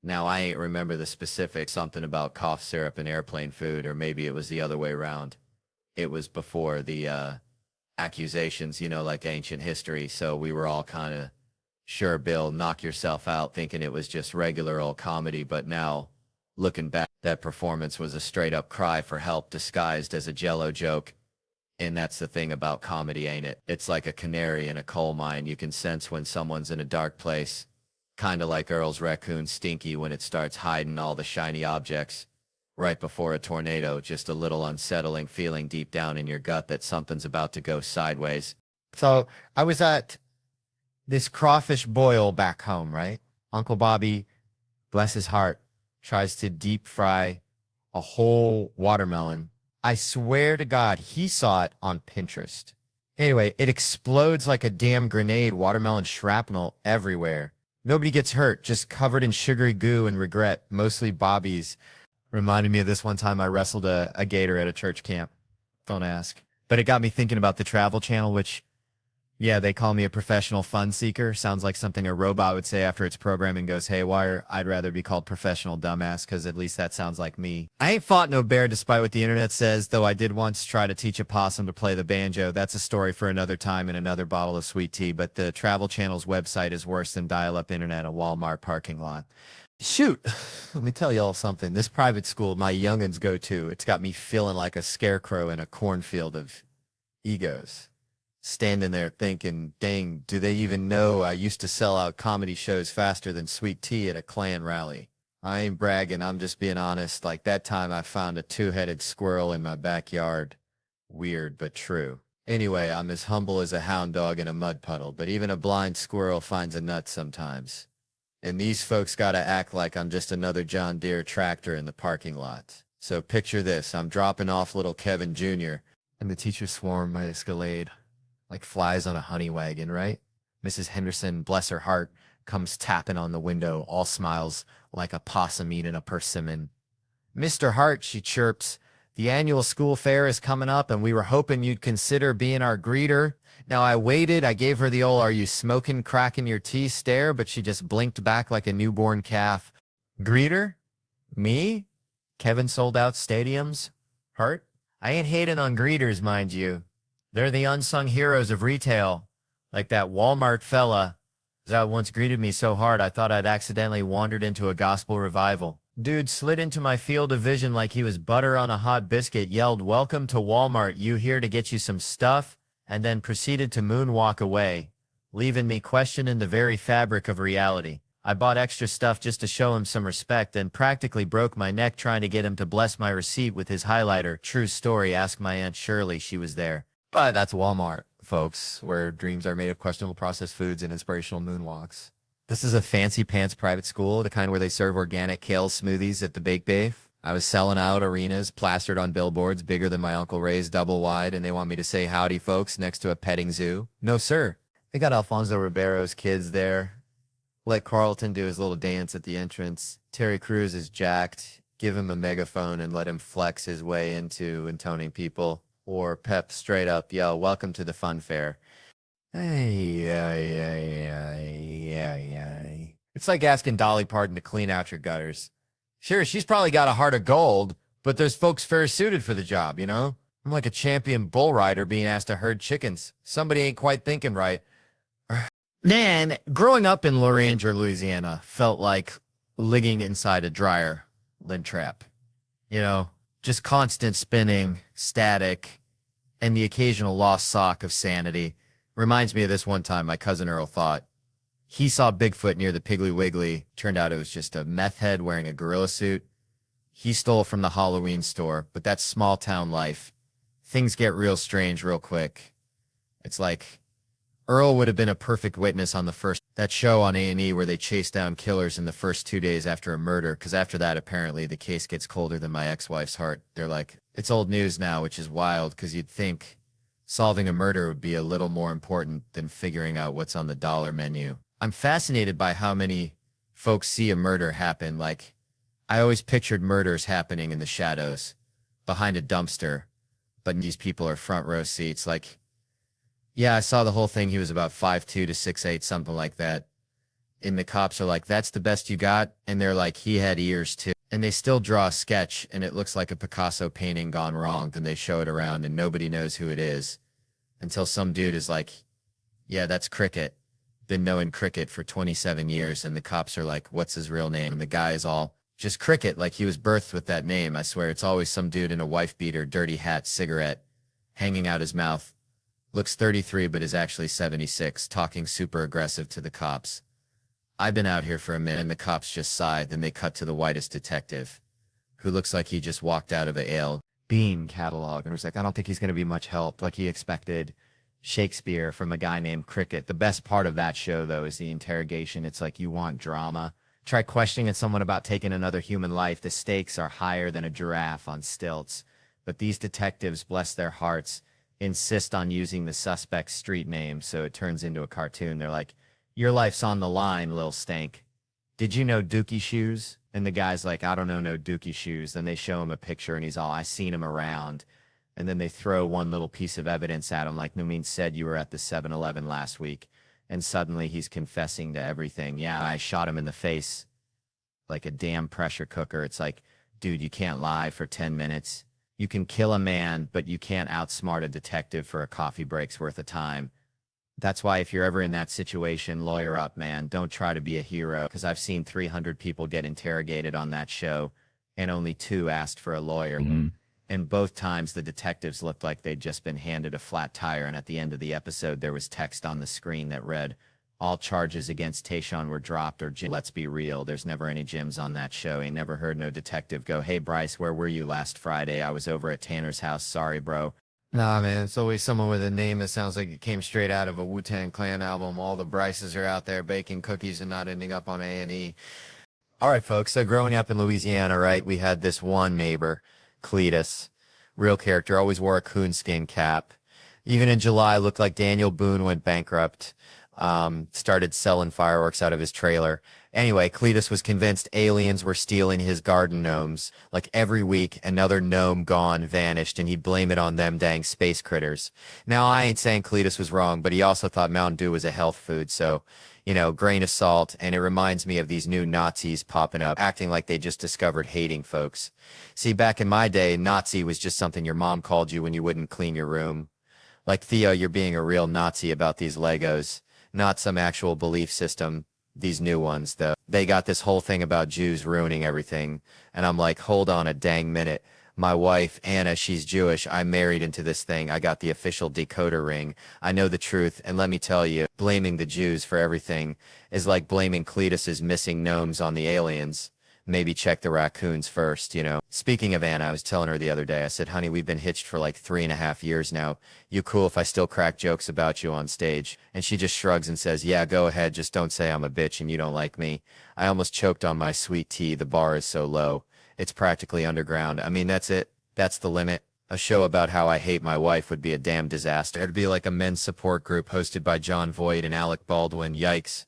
Now, I ain't remember the specifics, something about cough syrup and airplane food, or maybe it was the other way around. It was before the accusations, like ancient history. So we were all kind of, sure, Bill, knock yourself out, thinking it was just regular old comedy. But now, looking back, that performance was a straight up cry for help disguised as a Jello joke. And that's the thing about comedy, ain't it? It's like a canary in a coal mine. You can sense when someone's in a dark place. Kind of like Earl's raccoon Stinky when it starts hiding all the shiny objects. Right before a tornado, just a little unsettling feeling deep down in your gut that something's about to go sideways. So I was at this crawfish boil back home, right? Uncle Bobby, bless his heart, tries to deep fry a whole watermelon. I swear to God, he saw it on Pinterest. Anyway, it explodes like a damn grenade, watermelon shrapnel everywhere. Nobody gets hurt, just covered in sugary goo and regret, mostly Bobby's. Reminded me of this one time I wrestled a gator at a church camp. Don't ask. But it got me thinking about the Travel Channel, which, yeah, they call me a professional fun seeker. Sounds like something a robot would say after its programming goes haywire. I'd rather be called professional dumbass, because at least that sounds like me. I ain't fought no bear despite what the internet says, though I did once try to teach a possum to play the banjo. That's a story for another time and another bottle of sweet tea, but the Travel Channel's website is worse than dial-up internet at a Walmart parking lot. Shoot, let me tell y'all something. This private school my youngins go to, it's got me feeling like a scarecrow in a cornfield of egos. Standing there thinking, dang, do they even know I used to sell out comedy shows faster than sweet tea at a Klan rally? I ain't bragging, I'm just being honest. Like that time I found a two-headed squirrel in my backyard. Weird, but true. Anyway, I'm as humble as a hound dog in a mud puddle, but even a blind squirrel finds a nut sometimes. And these folks gotta act like I'm just another John Deere tractor in the parking lot. So picture this, I'm dropping off little Kevin Jr., and the teacher swarm might escalade. Like flies on a honey wagon, right? Mrs. Henderson, bless her heart, comes tapping on the window, all smiles like a possum eating a persimmon. Mr. Hart, she chirps, the annual school fair is coming up and we were hoping you'd consider being our greeter. Now I waited, I gave her the old "are you smoking crack in your tea" stare, but she just blinked back like a newborn calf. Greeter? Me? Kevin sold out stadiums? Hart? I ain't hating on greeters, mind you. They're the unsung heroes of retail. Like that Walmart fella that once greeted me so hard I thought I'd accidentally wandered into a gospel revival. Dude slid into my field of vision like he was butter on a hot biscuit, yelled, "Welcome to Walmart, you here to get you some stuff?" and then proceeded to moonwalk away, leaving me questioning the very fabric of reality. I bought extra stuff just to show him some respect and practically broke my neck trying to get him to bless my receipt with his highlighter. True story, ask my Aunt Shirley, she was there. But that's Walmart, folks, where dreams are made of questionable processed foods and inspirational moonwalks. This is a fancy pants private school, the kind where they serve organic kale smoothies at the Bake Bay. I was selling out arenas plastered on billboards bigger than my Uncle Ray's double wide, and they want me to say howdy, folks, next to a petting zoo. No, sir. They got Alfonso Ribeiro's kids there. Let Carlton do his little dance at the entrance. Terry Crews is jacked. Give him a megaphone and let him flex his way into intoning people. Or Pep straight up yell, "Welcome to the fun fair." It's like asking Dolly Parton to clean out your gutters. Sure, she's probably got a heart of gold, but there's folks fair suited for the job, you know? I'm like a champion bull rider being asked to herd chickens. Somebody ain't quite thinking right. Man, growing up in Loranger, Louisiana, felt like living inside a dryer lid trap. You know, just constant spinning, static, and the occasional lost sock of sanity. Reminds me of this one time my cousin Earl thought he saw Bigfoot near the Piggly Wiggly. Turned out it was just a meth head wearing a gorilla suit. He stole from the Halloween store, but that's small town life. Things get real strange real quick. It's like Earl would have been a perfect witness on that show on A&E where they chase down killers in the first 2 days after a murder, because after that, apparently, the case gets colder than my ex-wife's heart. They're like, it's old news now, which is wild, because you'd think solving a murder would be a little more important than figuring out what's on the dollar menu. I'm fascinated by how many folks see a murder happen. Like, I always pictured murders happening in the shadows, behind a dumpster, but these people are front row seats. Like, yeah, I saw the whole thing. He was about 5'2" to 6'8", something like that. And the cops are like, that's the best you got? And they're like, he had ears too. And they still draw a sketch, and it looks like a Picasso painting gone wrong. Then they show it around, and nobody knows who it is until some dude is like, yeah, that's Cricket. Been knowing Cricket for 27 years. And the cops are like, what's his real name? And the guy is all, just Cricket, like he was birthed with that name. I swear, it's always some dude in a wife beater, dirty hat, cigarette, hanging out his mouth. Looks 33, but is actually 76, talking super aggressive to the cops. I've been out here for a minute, and the cops just sigh. Then they cut to the whitest detective, who looks like he just walked out of a ale Bean catalog, and was like, I don't think he's going to be much help. Like he expected Shakespeare from a guy named Cricket. The best part of that show, though, is the interrogation. It's like, you want drama? Try questioning someone about taking another human life. The stakes are higher than a giraffe on stilts. But these detectives, bless their hearts, insist on using the suspect's street name, so it turns into a cartoon. They're like, your life's on the line, Lil Stank. Did you know Dookie Shoes? And the guy's like, I don't know no Dookie Shoes. Then they show him a picture, and he's all, I seen him around. And then they throw one little piece of evidence at him, like, Numin said you were at the 7-Eleven last week. And suddenly he's confessing to everything. Yeah, I shot him in the face like a damn pressure cooker. It's like, dude, you can't lie for 10 minutes. You can kill a man, but you can't outsmart a detective for a coffee break's worth of time. That's why if you're ever in that situation, lawyer up, man. Don't try to be a hero, because I've seen 300 people get interrogated on that show, and only 2 asked for a lawyer. And both times the detectives looked like they'd just been handed a flat tire, and at the end of the episode there was text on the screen that read, all charges against Tayshaun were dropped, or let's be real, there's never any Jims on that show. Ain't never heard no detective go, hey Bryce, where were you last Friday? I was over at Tanner's house, sorry bro. Nah, man, it's always someone with a name that sounds like it came straight out of a Wu-Tang Clan album. All the Bryces are out there baking cookies and not ending up on A&E. All right, folks, so growing up in Louisiana, right, we had this one neighbor, Cletus, real character, always wore a coonskin cap. Even in July, looked like Daniel Boone went bankrupt, started selling fireworks out of his trailer. Anyway, Cletus was convinced aliens were stealing his garden gnomes. Like every week, another gnome gone, vanished, and he'd blame it on them dang space critters. Now, I ain't saying Cletus was wrong, but he also thought Mountain Dew was a health food, so, you know, grain of salt. And it reminds me of these new Nazis popping up, acting like they just discovered hating folks. See, back in my day, Nazi was just something your mom called you when you wouldn't clean your room. Like, Theo, you're being a real Nazi about these Legos, not some actual belief system. These new ones, though, they got this whole thing about Jews ruining everything. And I'm like, hold on a dang minute. My wife, Anna, she's Jewish. I married into this thing. I got the official decoder ring. I know the truth. And let me tell you, blaming the Jews for everything is like blaming Cletus's missing gnomes on the aliens. Maybe check the raccoons first, you know. Speaking of Anna, I was telling her the other day, I said, honey, we've been hitched for like 3.5 years now. You cool if I still crack jokes about you on stage? And she just shrugs and says, yeah, go ahead. Just don't say I'm a bitch and you don't like me. I almost choked on my sweet tea. The bar is so low. It's practically underground. I mean, that's it. That's the limit. A show about how I hate my wife would be a damn disaster. It'd be like a men's support group hosted by John Voight and Alec Baldwin. Yikes.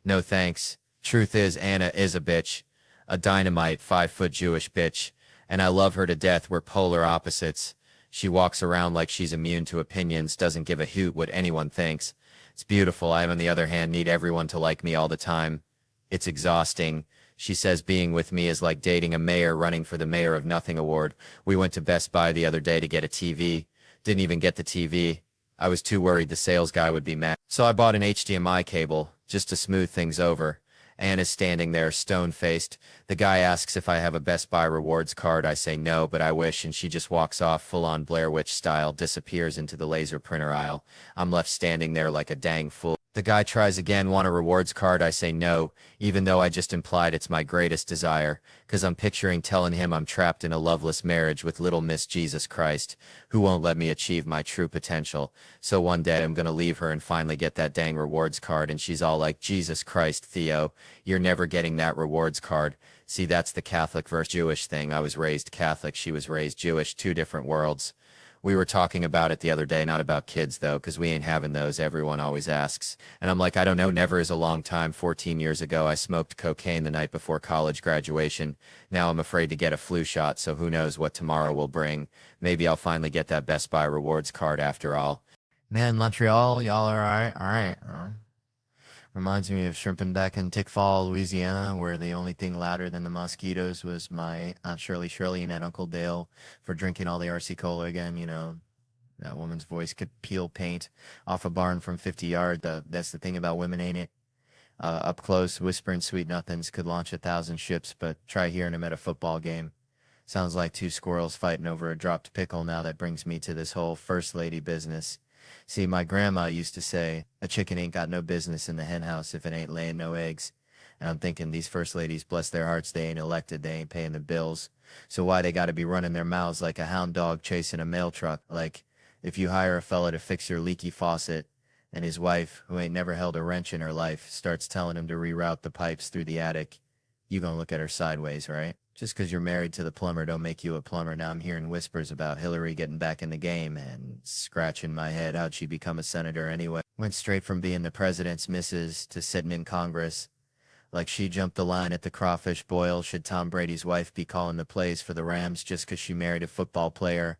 No thanks. Truth is, Anna is a bitch. A dynamite 5-foot Jewish bitch, and I love her to death. We're polar opposites. She walks around like she's immune to opinions, doesn't give a hoot what anyone thinks. It's beautiful. I, on the other hand, need everyone to like me all the time. It's exhausting. She says being with me is like dating a mayor running for the Mayor of Nothing award. We went to Best Buy the other day to get a TV. Didn't even get the TV. I was too worried the sales guy would be mad. So I bought an HDMI cable just to smooth things over. Anna's standing there, stone-faced. The guy asks if I have a Best Buy rewards card. I say no, but I wish, and she just walks off full-on Blair Witch style, disappears into the laser printer aisle. I'm left standing there like a dang fool. The guy tries again, want a rewards card? I say no, even though I just implied it's my greatest desire, 'cause I'm picturing telling him I'm trapped in a loveless marriage with little Miss Jesus Christ, who won't let me achieve my true potential. So one day I'm gonna leave her and finally get that dang rewards card, and she's all like, Jesus Christ, Theo, you're never getting that rewards card. See, that's the Catholic versus Jewish thing. I was raised Catholic, she was raised Jewish, 2 different worlds. We were talking about it the other day, not about kids though, because we ain't having those. Everyone always asks. And I'm like, I don't know, never is a long time. 14 years ago, I smoked cocaine the night before college graduation. Now I'm afraid to get a flu shot, so who knows what tomorrow will bring. Maybe I'll finally get that Best Buy rewards card after all. Man, Montreal, y'all are all right. Reminds me of shrimping back in Tickfall, Louisiana, where the only thing louder than the mosquitoes was my Aunt Shirley and Uncle Dale for drinking all the RC Cola again. You know, that woman's voice could peel paint off a barn from 50 yards. That's the thing about women, ain't it? Up close, whispering sweet nothings could launch 1,000 ships, but try hearing them at a football game. Sounds like two squirrels fighting over a dropped pickle. Now that brings me to this whole first lady business. See, my grandma used to say, a chicken ain't got no business in the hen house if it ain't laying no eggs. And I'm thinking these first ladies, bless their hearts, they ain't elected, they ain't paying the bills. So why they gotta be running their mouths like a hound dog chasing a mail truck? Like, if you hire a fella to fix your leaky faucet, and his wife, who ain't never held a wrench in her life, starts telling him to reroute the pipes through the attic, you gonna look at her sideways, right? Just 'cause you're married to the plumber don't make you a plumber. Now I'm hearing whispers about Hillary getting back in the game and scratching my head. How'd she become a senator anyway? Went straight from being the president's missus to sitting in Congress. Like she jumped the line at the crawfish boil. Should Tom Brady's wife be calling the plays for the Rams just 'cause she married a football player?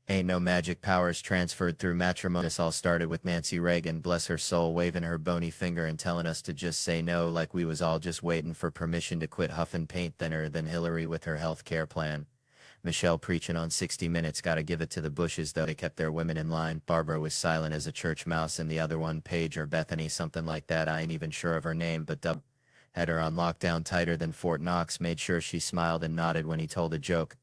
Ain't no magic powers transferred through matrimony. This all started with Nancy Reagan, bless her soul, waving her bony finger and telling us to just say no, like we was all just waiting for permission to quit huffing paint thinner. Than Hillary with her health care plan. Michelle preaching on 60 Minutes, gotta give it to the Bushes though, they kept their women in line. Barbara was silent as a church mouse, and the other one, Paige or Bethany, something like that, I ain't even sure of her name, but Dub had her on lockdown tighter than Fort Knox, made sure she smiled and nodded when he told a joke.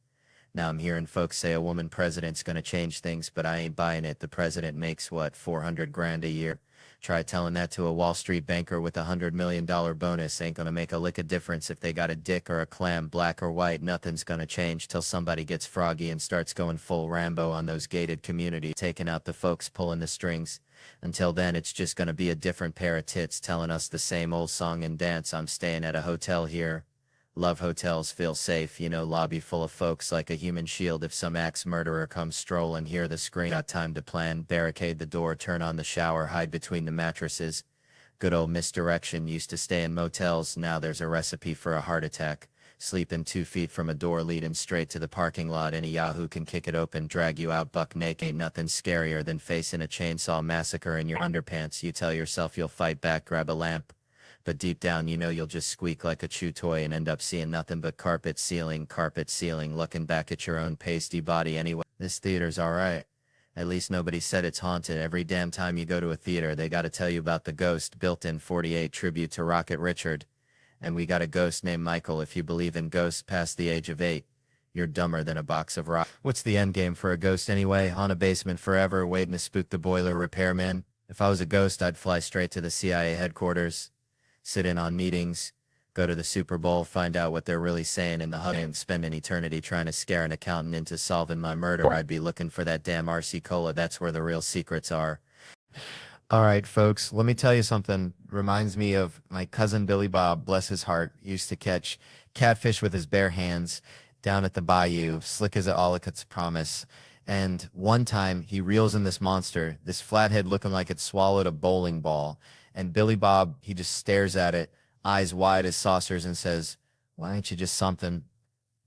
Now I'm hearing folks say a woman president's gonna change things, but I ain't buying it. The president makes, what, 400 grand a year? Try telling that to a Wall Street banker with $100 million bonus. Ain't gonna make a lick of difference if they got a dick or a clam, black or white. Nothing's gonna change till somebody gets froggy and starts going full Rambo on those gated communities, taking out the folks pulling the strings. Until then, it's just gonna be a different pair of tits telling us the same old song and dance. I'm staying at a hotel here. Love hotels, feel safe, you know, lobby full of folks like a human shield. If some axe murderer comes strolling, hear the scream. Got time to plan, barricade the door, turn on the shower, hide between the mattresses. Good old misdirection. Used to stay in motels, now there's a recipe for a heart attack. Sleeping 2 feet from a door leading straight to the parking lot. Any yahoo can kick it open, drag you out buck naked. Ain't nothing scarier than facing a chainsaw massacre in your underpants. You tell yourself you'll fight back, grab a lamp. But deep down, you know you'll just squeak like a chew toy and end up seeing nothing but carpet ceiling, looking back at your own pasty body anyway. This theater's alright. At least nobody said it's haunted. Every damn time you go to a theater, they gotta tell you about the ghost. Built-in 48 tribute to Rocket Richard. And we got a ghost named Michael. If you believe in ghosts past the age of 8, you're dumber than a box of rock. What's the end game for a ghost anyway? On a basement forever, waiting to spook the boiler repairman? If I was a ghost, I'd fly straight to the CIA headquarters. Sit in on meetings, go to the Super Bowl, find out what they're really saying in the HUD, and spend an eternity trying to scare an accountant into solving my murder. I'd be looking for that damn RC Cola. That's where the real secrets are. All right, folks, let me tell you something. Reminds me of my cousin Billy Bob, bless his heart, used to catch catfish with his bare hands down at the bayou, slick as a Ollicott's promise. And one time he reels in this monster, this flathead looking like it swallowed a bowling ball. And Billy Bob, he just stares at it, eyes wide as saucers, and says, why ain't you just something?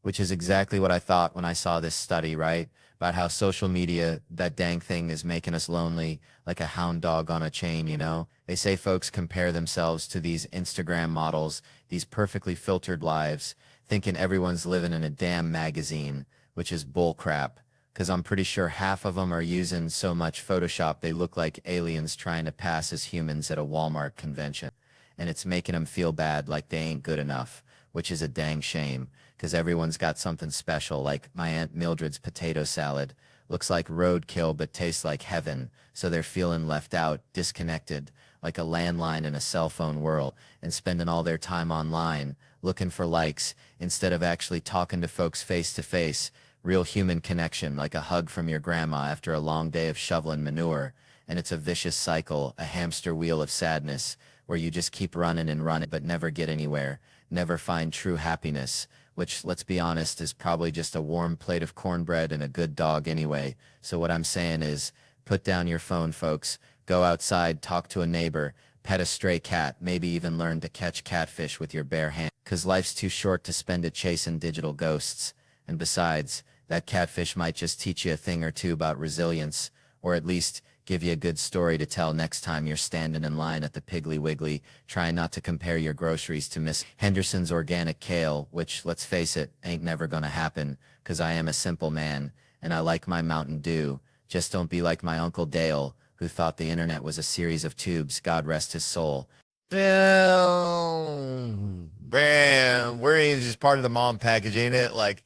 Which is exactly what I thought when I saw this study, right? About how social media, that dang thing, is making us lonely, like a hound dog on a chain, you know? They say folks compare themselves to these Instagram models, these perfectly filtered lives, thinking everyone's living in a damn magazine, which is bullcrap. Because I'm pretty sure half of them are using so much Photoshop they look like aliens trying to pass as humans at a Walmart convention. And it's making them feel bad, like they ain't good enough, which is a dang shame, because everyone's got something special, like my Aunt Mildred's potato salad. Looks like roadkill but tastes like heaven, so they're feeling left out, disconnected, like a landline in a cell phone world, and spending all their time online, looking for likes, instead of actually talking to folks face to face. Real human connection, like a hug from your grandma after a long day of shoveling manure. And it's a vicious cycle, a hamster wheel of sadness, where you just keep running and running but never get anywhere, never find true happiness, which, let's be honest, is probably just a warm plate of cornbread and a good dog anyway. So what I'm saying is, put down your phone, folks. Go outside, talk to a neighbor, pet a stray cat, maybe even learn to catch catfish with your bare hand. 'Cause life's too short to spend it chasing digital ghosts. And besides, that catfish might just teach you a thing or two about resilience, or at least give you a good story to tell next time you're standing in line at the Piggly Wiggly, trying not to compare your groceries to Miss Henderson's organic kale, which, let's face it, ain't never gonna happen, 'cause I am a simple man, and I like my Mountain Dew. Just don't be like my Uncle Dale, who thought the internet was a series of tubes, God rest his soul. Bam, we're just part of the mom package, ain't it? Like,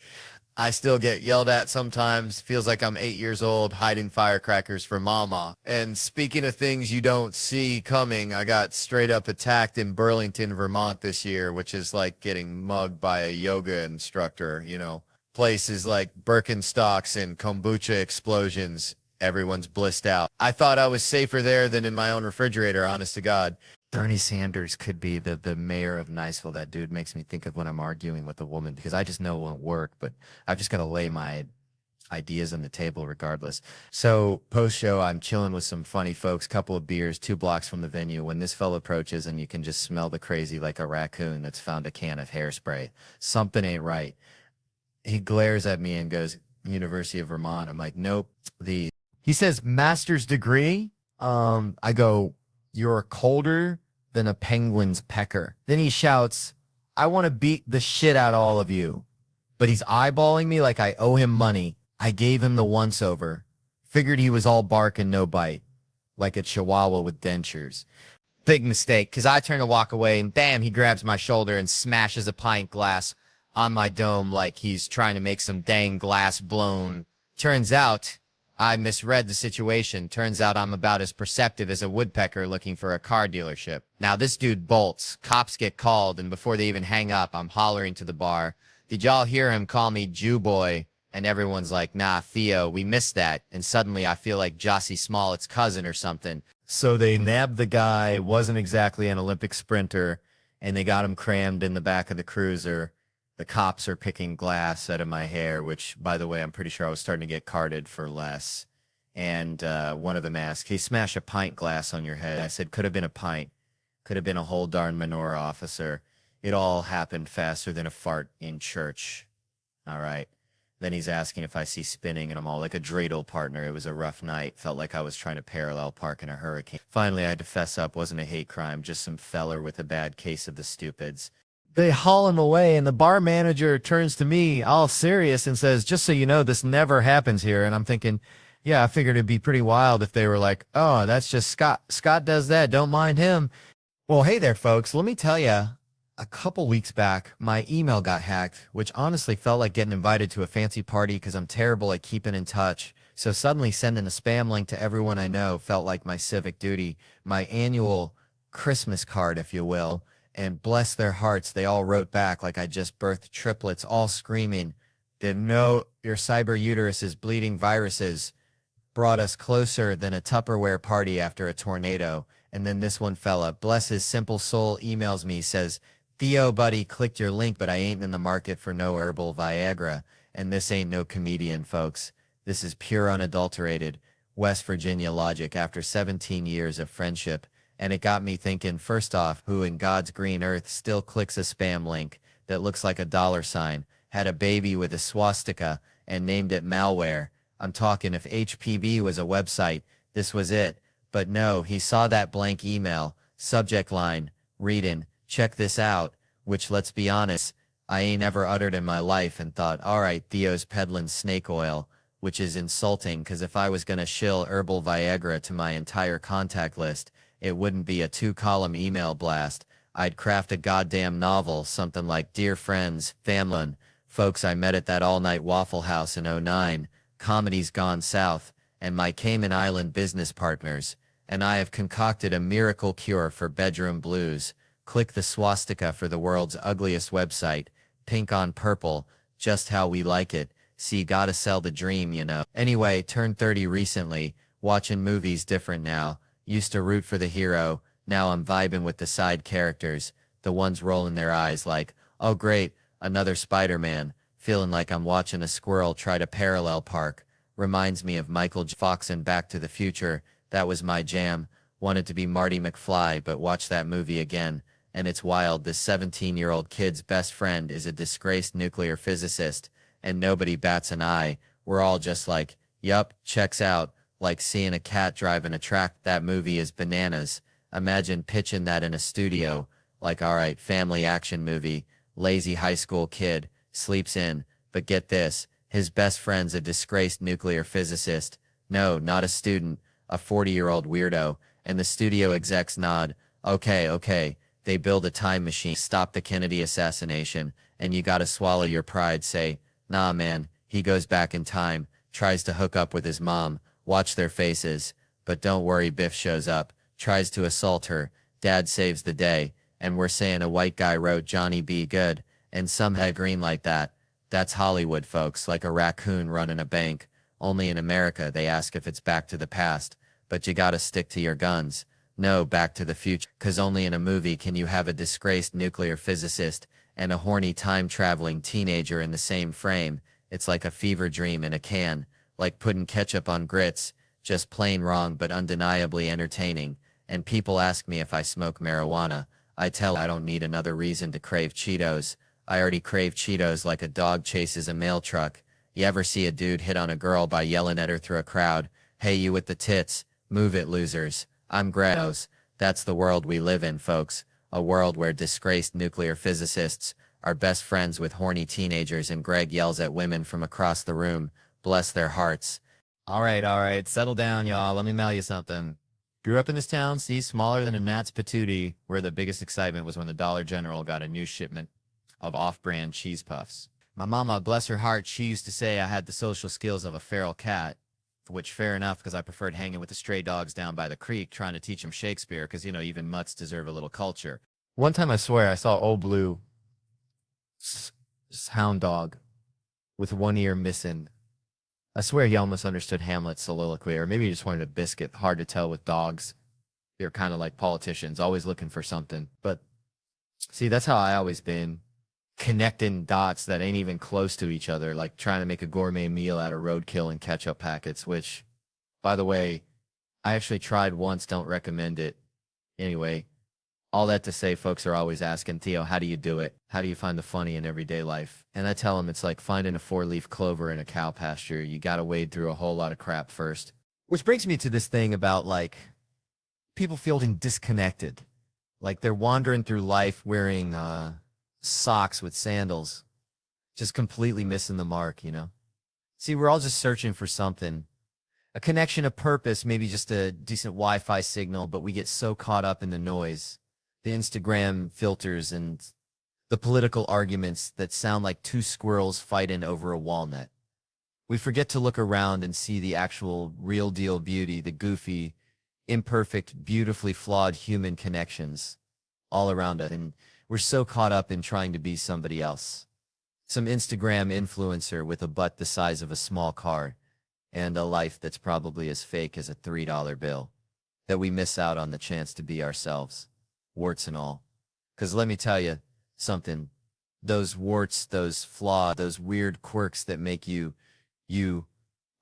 I still get yelled at sometimes. Feels like I'm 8 years old hiding firecrackers for mama. And speaking of things you don't see coming, I got straight up attacked in Burlington, Vermont this year, which is like getting mugged by a yoga instructor, you know. Places like Birkenstocks and kombucha explosions. Everyone's blissed out. I thought I was safer there than in my own refrigerator, honest to God. Bernie Sanders could be the mayor of Niceville. That dude makes me think of when I'm arguing with a woman, because I just know it won't work, but I've just got to lay my ideas on the table regardless. So post-show, I'm chilling with some funny folks, couple of beers, 2 blocks from the venue, when this fella approaches and you can just smell the crazy like a raccoon that's found a can of hairspray. Something ain't right. He glares at me and goes, University of Vermont. I'm like, nope. He says, master's degree? I go, you're colder than a penguin's pecker. Then he shouts, I want to beat the shit out of all of you. But he's eyeballing me like I owe him money. I gave him the once-over. Figured he was all bark and no bite. Like a chihuahua with dentures. Big mistake, because I turn to walk away, and bam, he grabs my shoulder and smashes a pint glass on my dome like he's trying to make some dang glass blown. Turns out I misread the situation. Turns out I'm about as perceptive as a woodpecker looking for a car dealership. Now this dude bolts. Cops get called, and before they even hang up, I'm hollering to the bar, did y'all hear him call me Jew boy? And everyone's like, nah, Theo, we missed that. And suddenly I feel like Jossie Smollett's cousin or something. So they nabbed the guy, wasn't exactly an Olympic sprinter, and they got him crammed in the back of the cruiser. The cops are picking glass out of my hair, which, by the way, I'm pretty sure I was starting to get carded for less. And one of them asked, he smashed a pint glass on your head. I said, could have been a pint. Could have been a whole darn menorah, officer. It all happened faster than a fart in church. All right. Then he's asking if I see spinning, and I'm all like a dreidel, partner. It was a rough night. Felt like I was trying to parallel park in a hurricane. Finally, I had to fess up. Wasn't a hate crime, just some feller with a bad case of the stupids. They haul him away, and the bar manager turns to me all serious and says, just so you know, this never happens here. And I'm thinking, yeah, I figured it'd be pretty wild if they were like, oh, that's just Scott. Scott does that. Don't mind him. Well, hey there, folks. Let me tell you, a couple weeks back, my email got hacked, which honestly felt like getting invited to a fancy party because I'm terrible at keeping in touch. So suddenly sending a spam link to everyone I know felt like my civic duty, my annual Christmas card, if you will. And bless their hearts, they all wrote back like I just birthed triplets, all screaming, didn't know your cyber uterus is bleeding viruses. Brought us closer than a Tupperware party after a tornado. And then this one fella, bless his simple soul, emails me, says, Theo, buddy, clicked your link, but I ain't in the market for no herbal Viagra. And this ain't no comedian, folks. This is pure unadulterated West Virginia logic after 17 years of friendship. And it got me thinking, first off, who in God's green earth still clicks a spam link that looks like a $, had a baby with a swastika, and named it malware? I'm talking if HPV was a website, this was it. But no, he saw that blank email, subject line, reading, check this out, which, let's be honest, I ain't ever uttered in my life, and thought, all right, Theo's peddling snake oil, which is insulting, because if I was going to shill herbal Viagra to my entire contact list, it wouldn't be a 2-column email blast. I'd craft a goddamn novel, something like Dear Friends, Famlin, folks I met at that all-night Waffle House in '09, Comedy's Gone South, and my Cayman Island business partners, and I have concocted a miracle cure for bedroom blues. Click the swastika for the world's ugliest website, pink on purple, just how we like it. See, gotta sell the dream, you know. Anyway, turned 30 recently, watching movies different now. Used to root for the hero, Now I'm vibing with the side characters, the ones rolling their eyes like, oh great, another Spider-Man, feeling like I'm watching a squirrel try to parallel park. Reminds me of Michael J. Fox in Back to the Future. That was my jam. Wanted to be Marty McFly, but watched that movie again. And it's wild, this 17-year-old kid's best friend is a disgraced nuclear physicist, and nobody bats an eye. We're all just like, yup, checks out, like seeing a cat driving a track. That movie is bananas. Imagine pitching that in a studio, like alright, family action movie, lazy high school kid, sleeps in, but get this, his best friend's a disgraced nuclear physicist. No, not a student, a 40-year-old weirdo, and the studio execs nod, okay, they build a time machine, stop the Kennedy assassination, and you gotta swallow your pride, say, nah man, he goes back in time, tries to hook up with his mom, watch their faces, but don't worry, Biff shows up, tries to assault her, dad saves the day, and we're saying a white guy wrote Johnny B. Good, and some head green like that. That's Hollywood, folks, like a raccoon running a bank. Only in America they ask if it's Back to the Past, but you gotta stick to your guns. No, Back to the Future, 'cause only in a movie can you have a disgraced nuclear physicist and a horny time-traveling teenager in the same frame. It's like a fever dream in a can, like putting ketchup on grits, just plain wrong but undeniably entertaining. And people ask me if I smoke marijuana. I tell I don't need another reason to crave Cheetos. I already crave Cheetos like a dog chases a mail truck. You ever see a dude hit on a girl by yelling at her through a crowd? Hey, you with the tits, move it, losers. I'm Grados. That's the world we live in, folks. A world where disgraced nuclear physicists are best friends with horny teenagers and Greg yells at women from across the room. Bless their hearts. All right, settle down, y'all. Let me mail you something. Grew up in this town, see, smaller than a gnat's patootie, where the biggest excitement was when the Dollar General got a new shipment of off-brand cheese puffs. My mama, bless her heart, she used to say I had the social skills of a feral cat, which fair enough, because I preferred hanging with the stray dogs down by the creek, trying to teach them Shakespeare, because, you know, even mutts deserve a little culture. One time, I swear, I saw Old Blue hound dog with one ear missing. I swear he almost understood Hamlet's soliloquy, or maybe he just wanted a biscuit. Hard to tell with dogs. They're kind of like politicians, always looking for something. But see, that's how I always been. Connecting dots that ain't even close to each other, like trying to make a gourmet meal out of roadkill and ketchup packets, which, by the way, I actually tried once, don't recommend it. Anyway, all that to say, folks are always asking, Theo, how do you do it? How do you find the funny in everyday life? And I tell them it's like finding a 4-leaf clover in a cow pasture. You gotta wade through a whole lot of crap first. Which brings me to this thing about, like, people feeling disconnected. Like they're wandering through life wearing, socks with sandals, just completely missing the mark, you know? See, we're all just searching for something, a connection, a purpose, maybe just a decent Wi-Fi signal, but we get so caught up in the noise, the Instagram filters and the political arguments that sound like two squirrels fighting over a walnut. We forget to look around and see the actual real deal beauty, the goofy, imperfect, beautifully flawed human connections all around us. And we're so caught up in trying to be somebody else. Some Instagram influencer with a butt the size of a small car and a life that's probably as fake as a $3 bill, that we miss out on the chance to be ourselves, warts and all. 'Cause let me tell you something, those warts, those flaws, those weird quirks that make you, you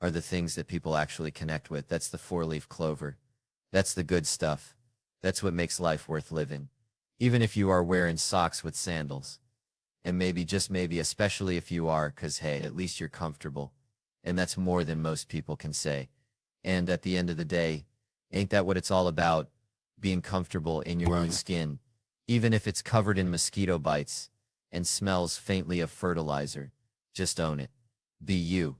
are the things that people actually connect with. That's the 4-leaf clover. That's the good stuff. That's what makes life worth living. Even if you are wearing socks with sandals. And maybe, just maybe, especially if you are, 'cause hey, at least you're comfortable. And that's more than most people can say. And at the end of the day, ain't that what it's all about? Being comfortable in your own skin. Even if it's covered in mosquito bites and smells faintly of fertilizer. Just own it. Be you.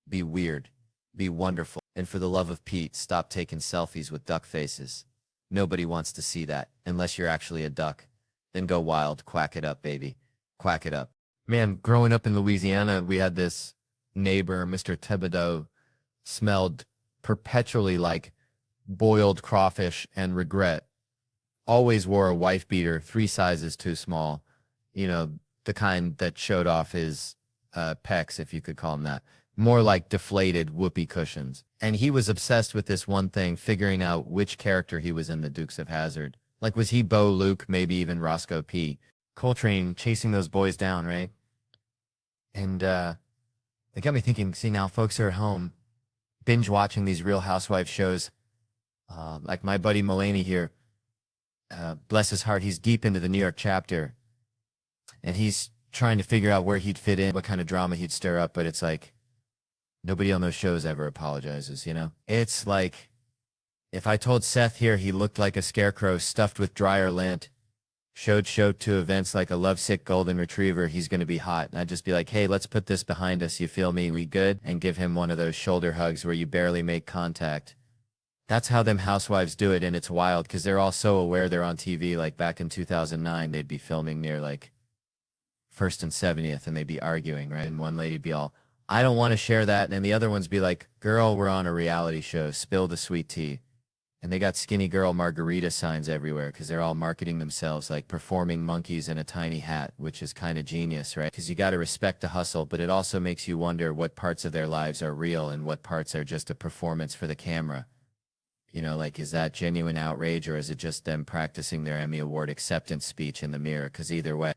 Be weird. Be wonderful. And for the love of Pete, stop taking selfies with duck faces. Nobody wants to see that, unless you're actually a duck. Then go wild, quack it up, baby. Quack it up. Man, growing up in Louisiana, we had this neighbor, Mr. Thibodeau, smelled perpetually like boiled crawfish and regret. Always wore a wife beater, 3 sizes too small. You know, the kind that showed off his pecs, if you could call them that. More like deflated whoopee cushions. And he was obsessed with this one thing, figuring out which character he was in the Dukes of Hazzard. Like, was he Bo Luke, maybe even Roscoe P. Coltrane chasing those boys down, right? And it got me thinking, see, now folks are at home binge watching these Real Housewives shows. Like my buddy Mulaney here, bless his heart, he's deep into the New York chapter. And he's trying to figure out where he'd fit in, what kind of drama he'd stir up. But it's like, nobody on those shows ever apologizes, you know? It's like, if I told Seth here he looked like a scarecrow stuffed with dryer lint, showed to events like a lovesick golden retriever, he's going to be hot. And I'd just be like, hey, let's put this behind us. You feel me? We good? And give him one of those shoulder hugs where you barely make contact. That's how them housewives do it. And it's wild because they're all so aware they're on TV. Like back in 2009, they'd be filming near like First and 70th and they'd be arguing, right? And one lady'd be all, I don't want to share that. And then the other ones be like, girl, we're on a reality show. Spill the sweet tea. And they got skinny girl margarita signs everywhere because they're all marketing themselves like performing monkeys in a tiny hat, which is kind of genius, right? Because you got to respect the hustle, but it also makes you wonder what parts of their lives are real and what parts are just a performance for the camera. You know, like, is that genuine outrage or is it just them practicing their Emmy Award acceptance speech in the mirror? Because either way,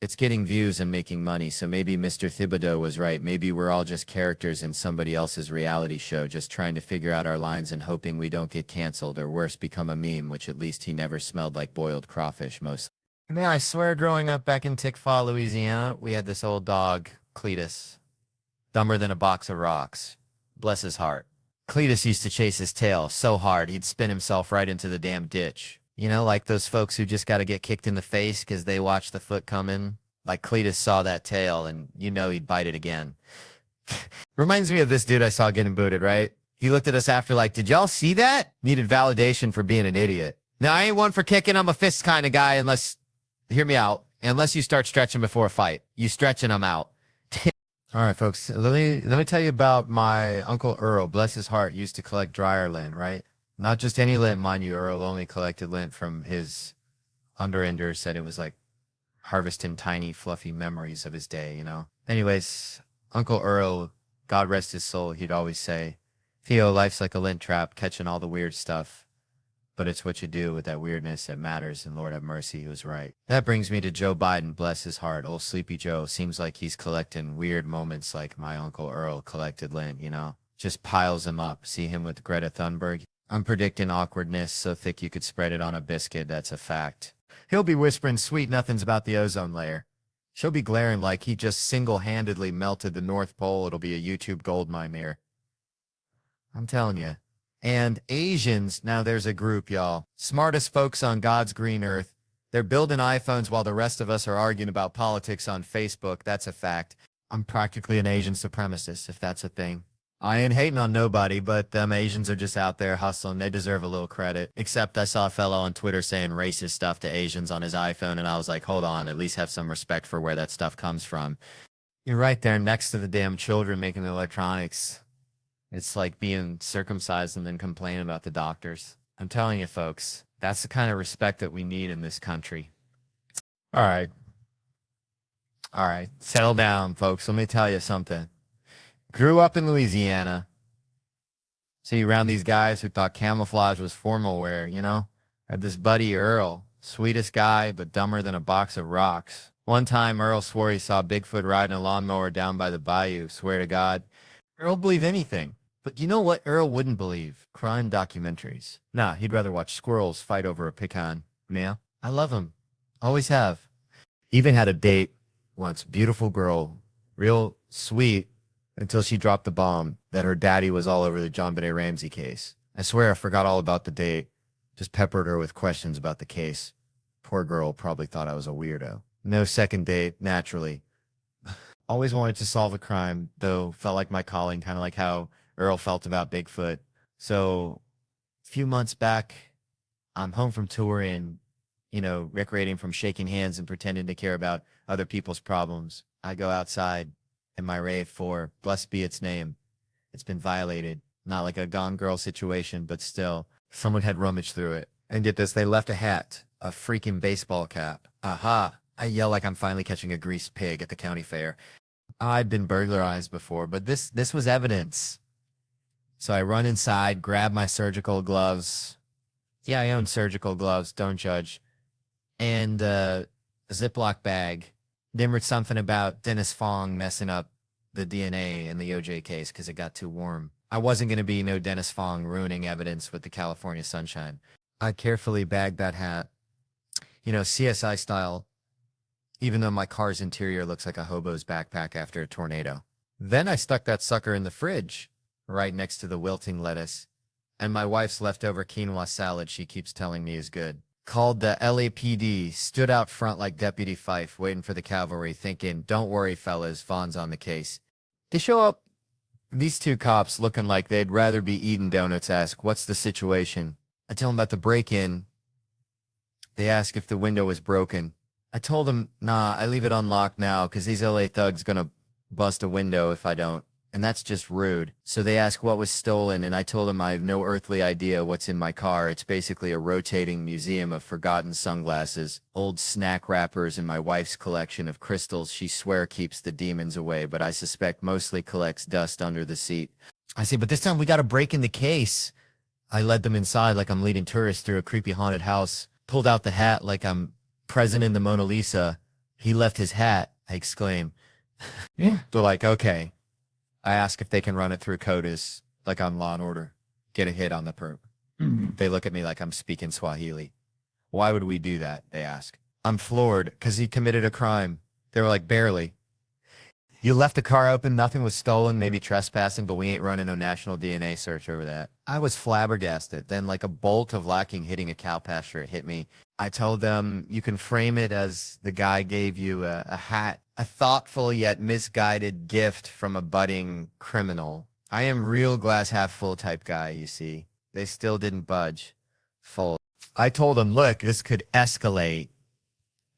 it's getting views and making money. So maybe Mr. Thibodeau was right. Maybe we're all just characters in somebody else's reality show, just trying to figure out our lines and hoping we don't get canceled or worse, become a meme, which at least he never smelled like boiled crawfish most. Man, I swear growing up back in Tickfaw, Louisiana, we had this old dog, Cletus, dumber than a box of rocks. Bless his heart. Cletus used to chase his tail so hard he'd spin himself right into the damn ditch. You know, like those folks who just got to get kicked in the face because they watch the foot coming. Like Cletus saw that tail and you know he'd bite it again. Reminds me of this dude I saw getting booted, right? He looked at us after like, did y'all see that? Needed validation for being an idiot. Now, I ain't one for kicking. I'm a fist kind of guy unless, hear me out, unless you start stretching before a fight. You stretching, I'm out. All right, folks, let me tell you about my Uncle Earl. Bless his heart, used to collect dryer lint, right? Not just any lint, mind you. Earl only collected lint from his underender, said it was like harvesting tiny, fluffy memories of his day, you know? Anyways, Uncle Earl, God rest his soul, he'd always say, Theo, life's like a lint trap, catching all the weird stuff. But it's what you do with that weirdness that matters, and Lord have mercy, he was right. That brings me to Joe Biden, bless his heart. Old Sleepy Joe seems like he's collecting weird moments like my Uncle Earl collected lint, you know? Just piles them up. See him with Greta Thunberg? I'm predicting awkwardness so thick you could spread it on a biscuit, that's a fact. He'll be whispering sweet nothings about the ozone layer. She'll be glaring like he just single-handedly melted the North Pole. It'll be a YouTube goldmine mirror. I'm telling you. And Asians, now there's a group, y'all. Smartest folks on God's green earth. They're building iPhones while the rest of us are arguing about politics on Facebook. That's a fact. I'm practically an Asian supremacist, if that's a thing. I ain't hating on nobody, but them Asians are just out there hustling. They deserve a little credit. Except I saw a fellow on Twitter saying racist stuff to Asians on his iPhone, and I was like, hold on, at least have some respect for where that stuff comes from. You're right there next to the damn children making the electronics. It's like being circumcised and then complaining about the doctors. I'm telling you, folks, that's the kind of respect that we need in this country. All right. All right. Settle down, folks. Let me tell you something. Grew up in Louisiana. See, around these guys who thought camouflage was formal wear, you know? Had this buddy Earl, sweetest guy, but dumber than a box of rocks. One time, Earl swore he saw Bigfoot riding a lawnmower down by the bayou. Swear to God. Earl believed anything. But you know what Earl wouldn't believe? Crime documentaries. Nah, he'd rather watch squirrels fight over a pecan. Yeah, I love him. Always have. Even had a date once. Beautiful girl. Real sweet. Until she dropped the bomb that her daddy was all over the John Benet Ramsey case. I swear I forgot all about the date. Just peppered her with questions about the case. Poor girl probably thought I was a weirdo. No second date, naturally. Always wanted to solve a crime, though felt like my calling, kind of like how Earl felt about Bigfoot. So a few months back, I'm home from tour and, you know, recreating from shaking hands and pretending to care about other people's problems. I go outside in my rave for, blessed be its name. It's been violated. Not like a Gone Girl situation, but still, someone had rummaged through it. And get this, they left a hat, a freaking baseball cap. Aha! I yell like I'm finally catching a greased pig at the county fair. I'd been burglarized before, but this was evidence. So I run inside, grab my surgical gloves, Yeah, I own surgical gloves. Don't judge. And a Ziploc bag. Then read something about Dennis Fong messing up the DNA in the OJ case because it got too warm. I wasn't going to be no Dennis Fong ruining evidence with the California sunshine. I carefully bagged that hat, CSI style, even though my car's interior looks like a hobo's backpack after a tornado. Then I stuck that sucker in the fridge, right next to the wilting lettuce, and my wife's leftover quinoa salad she keeps telling me is good. Called the LAPD, stood out front like Deputy Fife, waiting for the cavalry, thinking, don't worry, fellas, Vaughn's on the case. They show up, these two cops looking like they'd rather be eating donuts, ask, what's the situation? I tell them about the break-in. They ask if the window was broken. I told them, nah, I leave it unlocked now because these LA thugs gonna bust a window if I don't. And that's just rude. So they ask what was stolen, and I told them I have no earthly idea what's in my car. It's basically a rotating museum of forgotten sunglasses, old snack wrappers, and my wife's collection of crystals she swear keeps the demons away, but I suspect mostly collects dust under the seat. I say, but this time we gotta break in the case. I led them inside like I'm leading tourists through a creepy haunted house, pulled out the hat like I'm present in the Mona Lisa. He left his hat, I exclaim. Yeah. They're like, okay. I ask if they can run it through CODIS, like on Law and Order. Get a hit on the perp. They look at me like I'm speaking Swahili. Why would we do that? They ask. I'm floored because he committed a crime. They were like, barely. You left the car open, nothing was stolen, maybe trespassing, but we ain't running no national DNA search over that. I was flabbergasted. Then like a bolt of lightning hitting a cow pasture, it hit me. I told them, you can frame it as the guy gave you a hat, a thoughtful yet misguided gift from a budding criminal. I am real glass half full type guy, you see. They still didn't budge. Full. I told them, look, this could escalate.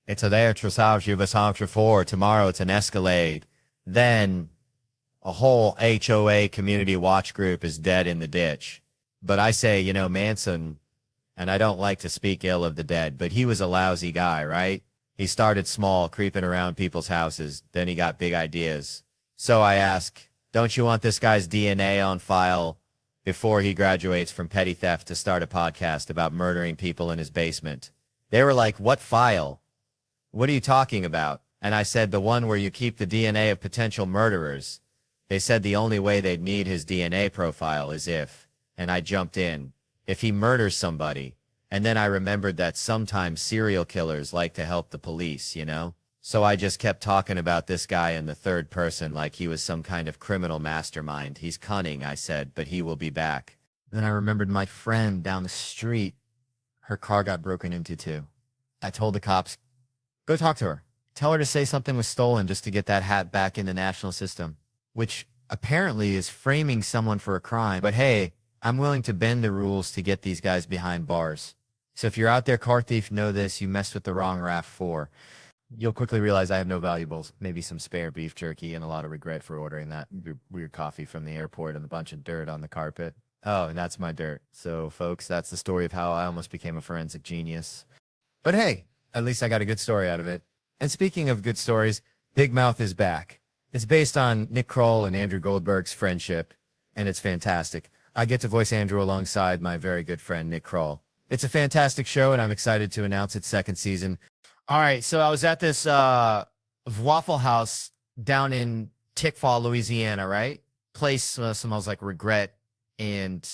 It's a there tresage you for. Tomorrow it's an escalade. Then a whole HOA community watch group is dead in the ditch. But I say, Manson, and I don't like to speak ill of the dead, but he was a lousy guy, right? He started small, creeping around people's houses. Then he got big ideas. So I ask, don't you want this guy's DNA on file before he graduates from petty theft to start a podcast about murdering people in his basement? They were like, what file? What are you talking about? And I said, the one where you keep the DNA of potential murderers. They said the only way they'd need his DNA profile is if, and I jumped in, if he murders somebody. And then I remembered that sometimes serial killers like to help the police, So I just kept talking about this guy in the third person like he was some kind of criminal mastermind. He's cunning, I said, but he will be back. Then I remembered my friend down the street. Her car got broken into too. I told the cops, go talk to her. Tell her to say something was stolen just to get that hat back in the national system, which apparently is framing someone for a crime. But hey, I'm willing to bend the rules to get these guys behind bars. So if you're out there, car thief, know this, you messed with the wrong RAV4. You'll quickly realize I have no valuables, maybe some spare beef jerky and a lot of regret for ordering that weird coffee from the airport and a bunch of dirt on the carpet. Oh, and that's my dirt. So folks, that's the story of how I almost became a forensic genius. But hey, at least I got a good story out of it. And speaking of good stories, Big Mouth is back. It's based on Nick Kroll and Andrew Goldberg's friendship, and it's fantastic. I get to voice Andrew alongside my very good friend Nick Kroll. It's a fantastic show, and I'm excited to announce its second season. All right, so I was at this Waffle House down in Tickfaw, Louisiana, right? Place smells like regret and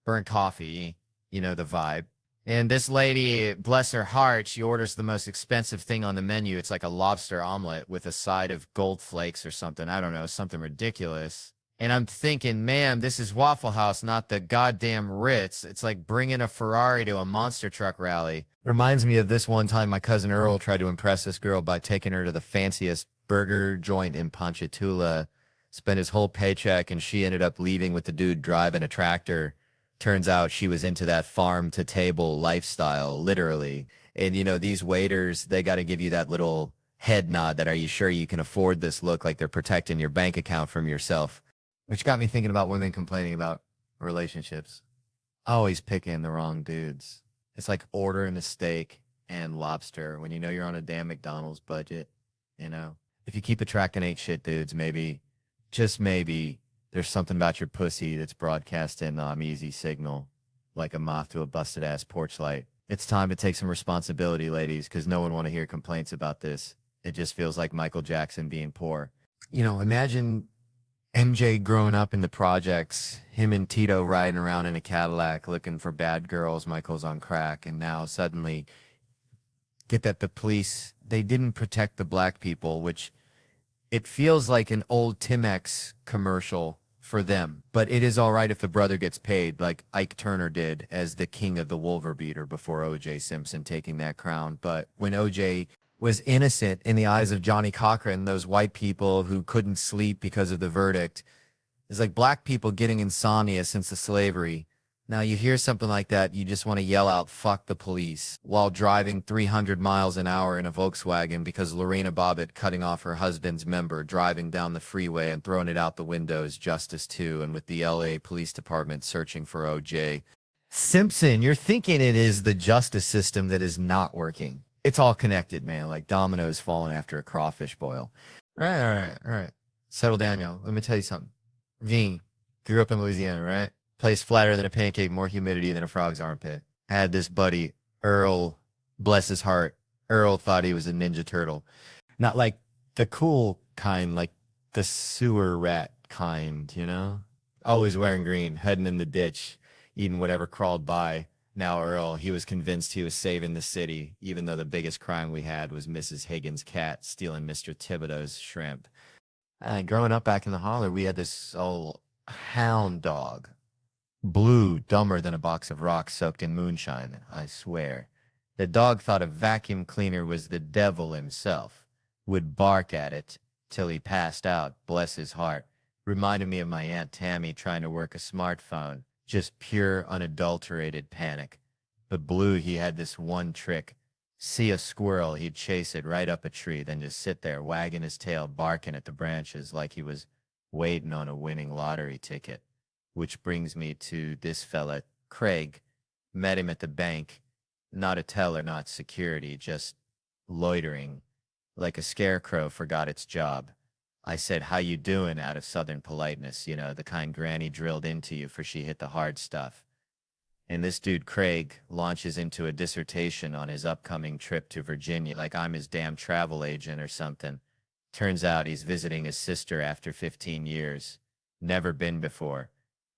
burnt coffee, the vibe. And this lady, bless her heart, she orders the most expensive thing on the menu. It's like a lobster omelet with a side of gold flakes or something. I don't know, something ridiculous. And I'm thinking, man, this is Waffle House, not the goddamn Ritz. It's like bringing a Ferrari to a monster truck rally. Reminds me of this one time my cousin Earl tried to impress this girl by taking her to the fanciest burger joint in Ponchatoula. Spent his whole paycheck, and she ended up leaving with the dude driving a tractor. Turns out she was into that farm-to-table lifestyle, literally. And, these waiters, they got to give you that little head nod that, are you sure you can afford this look, like they're protecting your bank account from yourself. Which got me thinking about women complaining about relationships. Always picking the wrong dudes. It's like ordering a steak and lobster when you're on a damn McDonald's budget, If you keep attracting ain't shit dudes, maybe, just maybe, there's something about your pussy that's broadcasting easy signal. like a moth to a busted-ass porch light. It's time to take some responsibility, ladies, because no one want to hear complaints about this. It just feels like Michael Jackson being poor. You know, imagine MJ growing up in the projects, him and Tito riding around in a Cadillac looking for bad girls, Michael's on crack, and now suddenly get that the police, they didn't protect the black people, which it feels like an old Timex commercial for them. But it is all right if the brother gets paid, like Ike Turner did as the king of the Wolverbeater before O.J. Simpson taking that crown. But when O.J. was innocent in the eyes of Johnny Cochran, those white people who couldn't sleep because of the verdict, it's like black people getting insomnia since the slavery. Now you hear something like that, you just want to yell out, fuck the police, while driving 300 miles an hour in a Volkswagen because Lorena Bobbitt cutting off her husband's member, driving down the freeway and throwing it out the windows, Justice 2, and with the LA Police Department searching for OJ. Simpson, you're thinking it is the justice system that is not working. It's all connected, man, like dominoes falling after a crawfish boil. All right. Settle down, y'all. Let me tell you something. Veen, grew up in Louisiana, right? Place flatter than a pancake, more humidity than a frog's armpit. Had this buddy, Earl, bless his heart. Earl thought he was a Ninja Turtle. Not like the cool kind, like the sewer rat kind, you know? Always wearing green, heading in the ditch, eating whatever crawled by. Now Earl, he was convinced he was saving the city, even though the biggest crime we had was Mrs. Higgins' cat stealing Mr. Thibodeau's shrimp. Growing up back in the holler, we had this old hound dog. Blue, dumber than a box of rocks soaked in moonshine, I swear. The dog thought a vacuum cleaner was the devil himself. Would bark at it till he passed out, bless his heart. Reminded me of my Aunt Tammy trying to work a smartphone. Just pure, unadulterated panic. But Blue, he had this one trick. See a squirrel, he'd chase it right up a tree, then just sit there, wagging his tail, barking at the branches like he was waiting on a winning lottery ticket. Which brings me to this fella, Craig. Met him at the bank. Not a teller, not security, just loitering. Like a scarecrow forgot its job. I said, how you doing, out of southern politeness, you know, the kind Granny drilled into you for she hit the hard stuff. And this dude, Craig, launches into a dissertation on his upcoming trip to Virginia, like I'm his damn travel agent or something. Turns out he's visiting his sister after 15 years. Never been before.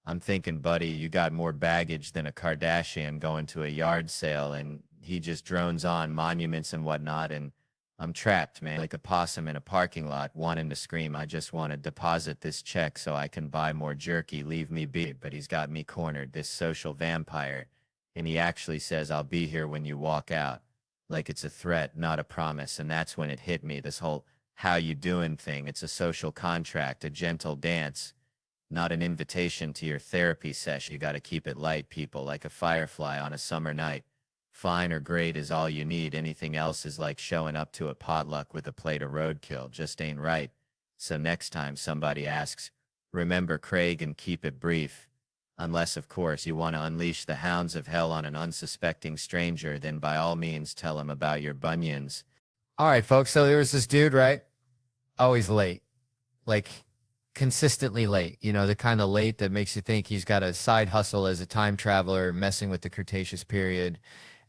I'm thinking, buddy, you got more baggage than a Kardashian going to a yard sale, and he just drones on monuments and whatnot, and I'm trapped, man, like a possum in a parking lot wanting to scream, I just want to deposit this check so I can buy more jerky, leave me be. But he's got me cornered, this social vampire, and he actually says, I'll be here when you walk out. Like it's a threat, not a promise, and that's when it hit me, this whole how you doing thing. It's a social contract, a gentle dance. Not an invitation to your therapy session. You got to keep it light, people, like a firefly on a summer night. Fine or great is all you need. Anything else is like showing up to a potluck with a plate of roadkill. Just ain't right. So next time somebody asks, remember Craig and keep it brief. Unless, of course, you want to unleash the hounds of hell on an unsuspecting stranger, then by all means tell him about your bunions. All right, folks, so there was this dude, right? Always late. Like, consistently late, you know, the kind of late that makes you think he's got a side hustle as a time traveler messing with the Cretaceous period.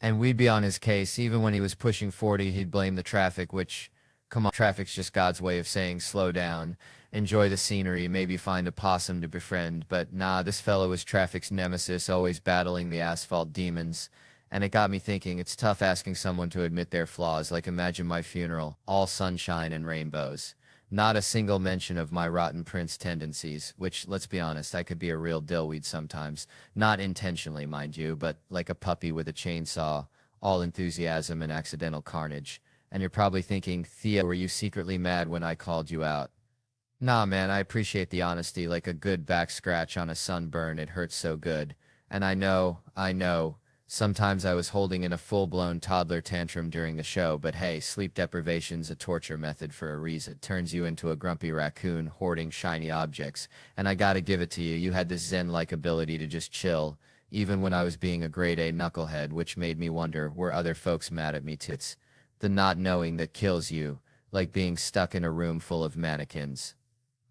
And we'd be on his case. Even when he was pushing 40, he'd blame the traffic, which, come on, traffic's just God's way of saying slow down, enjoy the scenery, maybe find a possum to befriend. But nah, this fellow was traffic's nemesis, always battling the asphalt demons. And it got me thinking, it's tough asking someone to admit their flaws. Like imagine my funeral, all sunshine and rainbows. Not a single mention of my rotten prince tendencies, which, let's be honest, I could be a real dillweed sometimes. Not intentionally, mind you, but like a puppy with a chainsaw, all enthusiasm and accidental carnage. And you're probably thinking, Theo, were you secretly mad when I called you out? Nah, man, I appreciate the honesty, like a good back scratch on a sunburn, it hurts so good. And I know, sometimes I was holding in a full-blown toddler tantrum during the show, but hey, sleep deprivation's a torture method for a reason. It turns you into a grumpy raccoon hoarding shiny objects. And I gotta give it to you, you had this zen-like ability to just chill, even when I was being a grade-A knucklehead, which made me wonder, were other folks mad at me too? It's the not knowing that kills you, like being stuck in a room full of mannequins.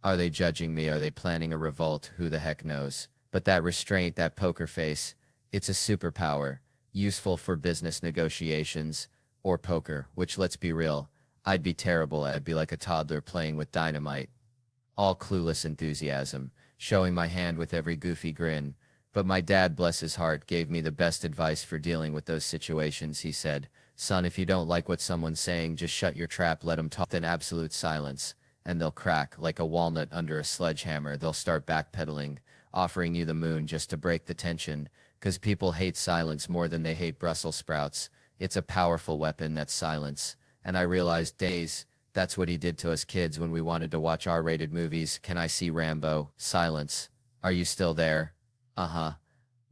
Are they judging me? Are they planning a revolt? Who the heck knows? But that restraint, that poker face, It's a superpower, useful for business negotiations or poker, which let's be real, I'd be terrible at. I'd be like a toddler playing with dynamite. All clueless enthusiasm, showing my hand with every goofy grin. But my dad, bless his heart, gave me the best advice for dealing with those situations. He said, son, if you don't like what someone's saying, just shut your trap, let them talk. Then absolute silence, and they'll crack like a walnut under a sledgehammer. They'll start backpedaling, offering you the moon just to break the tension, 'cause people hate silence more than they hate Brussels sprouts. It's a powerful weapon, that silence. And I realized days, that's what he did to us kids when we wanted to watch R-rated movies. Can I see Rambo? Silence. Are you still there? Uh-huh.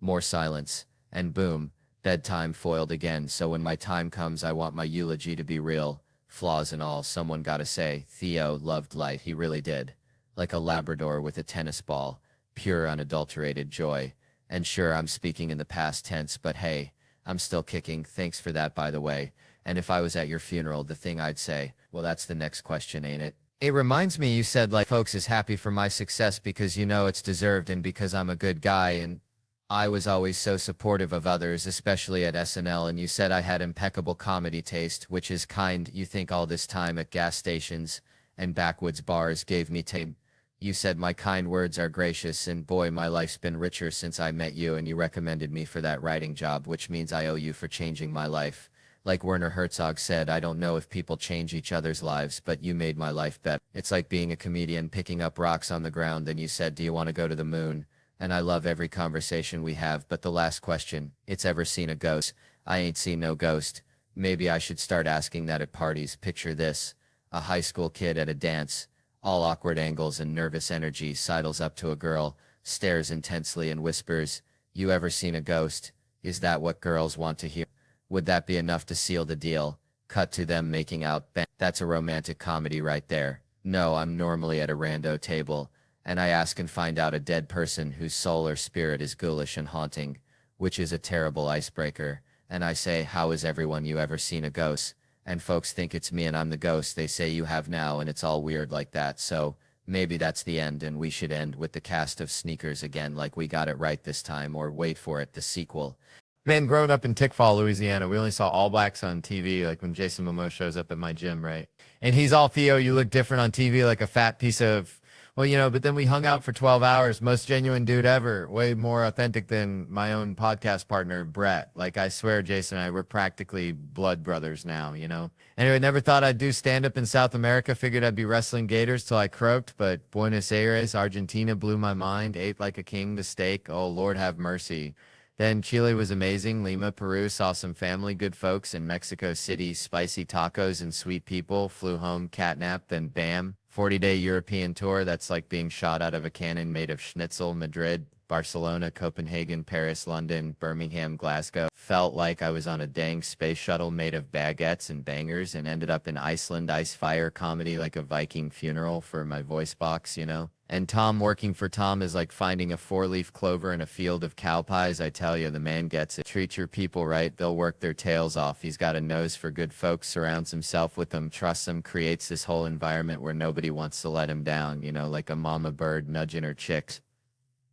More silence. And boom, bedtime foiled again. So when my time comes, I want my eulogy to be real. Flaws and all, someone gotta say, Theo loved life. He really did. Like a Labrador with a tennis ball. Pure unadulterated joy. And sure, I'm speaking in the past tense, but hey, I'm still kicking. Thanks for that, by the way. And if I was at your funeral, the thing I'd say, well, that's the next question, ain't it? It reminds me, you said like folks is happy for my success because you know it's deserved and because I'm a good guy, and I was always so supportive of others, especially at SNL, and you said I had impeccable comedy taste, which is kind. You think all this time at gas stations and backwoods bars gave me tame. You said my kind words are gracious, and boy, my life's been richer since I met you, and you recommended me for that writing job, which means I owe you for changing my life. Like Werner Herzog said, I don't know if people change each other's lives, but you made my life better. It's like being a comedian picking up rocks on the ground, and you said, do you want to go to the moon? And I love every conversation we have, but the last question, it's ever seen a ghost? I ain't seen no ghost. Maybe I should start asking that at parties. Picture this, a high school kid at a dance, all awkward angles and nervous energy, sidles up to a girl, stares intensely and whispers, you ever seen a ghost? Is that what girls want to hear? Would that be enough to seal the deal? Cut to them making out. That's a romantic comedy right there. No, I'm normally at a rando table, and I ask and find out a dead person whose soul or spirit is ghoulish and haunting, which is a terrible icebreaker. And I say, how is everyone? You ever seen a ghost? And folks think it's me and I'm the ghost. They say you have now, and it's all weird like that. So maybe that's the end, and we should end with the cast of Sneakers again, like we got it right this time, or wait for it, the sequel. Man, growing up in Tickfall, Louisiana, we only saw All Blacks on TV, like when Jason Momoa shows up at my gym, right? And he's all, Theo, you look different on TV, like a fat piece of, well, you know, but then we hung out for 12 hours, most genuine dude ever, way more authentic than my own podcast partner, Brett. Like, I swear, Jason and I, we're practically blood brothers now, you know? Anyway, never thought I'd do stand-up in South America, figured I'd be wrestling gators till I croaked, but Buenos Aires, Argentina blew my mind, ate like a king the steak, oh, Lord have mercy. Then Chile was amazing. Lima, Peru, saw some family, good folks. In Mexico City, spicy tacos and sweet people. Flew home, catnap, then bam. 40-day European tour. That's like being shot out of a cannon made of schnitzel. Madrid, Barcelona, Copenhagen, Paris, London, Birmingham, Glasgow. Felt like I was on a dang space shuttle made of baguettes and bangers, and ended up in Iceland. Ice fire comedy, like a Viking funeral for my voice box, you know? And Tom, working for Tom is like finding a 4-leaf clover in a field of cow pies. I tell you, the man gets it. Treat your people right, they'll work their tails off. He's got a nose for good folks, surrounds himself with them, trusts them, creates this whole environment where nobody wants to let him down, you know, like a mama bird nudging her chicks.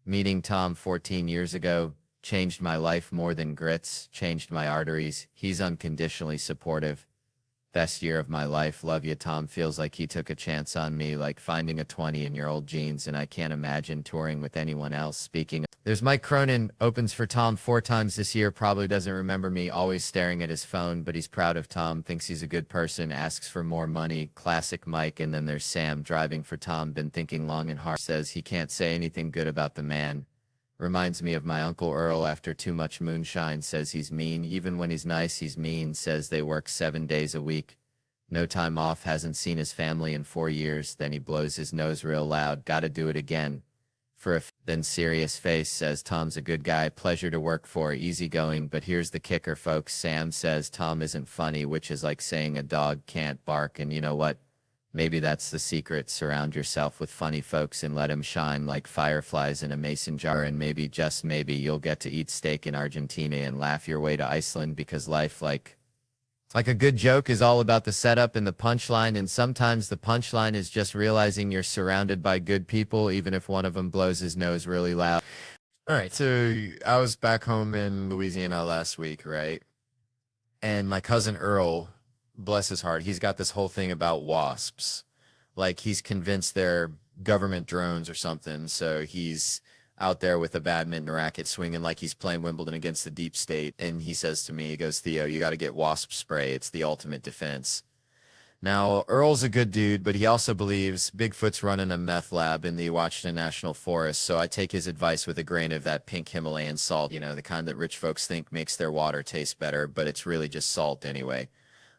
Meeting Tom 14 years ago changed my life more than grits, changed my arteries. He's unconditionally supportive. Best year of my life. Love you, Tom. Feels like he took a chance on me, like finding a 20-year-old jeans, and I can't imagine touring with anyone else. Speaking of, there's Mike Cronin, opens for Tom 4 times this year, probably doesn't remember me, always staring at his phone, but he's proud of Tom, thinks he's a good person, asks for more money. Classic Mike. And then there's Sam, driving for Tom, been thinking long and hard, says he can't say anything good about the man. Reminds me of my Uncle Earl after too much moonshine, says he's mean. Even when he's nice, he's mean, says they work 7 days a week. No time off, hasn't seen his family in 4 years. Then he blows his nose real loud. Gotta do it again. Then serious face, says Tom's a good guy, pleasure to work for, easygoing. But here's the kicker, folks. Sam says Tom isn't funny, which is like saying a dog can't bark. And you know what? Maybe that's the secret. Surround yourself with funny folks and let them shine like fireflies in a mason jar, and maybe, just maybe, you'll get to eat steak in Argentina and laugh your way to Iceland, because life, like a good joke, is all about the setup and the punchline, and sometimes the punchline is just realizing you're surrounded by good people, even if one of them blows his nose really loud. All right, so I was back home in Louisiana last week, right? And my cousin Earl, bless his heart, he's got this whole thing about wasps. Like he's convinced they're government drones or something. So he's out there with a badminton racket swinging like he's playing Wimbledon against the deep state. And he says to me, he goes, Theo, you got to get wasp spray. It's the ultimate defense. Now, Earl's a good dude, but he also believes Bigfoot's running a meth lab in the Washington National Forest, so I take his advice with a grain of that pink Himalayan salt, you know, the kind that rich folks think makes their water taste better, but it's really just salt anyway.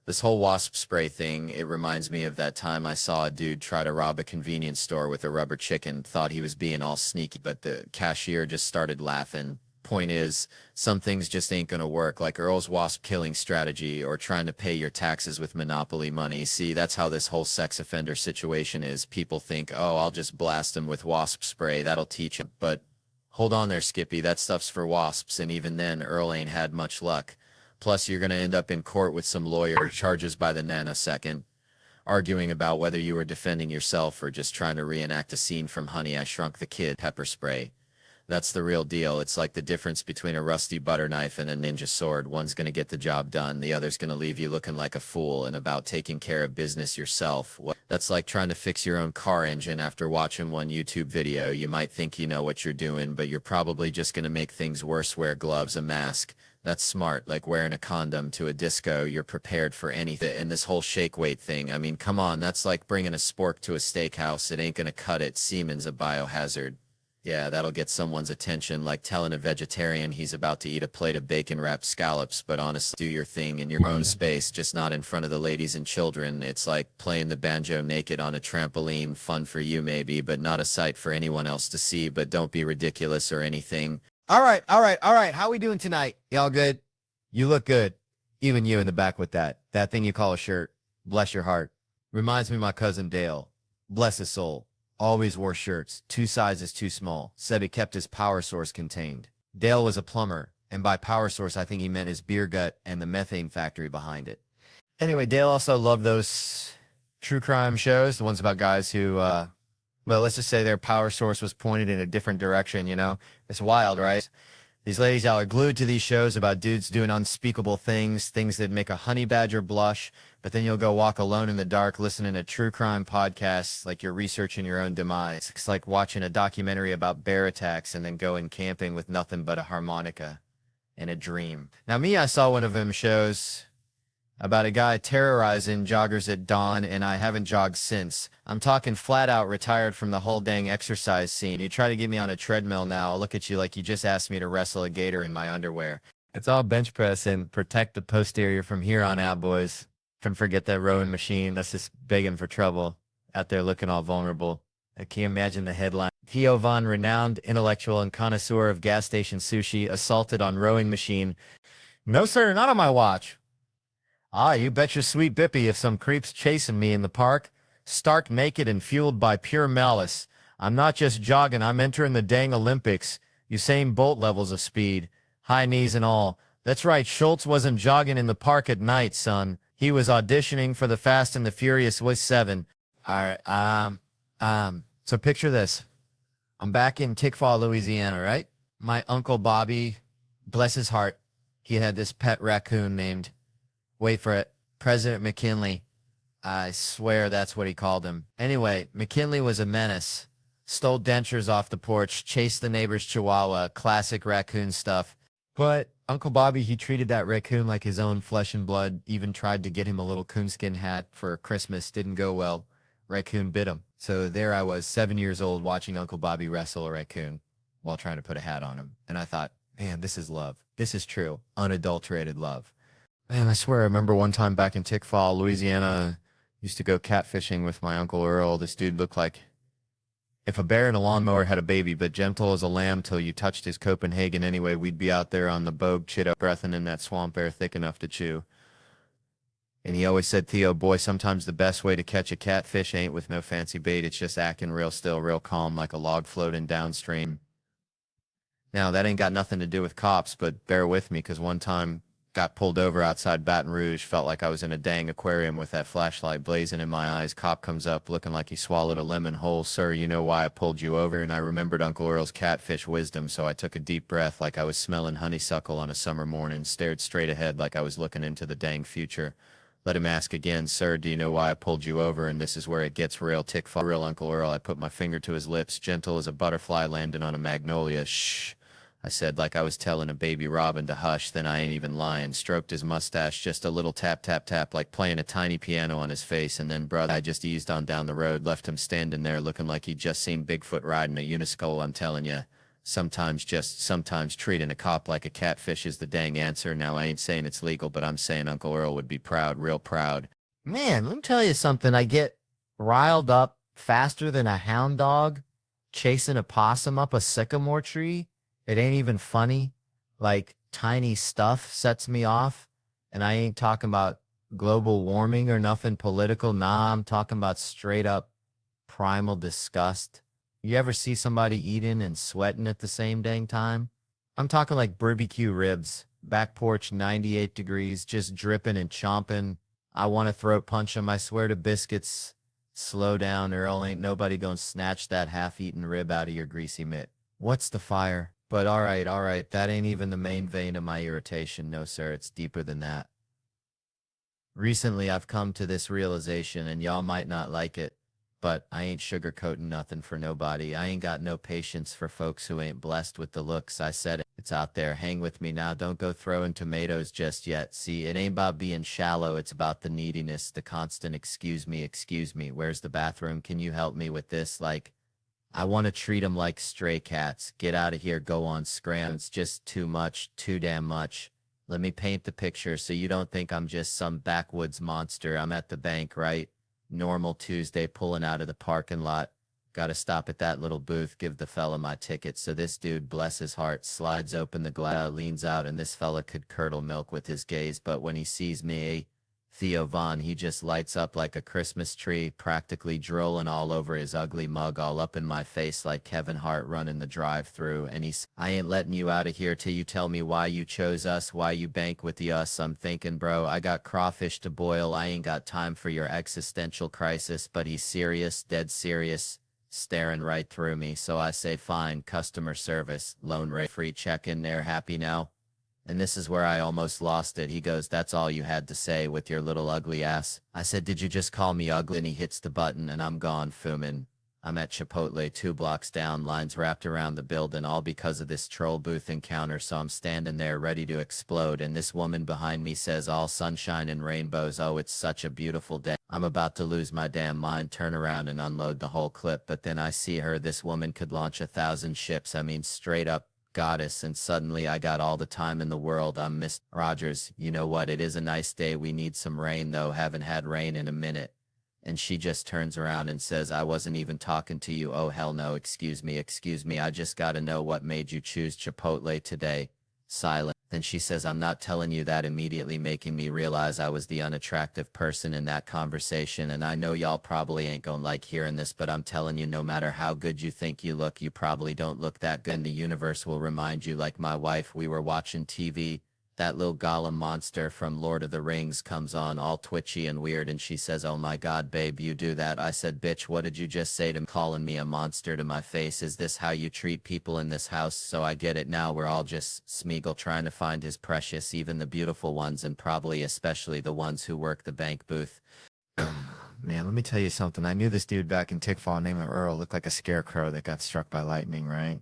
This whole wasp spray thing, it reminds me of that time I saw a dude try to rob a convenience store with a rubber chicken, thought he was being all sneaky, but the cashier just started laughing. Point is, some things just ain't gonna work, like Earl's wasp killing strategy or trying to pay your taxes with monopoly money. See, that's how this whole sex offender situation is. People think, oh, I'll just blast him with wasp spray, that'll teach him. But hold on there, Skippy, that stuff's for wasps, and even then, Earl ain't had much luck. Plus, you're gonna end up in court with some lawyer charges by the nanosecond, arguing about whether you were defending yourself or just trying to reenact a scene from Honey, I Shrunk the Kid. Pepper spray. That's the real deal. It's like the difference between a rusty butter knife and a ninja sword. One's going to get the job done. The other's going to leave you looking like a fool and about taking care of business yourself. That's like trying to fix your own car engine after watching one YouTube video. You might think you know what you're doing, but you're probably just going to make things worse. Wear gloves, a mask. That's smart, like wearing a condom to a disco. You're prepared for anything. And this whole shake weight thing, I mean, come on, that's like bringing a spork to a steakhouse. It ain't going to cut it. Semen's a biohazard. Yeah, that'll get someone's attention, like telling a vegetarian he's about to eat a plate of bacon-wrapped scallops, but honestly, do your thing in your own space, just not in front of the ladies and children. It's like playing the banjo naked on a trampoline, fun for you maybe, but not a sight for anyone else to see, but don't be ridiculous or anything. All right, all right, all right. How we doing tonight? Y'all good? You look good. Even you in the back with that thing you call a shirt. Bless your heart. Reminds me of my cousin Dale. Bless his soul. Always wore shirts, 2 sizes too small. Said he kept his power source contained. Dale was a plumber, and by power source I think he meant his beer gut and the methane factory behind it. Anyway, Dale also loved those true crime shows, the ones about guys who, well, let's just say their power source was pointed in a different direction, you know? It's wild, right? These ladies out are glued to these shows about dudes doing unspeakable things, things that make a honey badger blush, but then you'll go walk alone in the dark listening to true crime podcasts like you're researching your own demise. It's like watching a documentary about bear attacks and then going camping with nothing but a harmonica and a dream. Now, me, I saw one of them shows about a guy terrorizing joggers at dawn, and I haven't jogged since. I'm talking flat out retired from the whole dang exercise scene. You try to get me on a treadmill now, I'll look at you like you just asked me to wrestle a gator in my underwear. It's all bench press and protect the posterior from here on out, boys. Don't forget that rowing machine. That's just begging for trouble. Out there looking all vulnerable. Can you imagine the headline? Theo Von, renowned intellectual and connoisseur of gas station sushi, assaulted on rowing machine. No, sir, not on my watch. Ah, you bet your sweet bippy if some creep's chasing me in the park, stark naked and fueled by pure malice. I'm not just jogging, I'm entering the dang Olympics. Usain Bolt levels of speed, high knees and all. That's right, Schultz wasn't jogging in the park at night, son. He was auditioning for the Fast and the Furious with 7. All right, so picture this. I'm back in Tickfaw, Louisiana, right? My Uncle Bobby, bless his heart, he had this pet raccoon named, wait for it, President McKinley. I swear that's what he called him. Anyway, McKinley was a menace. Stole dentures off the porch, chased the neighbor's chihuahua, classic raccoon stuff. But Uncle Bobby, he treated that raccoon like his own flesh and blood, even tried to get him a little coonskin hat for Christmas. Didn't go well. Raccoon bit him. So there I was, 7 years old, watching Uncle Bobby wrestle a raccoon while trying to put a hat on him. And I thought, man, this is love. This is true, unadulterated love. Man, I swear, I remember one time back in Tickfaw, Louisiana, used to go catfishing with my Uncle Earl. This dude looked like if a bear and a lawnmower had a baby, but gentle as a lamb till you touched his Copenhagen anyway. We'd be out there on the bogue, chit-up, breathing in that swamp air thick enough to chew. And he always said, Theo, boy, sometimes the best way to catch a catfish ain't with no fancy bait. It's just acting real still, real calm, like a log floating downstream. Now, that ain't got nothing to do with cops, but bear with me, because one time Got pulled over outside Baton Rouge. Felt like I was in a dang aquarium with that flashlight blazing in my eyes. Cop comes up looking like he swallowed a lemon whole. Sir, you know why I pulled you over? And I remembered Uncle Earl's catfish wisdom, so I took a deep breath like I was smelling honeysuckle on a summer morning, stared straight ahead like I was looking into the dang future. Let him ask again, sir, do you know why I pulled you over? And this is where it gets real. Tick for real, Uncle Earl. I put my finger to his lips, gentle as a butterfly landing on a magnolia. Shh. I said like I was telling a baby robin to hush, then I ain't even lying. Stroked his mustache, just a little tap, tap, tap, like playing a tiny piano on his face, and then, brother, I just eased on down the road, left him standing there looking like he'd just seen Bigfoot riding a uniskull. I'm telling you, sometimes treating a cop like a catfish is the dang answer. Now, I ain't saying it's legal, but I'm saying Uncle Earl would be proud, real proud. Man, let me tell you something. I get riled up faster than a hound dog chasing a possum up a sycamore tree. It ain't even funny. Like, tiny stuff sets me off. And I ain't talking about global warming or nothing political. Nah, I'm talking about straight up primal disgust. You ever see somebody eating and sweating at the same dang time? I'm talking like barbecue ribs, back porch 98 degrees, just dripping and chomping. I want to throat punch 'em. I swear to biscuits. Slow down, Earl. Ain't nobody gonna snatch that half-eaten rib out of your greasy mitt. What's the fire? But all right, that ain't even the main vein of my irritation. No, sir, it's deeper than that. Recently, I've come to this realization, and y'all might not like it, but I ain't sugarcoating nothing for nobody. I ain't got no patience for folks who ain't blessed with the looks. I said it. It's out there. Hang with me now. Don't go throwing tomatoes just yet. See, it ain't about being shallow. It's about the neediness, the constant excuse me, where's the bathroom? Can you help me with this? Like, I want to treat them like stray cats. Get out of here, go on scram. It's just too much, too damn much. Let me paint the picture so you don't think I'm just some backwoods monster. I'm at the bank, right? Normal Tuesday, pulling out of the parking lot. Gotta stop at that little booth, give the fella my ticket. So this dude, bless his heart, slides open the glass, leans out, and this fella could curdle milk with his gaze. But when he sees me, Theo Vaughn, he just lights up like a Christmas tree, practically drooling all over his ugly mug, all up in my face like Kevin Hart running the drive-thru. And he's, I ain't letting you out of here till you tell me why you chose us, why you bank with the us. I'm thinking, bro, I got crawfish to boil. I ain't got time for your existential crisis. But he's serious, dead serious, staring right through me. So I say, fine, customer service, loan rate free check in there, happy now? And this is where I almost lost it. He goes, that's all you had to say with your little ugly ass. I said, did you just call me ugly? And he hits the button and I'm gone, fuming. I'm at Chipotle 2 blocks down, lines wrapped around the building, all because of this troll booth encounter. So I'm standing there ready to explode. And this woman behind me says, all sunshine and rainbows. Oh, it's such a beautiful day. I'm about to lose my damn mind, turn around and unload the whole clip. But then I see her. This woman could launch 1,000 ships. I mean, straight up goddess. And suddenly I got all the time in the world. I'm Miss Rogers. You know what? It is a nice day. We need some rain though. Haven't had rain in a minute. And she just turns around and says, I wasn't even talking to you. Oh, hell no. Excuse me. I just gotta know what made you choose Chipotle today. Silent. Then she says, I'm not telling you that, immediately making me realize I was the unattractive person in that conversation. And I know y'all probably ain't gonna like hearing this, but I'm telling you, no matter how good you think you look, you probably don't look that good. And the universe will remind you, like my wife, we were watching TV. That little golem monster from Lord of the Rings comes on all twitchy and weird, and she says, oh my god, babe, you do that? I said, bitch, what did you just say to me? Calling me a monster to my face? Is this how you treat people in this house? So I get it now. We're all just Smeagol trying to find his precious, even the beautiful ones, and probably especially the ones who work the bank booth. Man, let me tell you something. I knew this dude back in Tickfall named Earl. Looked like a scarecrow that got struck by lightning, right?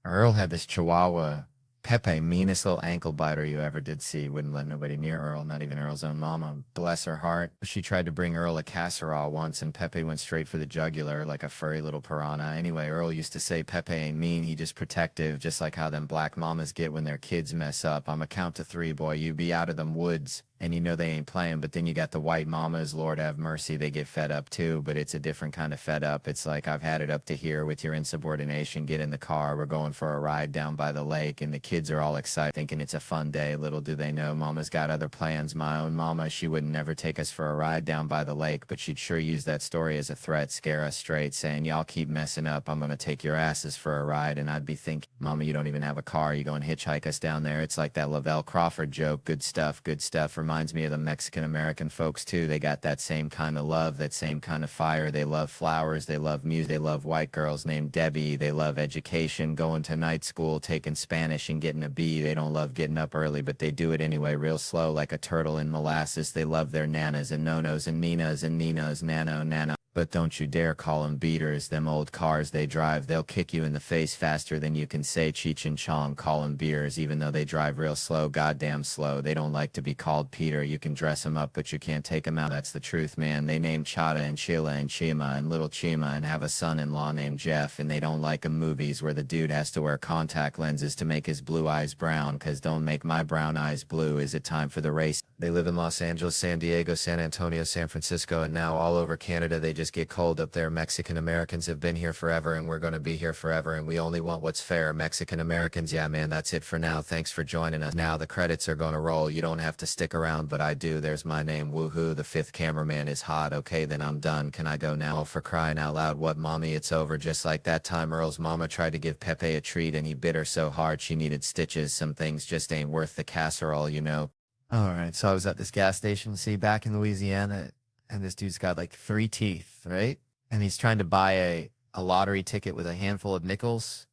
Earl had this chihuahua, Pepe, meanest little ankle biter you ever did see. Wouldn't let nobody near Earl, not even Earl's own mama. Bless her heart. She tried to bring Earl a casserole once, and Pepe went straight for the jugular like a furry little piranha. Anyway, Earl used to say Pepe ain't mean, he just protective, just like how them black mamas get when their kids mess up. I'ma count to 3, boy. You be out of them woods. and you know they ain't playing. But then you got the white mamas, Lord have mercy, they get fed up too, but it's a different kind of fed up. It's like, I've had it up to here with your insubordination. Get in the car, we're going for a ride down by the lake, and the kids are all excited thinking it's a fun day. Little do they know mama's got other plans. My own mama, she would never take us for a ride down by the lake, but she'd sure use that story as a threat, scare us straight, saying, y'all keep messing up, I'm gonna take your asses for a ride. And I'd be thinking, mama, you don't even have a car, you go and hitchhike us down there. It's like that Lavelle Crawford joke, good stuff, good stuff. Reminds me of the Mexican American folks too. They got that same kind of love, that same kind of fire. They love flowers, they love music, they love white girls named Debbie, they love education, going to night school, taking Spanish and getting a B. They don't love getting up early, but they do it anyway, real slow like a turtle in molasses. They love their nanas and nonos and ninas and ninos, nano. But don't you dare call them beaters. Them old cars they drive, they'll kick you in the face faster than you can say Cheech and Chong. Call them beers, even though they drive real slow, goddamn slow. They don't like to be called Peter. You can dress them up, but you can't take them out. That's the truth, man. They name Chata and Sheila and Chima and little Chima and have a son-in-law named Jeff, and they don't like 'em movies where the dude has to wear contact lenses to make his blue eyes brown, 'cause don't make my brown eyes blue. Is it time for the race? They live in Los Angeles, San Diego, San Antonio, San Francisco, and now all over Canada. They just get cold up there. Mexican Americans have been here forever, and we're going to be here forever, and we only want what's fair. Mexican Americans, yeah, man, that's it for now. Thanks for joining us. Now the credits are going to roll. You don't have to stick around, but I do. There's my name. Woohoo, the fifth cameraman is hot. Okay, then I'm done. Can I go now? For crying out loud, what, mommy? It's over. Just like that time Earl's mama tried to give Pepe a treat, and he bit her so hard she needed stitches. Some things just ain't worth the casserole, you know. All right, so I was at this gas station, see, back in Louisiana, and this dude's got like 3 teeth, right? And he's trying to buy a lottery ticket with a handful of nickels.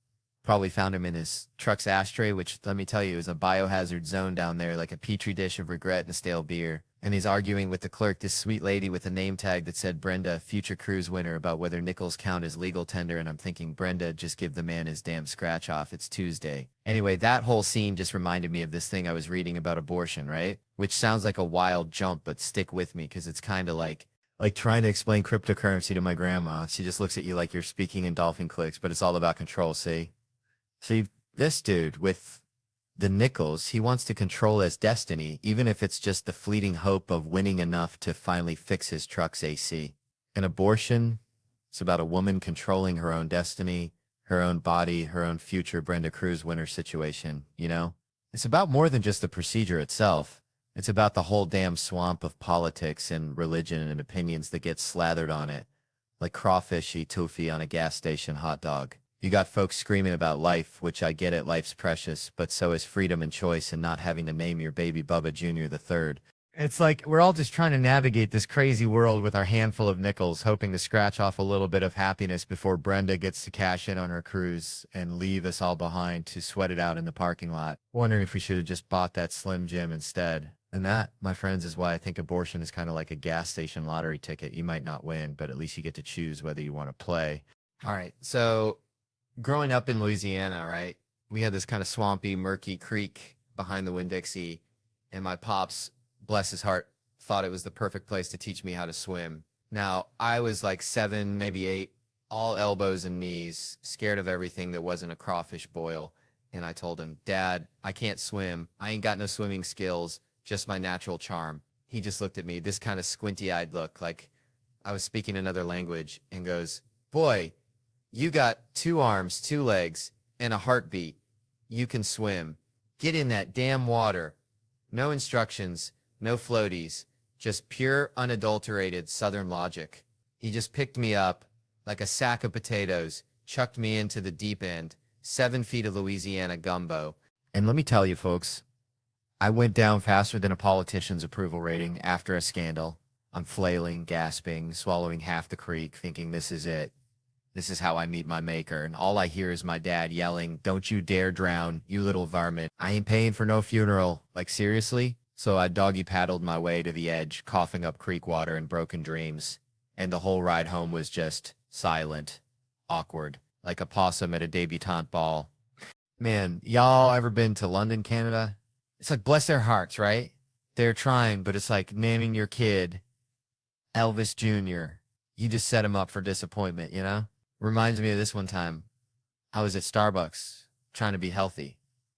Probably found him in his truck's ashtray, which, let me tell you, is a biohazard zone down there, like a petri dish of regret and stale beer. And he's arguing with the clerk, this sweet lady with a name tag that said Brenda, future cruise winner, about whether nickels count as legal tender. And I'm thinking, Brenda, just give the man his damn scratch off. It's Tuesday. Anyway, that whole scene just reminded me of this thing I was reading about abortion, right? Which sounds like a wild jump, but stick with me, because it's kind of like trying to explain cryptocurrency to my grandma. She just looks at you like you're speaking in dolphin clicks, but it's all about control, see? See, this dude with the nickels, he wants to control his destiny, even if it's just the fleeting hope of winning enough to finally fix his truck's AC. An abortion, it's about a woman controlling her own destiny, her own body, her own future Brenda Cruz winner situation, you know? It's about more than just the procedure itself. It's about the whole damn swamp of politics and religion and opinions that get slathered on it, like crawfishy toofy on a gas station hot dog. You got folks screaming about life, which I get it, life's precious, but so is freedom and choice and not having to name your baby Bubba Jr. the third. It's like we're all just trying to navigate this crazy world with our handful of nickels, hoping to scratch off a little bit of happiness before Brenda gets to cash in on her cruise and leave us all behind to sweat it out in the parking lot. Wondering if we should have just bought that Slim Jim instead. And that, my friends, is why I think abortion is kind of like a gas station lottery ticket. You might not win, but at least you get to choose whether you want to play. All right, so growing up in Louisiana, right, we had this kind of swampy, murky creek behind the Winn-Dixie, and my pops, bless his heart, thought it was the perfect place to teach me how to swim. Now, I was like 7, maybe 8, all elbows and knees, scared of everything that wasn't a crawfish boil. And I told him, Dad, I can't swim. I ain't got no swimming skills, just my natural charm. He just looked at me, this kind of squinty-eyed look, like I was speaking another language, and goes, boy, you got 2 arms, 2 legs, and a heartbeat. You can swim. Get in that damn water. No instructions, no floaties, just pure, unadulterated Southern logic. He just picked me up like a sack of potatoes, chucked me into the deep end, 7 feet of Louisiana gumbo. And let me tell you, folks, I went down faster than a politician's approval rating after a scandal. I'm flailing, gasping, swallowing half the creek, thinking this is it. This is how I meet my maker, and all I hear is my dad yelling, don't you dare drown, you little varmint. I ain't paying for no funeral. Like, seriously? So I doggy paddled my way to the edge, coughing up creek water and broken dreams. And the whole ride home was just silent, awkward, like a possum at a debutante ball. Man, y'all ever been to London, Canada? It's like, bless their hearts, right? They're trying, but it's like naming your kid Elvis Jr. You just set him up for disappointment, you know? Reminds me of this one time. I was at Starbucks trying to be healthy,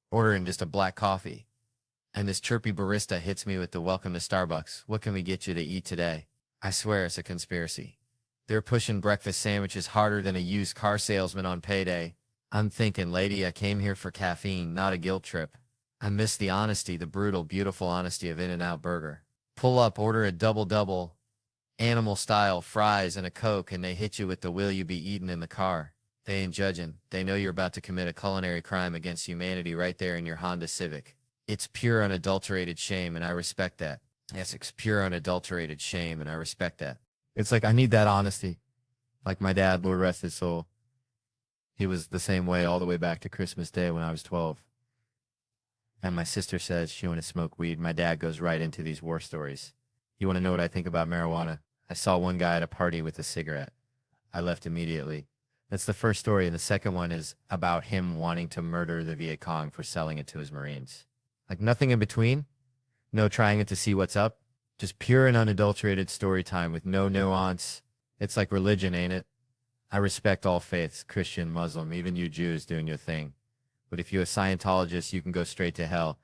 ordering just a black coffee. and this chirpy barista hits me with the welcome to Starbucks. What can we get you to eat today? I swear it's a conspiracy. They're pushing breakfast sandwiches harder than a used car salesman on payday. I'm thinking, lady, I came here for caffeine, not a guilt trip. I miss the honesty, the brutal, beautiful honesty of In-N-Out Burger. Pull up, order a double-double, animal-style fries and a Coke, and they hit you with the will you be eating in the car. They ain't judging. They know you're about to commit a culinary crime against humanity right there in your Honda Civic. It's pure unadulterated shame, and I respect that. Yes, it's pure unadulterated shame, and I respect that. It's like I need that honesty. Like my dad, Lord rest his soul. He was the same way all the way back to Christmas Day when I was 12. And my sister says she want to smoke weed. My dad goes right into these war stories. You want to know what I think about marijuana? I saw one guy at a party with a cigarette. I left immediately. That's the first story, and the second one is about him wanting to murder the Viet Cong for selling it to his Marines. Like nothing in between, no trying it to see what's up, just pure and unadulterated story time with no nuance. It's like religion, ain't it? I respect all faiths, Christian, Muslim, even you Jews doing your thing. But if you're a Scientologist, you can go straight to hell.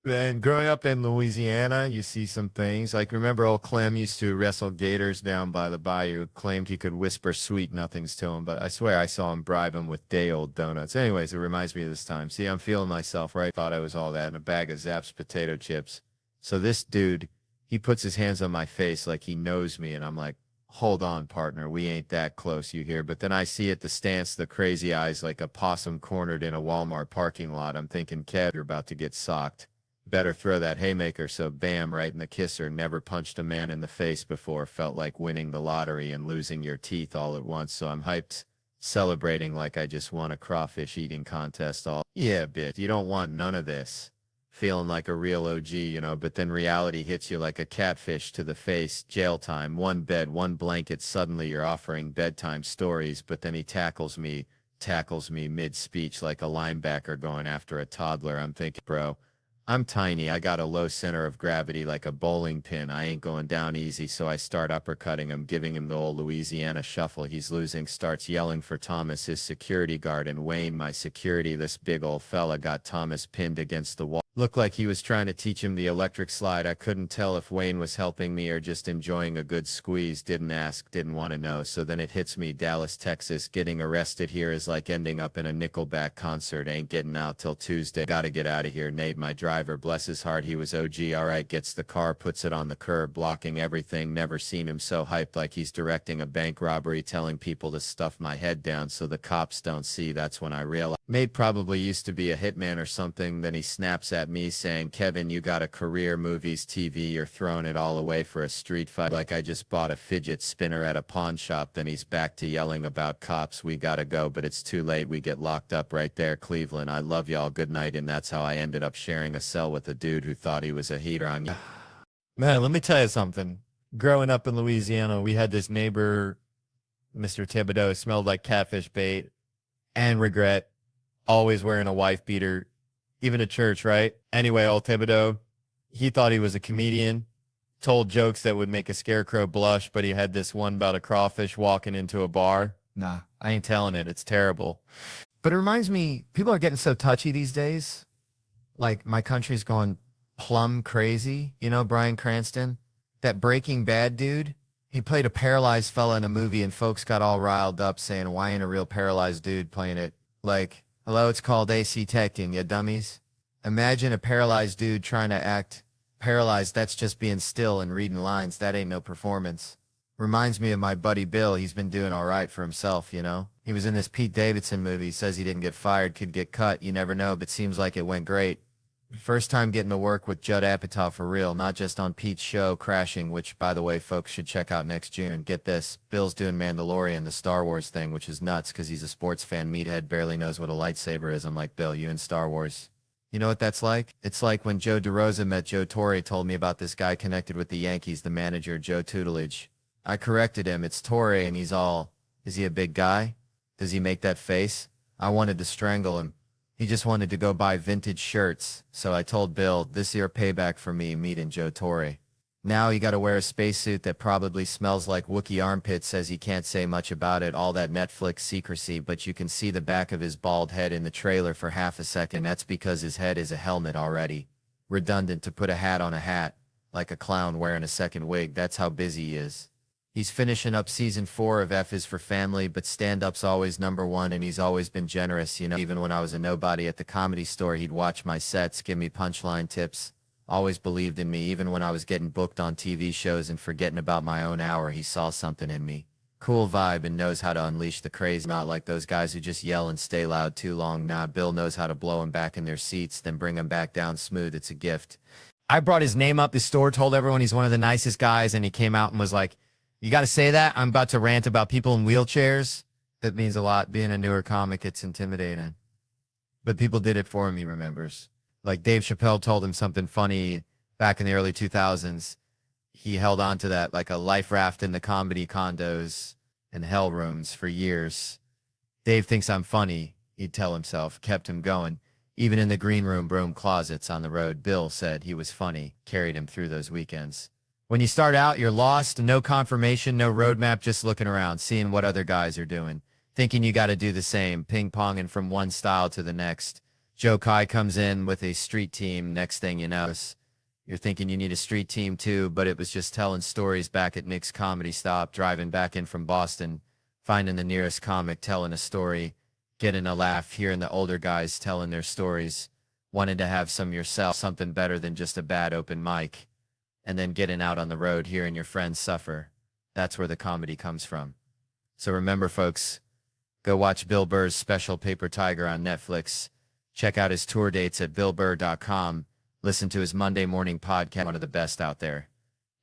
Then growing up in Louisiana, you see some things. Like remember old Clem used to wrestle gators down by the bayou, claimed he could whisper sweet nothings to him, but I swear I saw him bribe him with day-old donuts. Anyways, it reminds me of this time. See, I'm feeling myself, right? Thought I was all that in a bag of Zapp's potato chips. So this dude, he puts his hands on my face like he knows me, and I'm like, hold on, partner, we ain't that close, you hear? But then I see at the stance the crazy eyes like a possum cornered in a Walmart parking lot. I'm thinking, Kev, you're about to get socked. Better throw that haymaker, so bam, right in the kisser. Never punched a man in the face before. Felt like winning the lottery and losing your teeth all at once, so I'm hyped, celebrating like I just won a crawfish eating contest. All, yeah, bitch, you don't want none of this. Feeling like a real OG, you know, but then reality hits you like a catfish to the face. Jail time, one bed, one blanket. Suddenly you're offering bedtime stories, but then he tackles me mid-speech like a linebacker going after a toddler. I'm thinking, bro, I'm tiny. I got a low center of gravity like a bowling pin. I ain't going down easy, so I start uppercutting him, giving him the old Louisiana shuffle. He's losing, starts yelling for Thomas, his security guard, and Wayne, my security. This big old fella got Thomas pinned against the wall. Looked like he was trying to teach him the electric slide. I couldn't tell if Wayne was helping me or just enjoying a good squeeze. Didn't ask, didn't want to know. So then it hits me, Dallas, Texas. Getting arrested here is like ending up in a Nickelback concert. Ain't getting out till Tuesday. Gotta get out of here. Nate, my driver, bless his heart, he was OG. All right, gets the car, puts it on the curb, blocking everything. Never seen him so hyped, like he's directing a bank robbery, telling people to stuff my head down so the cops don't see. That's when I realized Nate probably used to be a hitman or something. Then he snaps at me saying, Kevin, you got a career, movies, TV, you're throwing it all away for a street fight. Like I just bought a fidget spinner at a pawn shop. Then he's back to yelling about cops. We gotta go, but it's too late. We get locked up right there. Cleveland, I love y'all. Good night. And that's how I ended up sharing a cell with a dude who thought he was a heater on you. Man, let me tell you something. Growing up in Louisiana, we had this neighbor, Mr. Thibodeau, smelled like catfish bait and regret, always wearing a wife beater, even at church, right? Anyway, old Thibodeau, he thought he was a comedian, told jokes that would make a scarecrow blush, but he had this one about a crawfish walking into a bar. Nah, I ain't telling it. It's terrible. But it reminds me, people are getting so touchy these days. Like my country's gone plumb crazy. You know, Bryan Cranston, that Breaking Bad dude, he played a paralyzed fella in a movie and folks got all riled up saying, why ain't a real paralyzed dude playing it? Like, hello, it's called AC Techting, you dummies. Imagine a paralyzed dude trying to act paralyzed. That's just being still and reading lines. That ain't no performance. Reminds me of my buddy Bill. He's been doing all right for himself, you know? He was in this Pete Davidson movie. Says he didn't get fired, could get cut. You never know, but seems like it went great. First time getting to work with Judd Apatow for real, not just on Pete's show, Crashing, which, by the way, folks should check out next June. Get this, Bill's doing Mandalorian, the Star Wars thing, which is nuts because he's a sports fan. Meathead barely knows what a lightsaber is. I'm like, Bill, you in Star Wars. You know what that's like? It's like when Joe DeRosa met Joe Torre, told me about this guy connected with the Yankees, the manager, Joe Tutelage. I corrected him, it's Torre, and he's all, is he a big guy? Does he make that face? I wanted to strangle him. He just wanted to go buy vintage shirts, so I told Bill, this here payback for me meeting Joe Torre. Now he gotta wear a spacesuit that probably smells like Wookiee armpits, says he can't say much about it, all that Netflix secrecy, but you can see the back of his bald head in the trailer for half a second. That's because his head is a helmet already. redundant to put a hat on a hat, like a clown wearing a second wig. That's how busy he is. He's finishing up season 4 of F is for Family, but stand-up's always number one, and he's always been generous. You know, even when I was a nobody at the Comedy Store, he'd watch my sets, give me punchline tips, always believed in me. Even when I was getting booked on TV shows and forgetting about my own hour, he saw something in me. Cool vibe and knows how to unleash the craze. Not like those guys who just yell and stay loud too long. Nah, Bill knows how to blow them back in their seats, then bring them back down smooth. It's a gift. I brought his name up the store, told everyone he's one of the nicest guys, and he came out and was like, "You got to say that? I'm about to rant about people in wheelchairs." That means a lot. Being a newer comic, it's intimidating. But people did it for him, he remembers. Like Dave Chappelle told him something funny back in the early 2000s. He held on to that like a life raft in the comedy condos and hell rooms for years. Dave thinks I'm funny, he'd tell himself, kept him going. Even in the green room broom closets on the road, Bill said he was funny, carried him through those weekends. When you start out, you're lost, no confirmation, no roadmap, just looking around, seeing what other guys are doing, thinking you got to do the same, ping-ponging from one style to the next. Joe Kai comes in with a street team. Next thing you know, you're thinking you need a street team too, but it was just telling stories back at Nick's Comedy Stop, driving back in from Boston, finding the nearest comic, telling a story, getting a laugh, hearing the older guys telling their stories, wanting to have some yourself, something better than just a bad open mic. And then getting out on the road, hearing your friends suffer. That's where the comedy comes from. So remember, folks, go watch Bill Burr's special Paper Tiger on Netflix. Check out his tour dates at billburr.com. Listen to his Monday morning podcast, one of the best out there.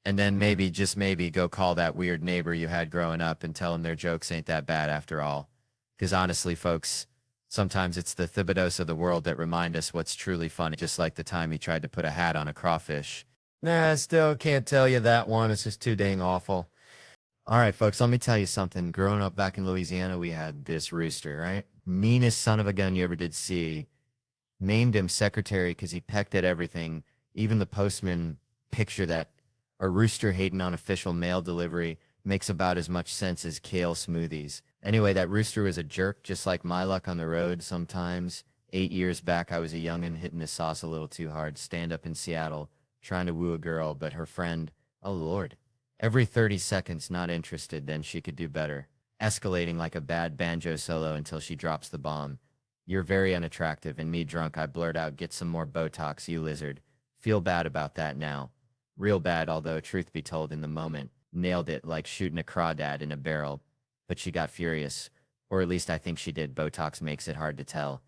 And then maybe, just maybe, go call that weird neighbor you had growing up and tell him their jokes ain't that bad after all. Because honestly, folks, sometimes it's the Thibodeaus of the world that remind us what's truly funny, just like the time he tried to put a hat on a crawfish. Nah, I still can't tell you that one. It's just too dang awful. All right, folks, let me tell you something. Growing up back in Louisiana, we had this rooster, right? Meanest son of a gun you ever did see. Named him Secretary because he pecked at everything. Even the postman picture that a rooster hating on official mail delivery makes about as much sense as kale smoothies. Anyway, that rooster was a jerk, just like my luck on the road sometimes. 8 years back, I was a youngin' hitting the sauce a little too hard. Stand up in Seattle, trying to woo a girl, but her friend, oh Lord, every 30 seconds not interested, then she could do better. Escalating like a bad banjo solo until she drops the bomb. "You're very unattractive," and me drunk, I blurt out, "Get some more Botox, you lizard." Feel bad about that now. Real bad, although truth be told in the moment, nailed it like shooting a crawdad in a barrel. But she got furious, or at least I think she did. Botox makes it hard to tell.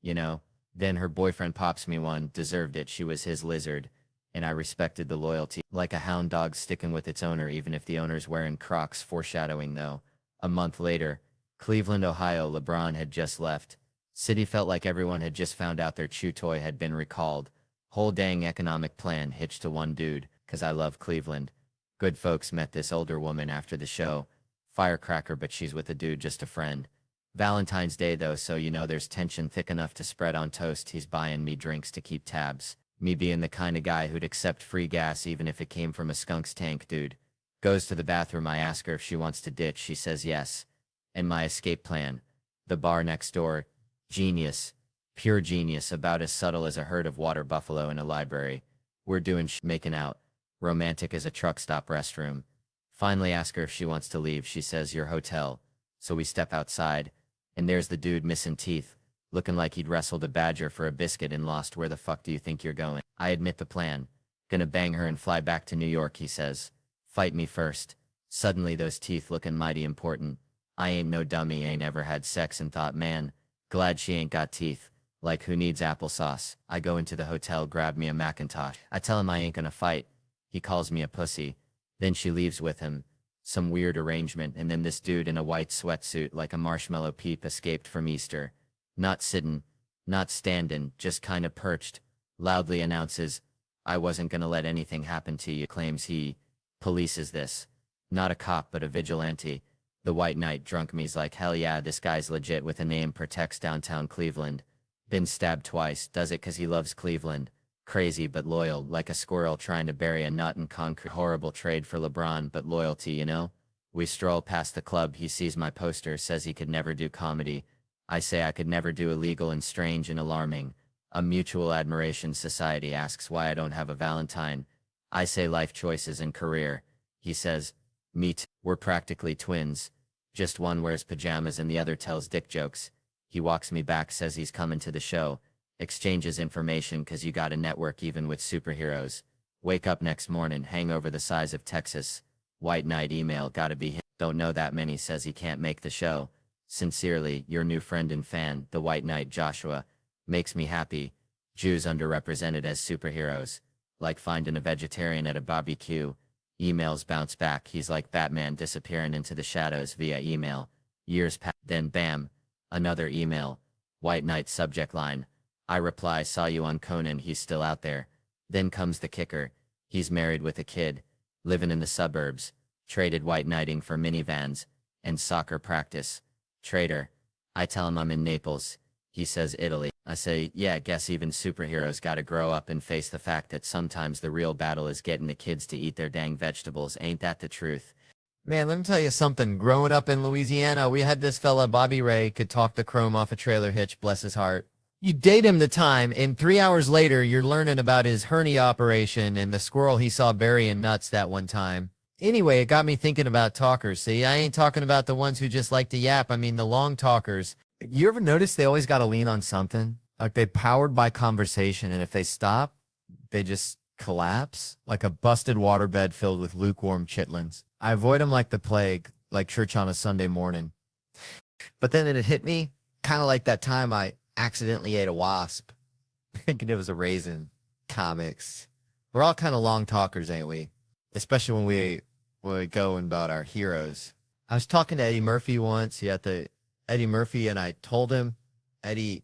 You know? Then her boyfriend pops me one, deserved it, she was his lizard. And I respected the loyalty, like a hound dog sticking with its owner, even if the owner's wearing Crocs, foreshadowing though. A month later, Cleveland, Ohio, LeBron had just left. City felt like everyone had just found out their chew toy had been recalled. Whole dang economic plan hitched to one dude, 'cause I love Cleveland. Good folks met this older woman after the show. Firecracker, but she's with a dude, just a friend. Valentine's Day though, so you know there's tension thick enough to spread on toast. He's buying me drinks to keep tabs. Me being the kind of guy who'd accept free gas even if it came from a skunk's tank, dude. Goes to the bathroom, I ask her if she wants to ditch, she says yes. And my escape plan. The bar next door. Genius. Pure genius, about as subtle as a herd of water buffalo in a library. We're doing making out. Romantic as a truck stop restroom. Finally ask her if she wants to leave, she says your hotel. So we step outside, and there's the dude missing teeth. Looking like he'd wrestled a badger for a biscuit and lost. Where the fuck do you think you're going? I admit the plan. Gonna bang her and fly back to New York, he says. Fight me first. Suddenly those teeth looking mighty important. I ain't no dummy, ain't ever had sex and thought, man, glad she ain't got teeth. Like who needs applesauce? I go into the hotel, grab me a Macintosh. I tell him I ain't gonna fight. He calls me a pussy. Then she leaves with him. Some weird arrangement, and then this dude in a white sweatsuit like a marshmallow peep escaped from Easter. Not sittin', not standin', just kinda perched. Loudly announces, I wasn't gonna let anything happen to you, claims he polices this. Not a cop, but a vigilante. The white knight drunk me's like, hell yeah, this guy's legit with a name, protects downtown Cleveland. Been stabbed twice, does it 'cause he loves Cleveland. Crazy but loyal, like a squirrel trying to bury a nut in concrete. Horrible trade for LeBron, but loyalty, you know? We stroll past the club, he sees my poster, says he could never do comedy. I say I could never do illegal and strange and alarming. A mutual admiration society asks why I don't have a Valentine. I say life choices and career. He says, meet, we're practically twins. Just one wears pajamas and the other tells dick jokes. He walks me back, says he's coming to the show. Exchanges information cause you gotta network even with superheroes. Wake up next morning, hangover the size of Texas. White Knight email, gotta be him. Don't know that many, says he can't make the show. Sincerely, your new friend and fan, the White Knight Joshua. Makes me happy. Jews underrepresented as superheroes. Like finding a vegetarian at a barbecue. Emails bounce back. He's like Batman disappearing into the shadows via email. Years pass. Then bam. Another email. White Knight subject line. I reply, saw you on Conan, he's still out there. Then comes the kicker. He's married with a kid. Living in the suburbs. Traded white knighting for minivans. And soccer practice. Trader. I tell him I'm in Naples. He says Italy. I say, yeah, guess even superheroes gotta grow up and face the fact that sometimes the real battle is getting the kids to eat their dang vegetables. Ain't that the truth? Man, let me tell you something. Growing up in Louisiana, we had this fella, Bobby Ray, could talk the chrome off a trailer hitch, bless his heart. You date him the time, and 3 hours later, you're learning about his hernia operation and the squirrel he saw burying nuts that one time. Anyway, it got me thinking about talkers. See, I ain't talking about the ones who just like to yap. I mean the long talkers. You ever notice they always got to lean on something? Like they powered by conversation, and if they stop, they just collapse like a busted waterbed filled with lukewarm chitlins. I avoid them like the plague, like church on a Sunday morning. But then it hit me, kind of like that time I accidentally ate a wasp. Thinking it was a raisin. Comics. We're all kind of long talkers, ain't we? Especially when we go about our heroes. I was talking to Eddie Murphy once. Eddie Murphy, and I told him, Eddie,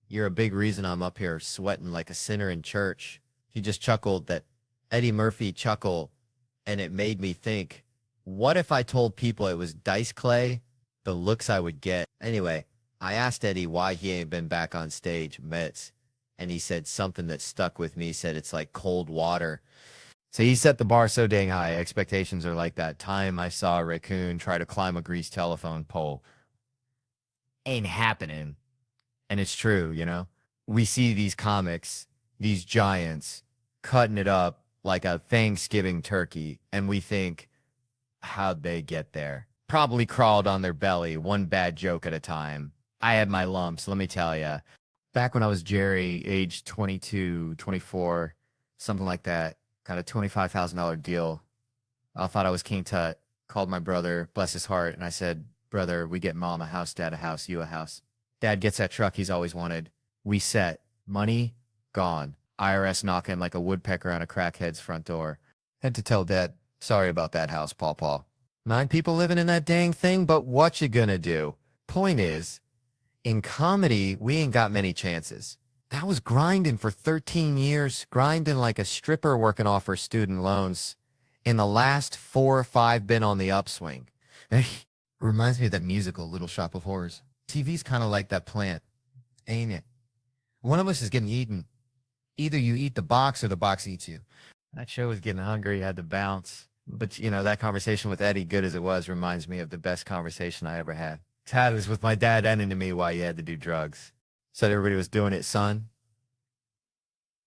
you're a big reason I'm up here sweating like a sinner in church. He just chuckled, that Eddie Murphy chuckle, and it made me think, what if I told people it was dice clay, the looks I would get? Anyway, I asked Eddie why he ain't been back on stage, Mets, and he said something that stuck with me. He said it's like cold water. So he set the bar so dang high. Expectations are like that time I saw a raccoon try to climb a greased telephone pole. Ain't happening. And it's true, you know? We see these comics, these giants, cutting it up like a Thanksgiving turkey, and we think, how'd they get there? Probably crawled on their belly, one bad joke at a time. I had my lumps, let me tell you. Back when I was Jerry, age 22, 24, something like that, got a $25,000 deal. I thought I was King Tut, called my brother, bless his heart, and I said, brother, we get mom a house, dad a house, you a house. Dad gets that truck he's always wanted. We set. Money, gone. IRS knocking like a woodpecker on a crackhead's front door. Had to tell Dad, sorry about that house, Paw. 9 people living in that dang thing, but what you gonna do? Point is, in comedy, we ain't got many chances. That was grinding for 13 years, grinding like a stripper working off her student loans. In the last 4 or 5, been on the upswing. Reminds me of that musical, Little Shop of Horrors. TV's kind of like that plant, ain't it? One of us is getting eaten. Either you eat the box or the box eats you. That show was getting hungry, had to bounce. But, you know, that conversation with Eddie, good as it was, reminds me of the best conversation I ever had. Tad was with my dad ending to me why you had to do drugs. Said everybody was doing it, son.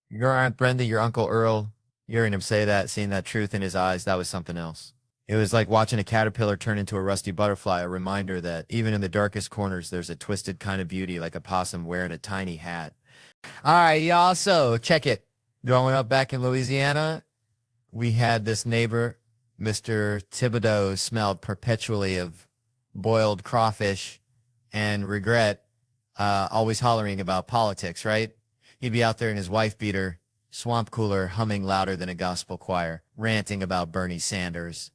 Your Aunt Brenda, your Uncle Earl, hearing him say that, seeing that truth in his eyes, that was something else. It was like watching a caterpillar turn into a rusty butterfly, a reminder that even in the darkest corners, there's a twisted kind of beauty, like a possum wearing a tiny hat. All right, y'all, so check it. Growing up back in Louisiana, we had this neighbor, Mr. Thibodeau, smelled perpetually of boiled crawfish and regret, always hollering about politics, right? He'd be out there in his wife beater, swamp cooler, humming louder than a gospel choir, ranting about Bernie Sanders.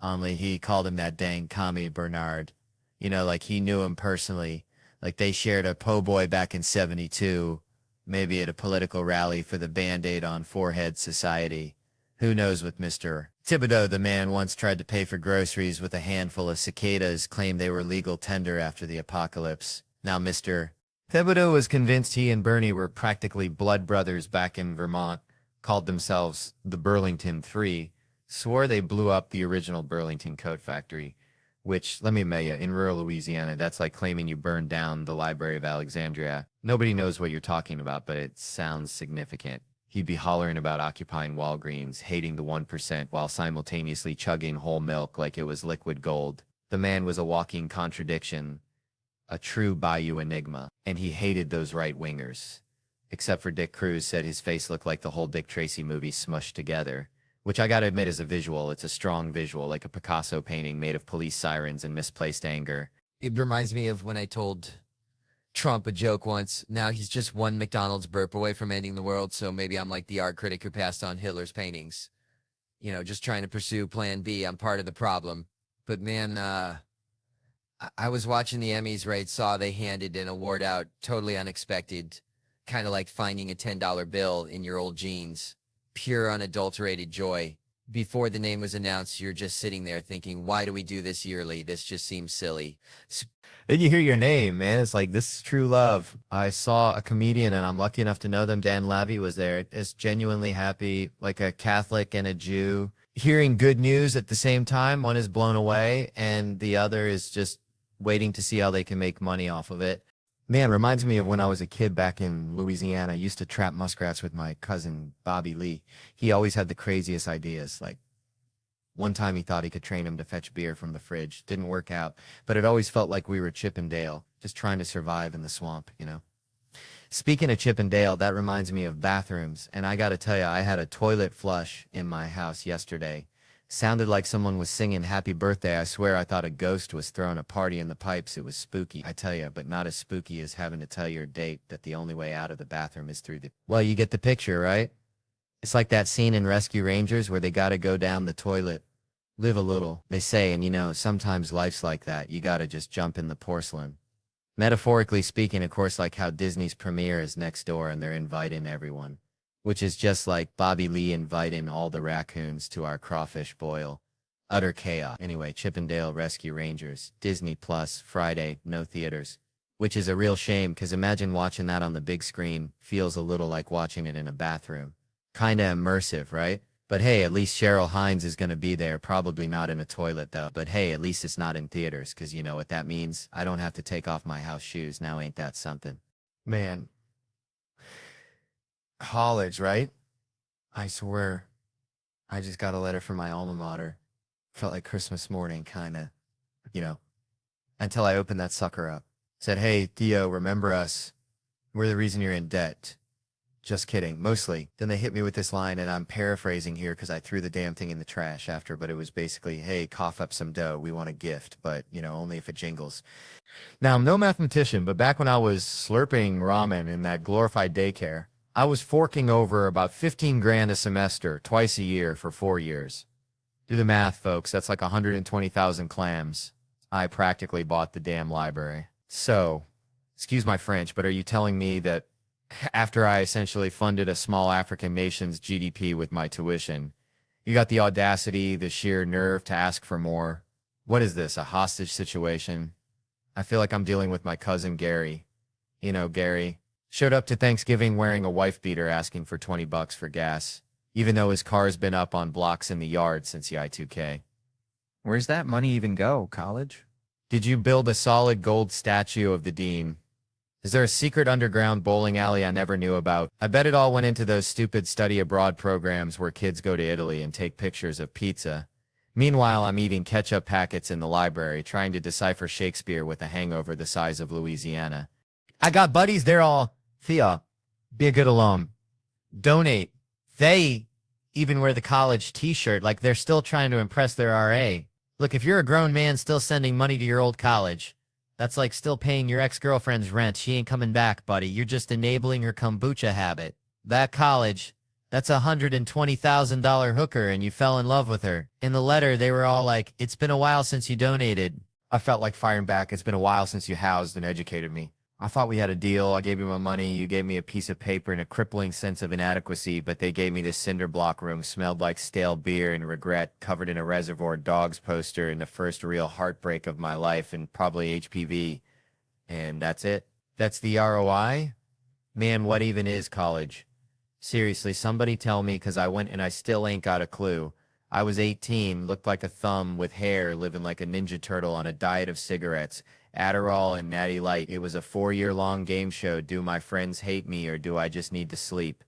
Only he called him that dang commie Bernard. You know, like he knew him personally. Like they shared a po' boy back in 72, maybe at a political rally for the Band-Aid on Forehead Society. Who knows with Mr. Thibodeau, the man once tried to pay for groceries with a handful of cicadas, claimed they were legal tender after the apocalypse. Now Mr. Thibodeau was convinced he and Bernie were practically blood brothers back in Vermont, called themselves the Burlington Three, swore they blew up the original Burlington Coat Factory, which, let me tell you, in rural Louisiana, that's like claiming you burned down the Library of Alexandria. Nobody knows what you're talking about, but it sounds significant. He'd be hollering about occupying Walgreens, hating the 1%, while simultaneously chugging whole milk like it was liquid gold. The man was a walking contradiction, a true Bayou enigma, and he hated those right-wingers. Except for Dick Cruz said his face looked like the whole Dick Tracy movie smushed together, which I gotta admit is a visual. It's a strong visual, like a Picasso painting made of police sirens and misplaced anger. It reminds me of when I told Trump a joke once. Now he's just one McDonald's burp away from ending the world, so maybe I'm like the art critic who passed on Hitler's paintings. You know, just trying to pursue Plan B. I'm part of the problem. But man, I was watching the Emmys, right? Saw they handed an award out, totally unexpected, kind of like finding a $10 bill in your old jeans. Pure unadulterated joy. Before the name was announced, you're just sitting there thinking, why do we do this yearly? This just seems silly. Then you hear your name, man. It's like, this is true love. I saw a comedian, and I'm lucky enough to know them. Dan Lavy was there. It's genuinely happy, like a Catholic and a Jew. Hearing good news at the same time. One is blown away, and the other is just waiting to see how they can make money off of it. Man, reminds me of when I was a kid back in Louisiana. I used to trap muskrats with my cousin, Bobby Lee. He always had the craziest ideas. Like, one time he thought he could train him to fetch beer from the fridge. Didn't work out, but it always felt like we were Chip and Dale, just trying to survive in the swamp, you know? Speaking of Chip and Dale, that reminds me of bathrooms, and I gotta tell you, I had a toilet flush in my house yesterday. Sounded like someone was singing Happy Birthday. I swear I thought a ghost was throwing a party in the pipes. It was spooky, I tell you, but not as spooky as having to tell your date that the only way out of the bathroom is through the... Well, you get the picture, right? It's like that scene in Rescue Rangers where they gotta go down the toilet. Live a little, they say, and you know, sometimes life's like that. You gotta just jump in the porcelain. Metaphorically speaking, of course, like how Disney's premiere is next door and they're inviting everyone. Which is just like Bobby Lee inviting all the raccoons to our crawfish boil. Utter chaos. Anyway, Chip and Dale Rescue Rangers, Disney Plus, Friday, no theaters. Which is a real shame, because imagine watching that on the big screen. Feels a little like watching it in a bathroom. Kinda immersive, right? But hey, at least Cheryl Hines is gonna be there. Probably not in a toilet though. But hey, at least it's not in theaters, because you know what that means? I don't have to take off my house shoes. Now ain't that something? Man. College, right? I swear, I just got a letter from my alma mater. Felt like Christmas morning, kinda, you know, until I opened that sucker up. Said, hey, Theo, remember us. We're the reason you're in debt. Just kidding, mostly. Then they hit me with this line, and I'm paraphrasing here because I threw the damn thing in the trash after, but it was basically, hey, cough up some dough. We want a gift, but, you know, only if it jingles. Now, I'm no mathematician, but back when I was slurping ramen in that glorified daycare, I was forking over about 15 grand a semester, twice a year for 4 years. Do the math, folks. That's like 120,000 clams. I practically bought the damn library. So, excuse my French, but are you telling me that after I essentially funded a small African nation's GDP with my tuition, you got the audacity, the sheer nerve to ask for more? What is this, a hostage situation? I feel like I'm dealing with my cousin Gary. You know, Gary. Showed up to Thanksgiving wearing a wife beater asking for $20 for gas, even though his car's been up on blocks in the yard since the I-2K. Where's that money even go, college? Did you build a solid gold statue of the dean? Is there a secret underground bowling alley I never knew about? I bet it all went into those stupid study abroad programs where kids go to Italy and take pictures of pizza. Meanwhile, I'm eating ketchup packets in the library, trying to decipher Shakespeare with a hangover the size of Louisiana. I got buddies, they're all, Theo, be a good alum. Donate. They even wear the college t-shirt like they're still trying to impress their RA. Look, if you're a grown man still sending money to your old college, that's like still paying your ex-girlfriend's rent. She ain't coming back, buddy. You're just enabling her kombucha habit. That college, that's a $120,000 hooker and you fell in love with her. In the letter, they were all like, it's been a while since you donated. I felt like firing back. It's been a while since you housed and educated me. I thought we had a deal. I gave you my money. You gave me a piece of paper and a crippling sense of inadequacy, but they gave me this cinder block room, smelled like stale beer and regret, covered in a Reservoir Dogs poster and the first real heartbreak of my life and probably HPV. And that's it. That's the ROI? Man, what even is college? Seriously, somebody tell me, because I went and I still ain't got a clue. I was 18, looked like a thumb with hair, living like a ninja turtle on a diet of cigarettes, Adderall and Natty Light. It was a 4-year-long game show. Do my friends hate me or do I just need to sleep?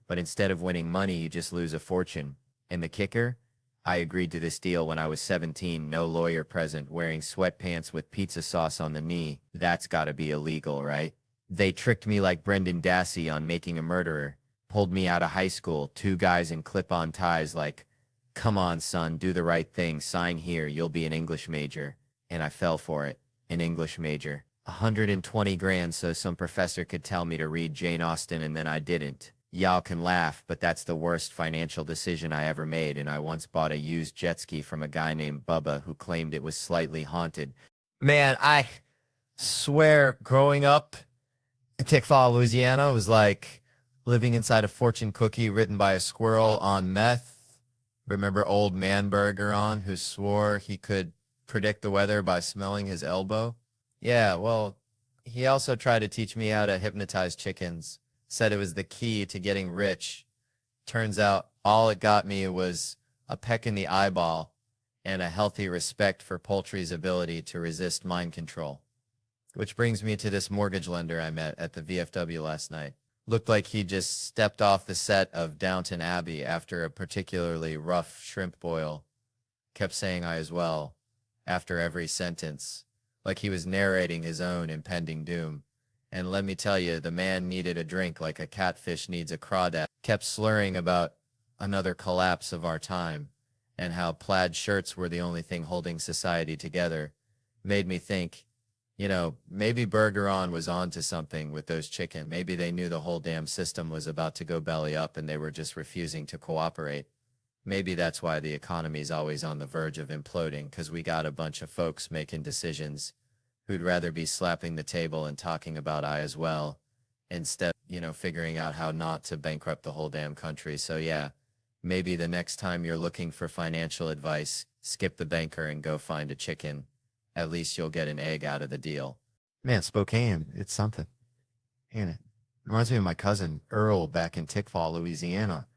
But instead of winning money, you just lose a fortune. And the kicker? I agreed to this deal when I was 17, no lawyer present, wearing sweatpants with pizza sauce on the knee. That's gotta be illegal, right? They tricked me like Brendan Dassey on Making a Murderer. Pulled me out of high school, 2 guys in clip-on ties like, come on, son, do the right thing, sign here, you'll be an English major. And I fell for it, an English major. 120 grand so some professor could tell me to read Jane Austen and then I didn't. Y'all can laugh, but that's the worst financial decision I ever made, and I once bought a used jet ski from a guy named Bubba who claimed it was slightly haunted. Man, I swear growing up in Tickfaw, Louisiana was like living inside a fortune cookie written by a squirrel on meth. Remember old man Bergeron who swore he could predict the weather by smelling his elbow? Yeah, well, he also tried to teach me how to hypnotize chickens. Said it was the key to getting rich. Turns out all it got me was a peck in the eyeball and a healthy respect for poultry's ability to resist mind control. Which brings me to this mortgage lender I met at the VFW last night. Looked like he just stepped off the set of Downton Abbey after a particularly rough shrimp boil. Kept saying I as well after every sentence, like he was narrating his own impending doom. And let me tell you, the man needed a drink like a catfish needs a crawdad. Kept slurring about another collapse of our time and how plaid shirts were the only thing holding society together. Made me think, you know, maybe Bergeron was onto something with those chicken. Maybe they knew the whole damn system was about to go belly up and they were just refusing to cooperate. Maybe that's why the economy's always on the verge of imploding, because we got a bunch of folks making decisions who'd rather be slapping the table and talking about I as well, instead, figuring out how not to bankrupt the whole damn country. So yeah, maybe the next time you're looking for financial advice, skip the banker and go find a chicken. At least you'll get an egg out of the deal. Man, Spokane, it's something, ain't it? Reminds me of my cousin Earl back in Tickfaw, Louisiana.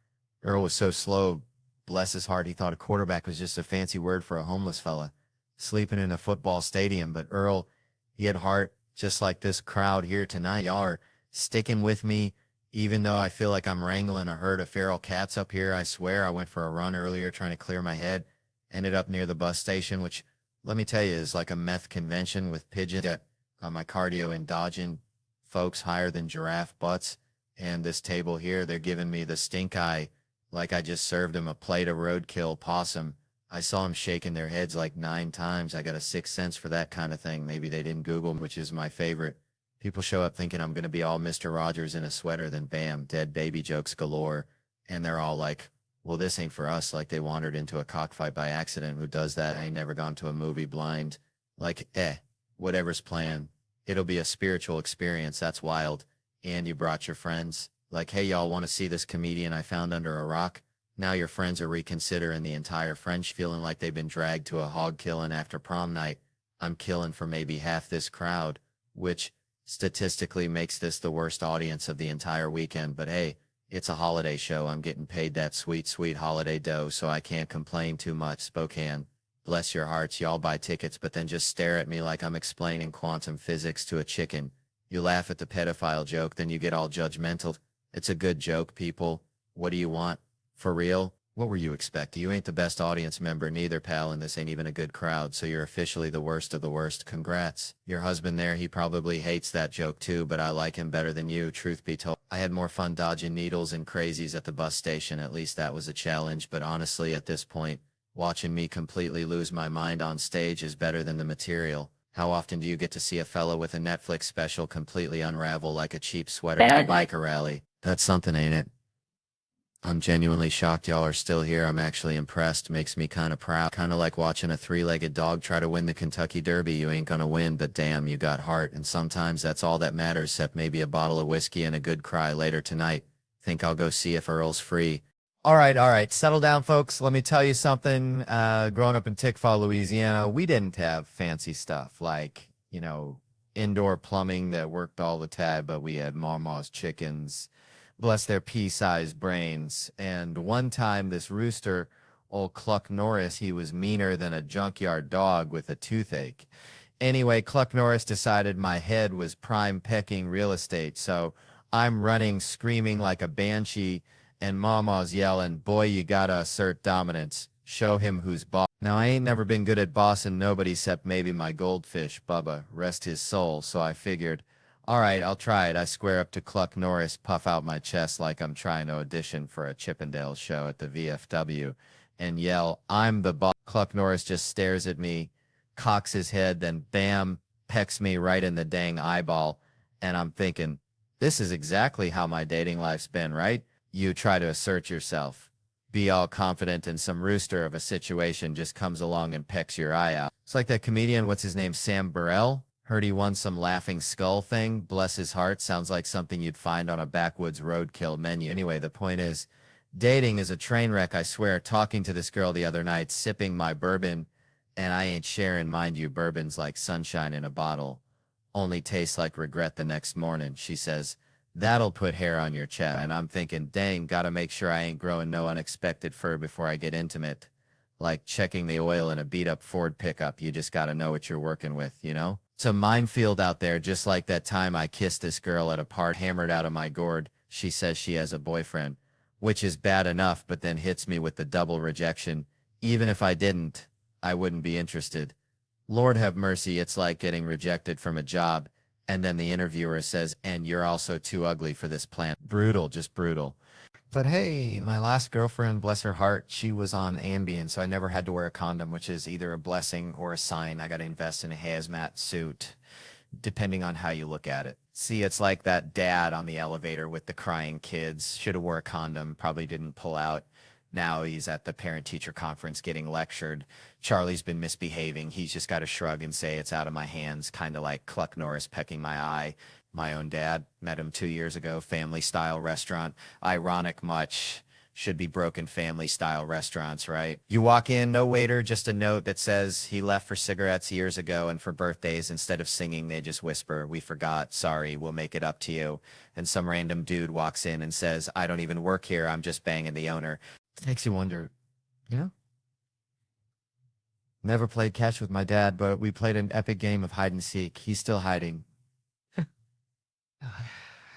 Earl was so slow, bless his heart, he thought a quarterback was just a fancy word for a homeless fella sleeping in a football stadium. But Earl, he had heart, just like this crowd here tonight. Y'all are sticking with me, even though I feel like I'm wrangling a herd of feral cats up here. I swear I went for a run earlier trying to clear my head. Ended up near the bus station, which, let me tell you, is like a meth convention with pigeons. Got my cardio and dodging folks higher than giraffe butts. And this table here, they're giving me the stink eye like I just served them a plate of roadkill possum. I saw them shaking their heads like 9 times. I got a 6th sense for that kind of thing. Maybe they didn't Google, which is my favorite. People show up thinking I'm going to be all Mr. Rogers in a sweater, then bam, dead baby jokes galore. And they're all like, well, this ain't for us. Like they wandered into a cockfight by accident. Who does that? I ain't never gone to a movie blind. Like, whatever's planned. It'll be a spiritual experience. That's wild. And you brought your friends. Like, hey, y'all want to see this comedian I found under a rock? Now your friends are reconsidering the entire French, feeling like they've been dragged to a hog killing after prom night. I'm killing for maybe half this crowd, which statistically makes this the worst audience of the entire weekend. But hey, it's a holiday show. I'm getting paid that sweet, sweet holiday dough, so I can't complain too much. Spokane, bless your hearts. Y'all buy tickets, but then just stare at me like I'm explaining quantum physics to a chicken. You laugh at the pedophile joke, then you get all judgmental. It's a good joke, people. What do you want? For real? What were you expecting? You ain't the best audience member neither, pal, and this ain't even a good crowd, so you're officially the worst of the worst. Congrats. Your husband there, he probably hates that joke too, but I like him better than you, truth be told. I had more fun dodging needles and crazies at the bus station. At least that was a challenge, but honestly, at this point, watching me completely lose my mind on stage is better than the material. How often do you get to see a fella with a Netflix special completely unravel like a cheap sweater at a biker rally? That's something, ain't it? I'm genuinely shocked y'all are still here. I'm actually impressed. Makes me kind of proud. Kind of like watching a 3-legged dog try to win the Kentucky Derby. You ain't gonna win, but damn, you got heart. And sometimes that's all that matters, except maybe a bottle of whiskey and a good cry later tonight. Think I'll go see if Earl's free. All right. Settle down, folks. Let me tell you something. Growing up in Tickfaw, Louisiana, we didn't have fancy stuff like, indoor plumbing that worked all the time, but we had Mama's chickens, bless their pea-sized brains. And one time this rooster Old Cluck Norris, he was meaner than a junkyard dog with a toothache. Anyway, Cluck Norris decided my head was prime pecking real estate, so I'm running screaming like a banshee, and Mama's yelling, boy, you gotta assert dominance. Show him who's boss. Now, I ain't never been good at bossing nobody except maybe my goldfish, Bubba, rest his soul, so I figured, all right, I'll try it. I square up to Cluck Norris, puff out my chest like I'm trying to audition for a Chippendale show at the VFW, and yell, I'm the boss. Cluck Norris just stares at me, cocks his head, then bam, pecks me right in the dang eyeball, and I'm thinking, this is exactly how my dating life's been, right? You try to assert yourself, be all confident, and some rooster of a situation just comes along and pecks your eye out. It's like that comedian, what's his name, Sam Burrell? Heard he won some laughing skull thing. Bless his heart. Sounds like something you'd find on a backwoods roadkill menu. Anyway, the point is, dating is a train wreck, I swear. Talking to this girl the other night, sipping my bourbon, and I ain't sharing, mind you, bourbon's like sunshine in a bottle. Only tastes like regret the next morning. She says, that'll put hair on your chest. And I'm thinking, dang, gotta make sure I ain't growing no unexpected fur before I get intimate. Like checking the oil in a beat-up Ford pickup. You just gotta know what you're working with, you know? It's a minefield out there, just like that time I kissed this girl at a party, hammered out of my gourd. She says she has a boyfriend, which is bad enough, but then hits me with the double rejection. Even if I didn't, I wouldn't be interested. Lord have mercy, it's like getting rejected from a job, and then the interviewer says, and you're also too ugly for this plant. Brutal, just brutal. But hey, my last girlfriend, bless her heart, she was on Ambien, so I never had to wear a condom, which is either a blessing or a sign. I got to invest in a hazmat suit, depending on how you look at it. See, it's like that dad on the elevator with the crying kids. Should have wore a condom, probably didn't pull out. Now he's at the parent-teacher conference getting lectured. Charlie's been misbehaving. He's just got to shrug and say, it's out of my hands, kind of like Cluck Norris pecking my eye. My own dad, met him 2 years ago, family-style restaurant. Ironic much. Should be broken family-style restaurants, right? You walk in, no waiter, just a note that says he left for cigarettes years ago, and for birthdays, instead of singing, they just whisper, we forgot, sorry, we'll make it up to you. And some random dude walks in and says, I don't even work here, I'm just banging the owner. It makes you wonder, you know? Never played catch with my dad, but we played an epic game of hide and seek. He's still hiding.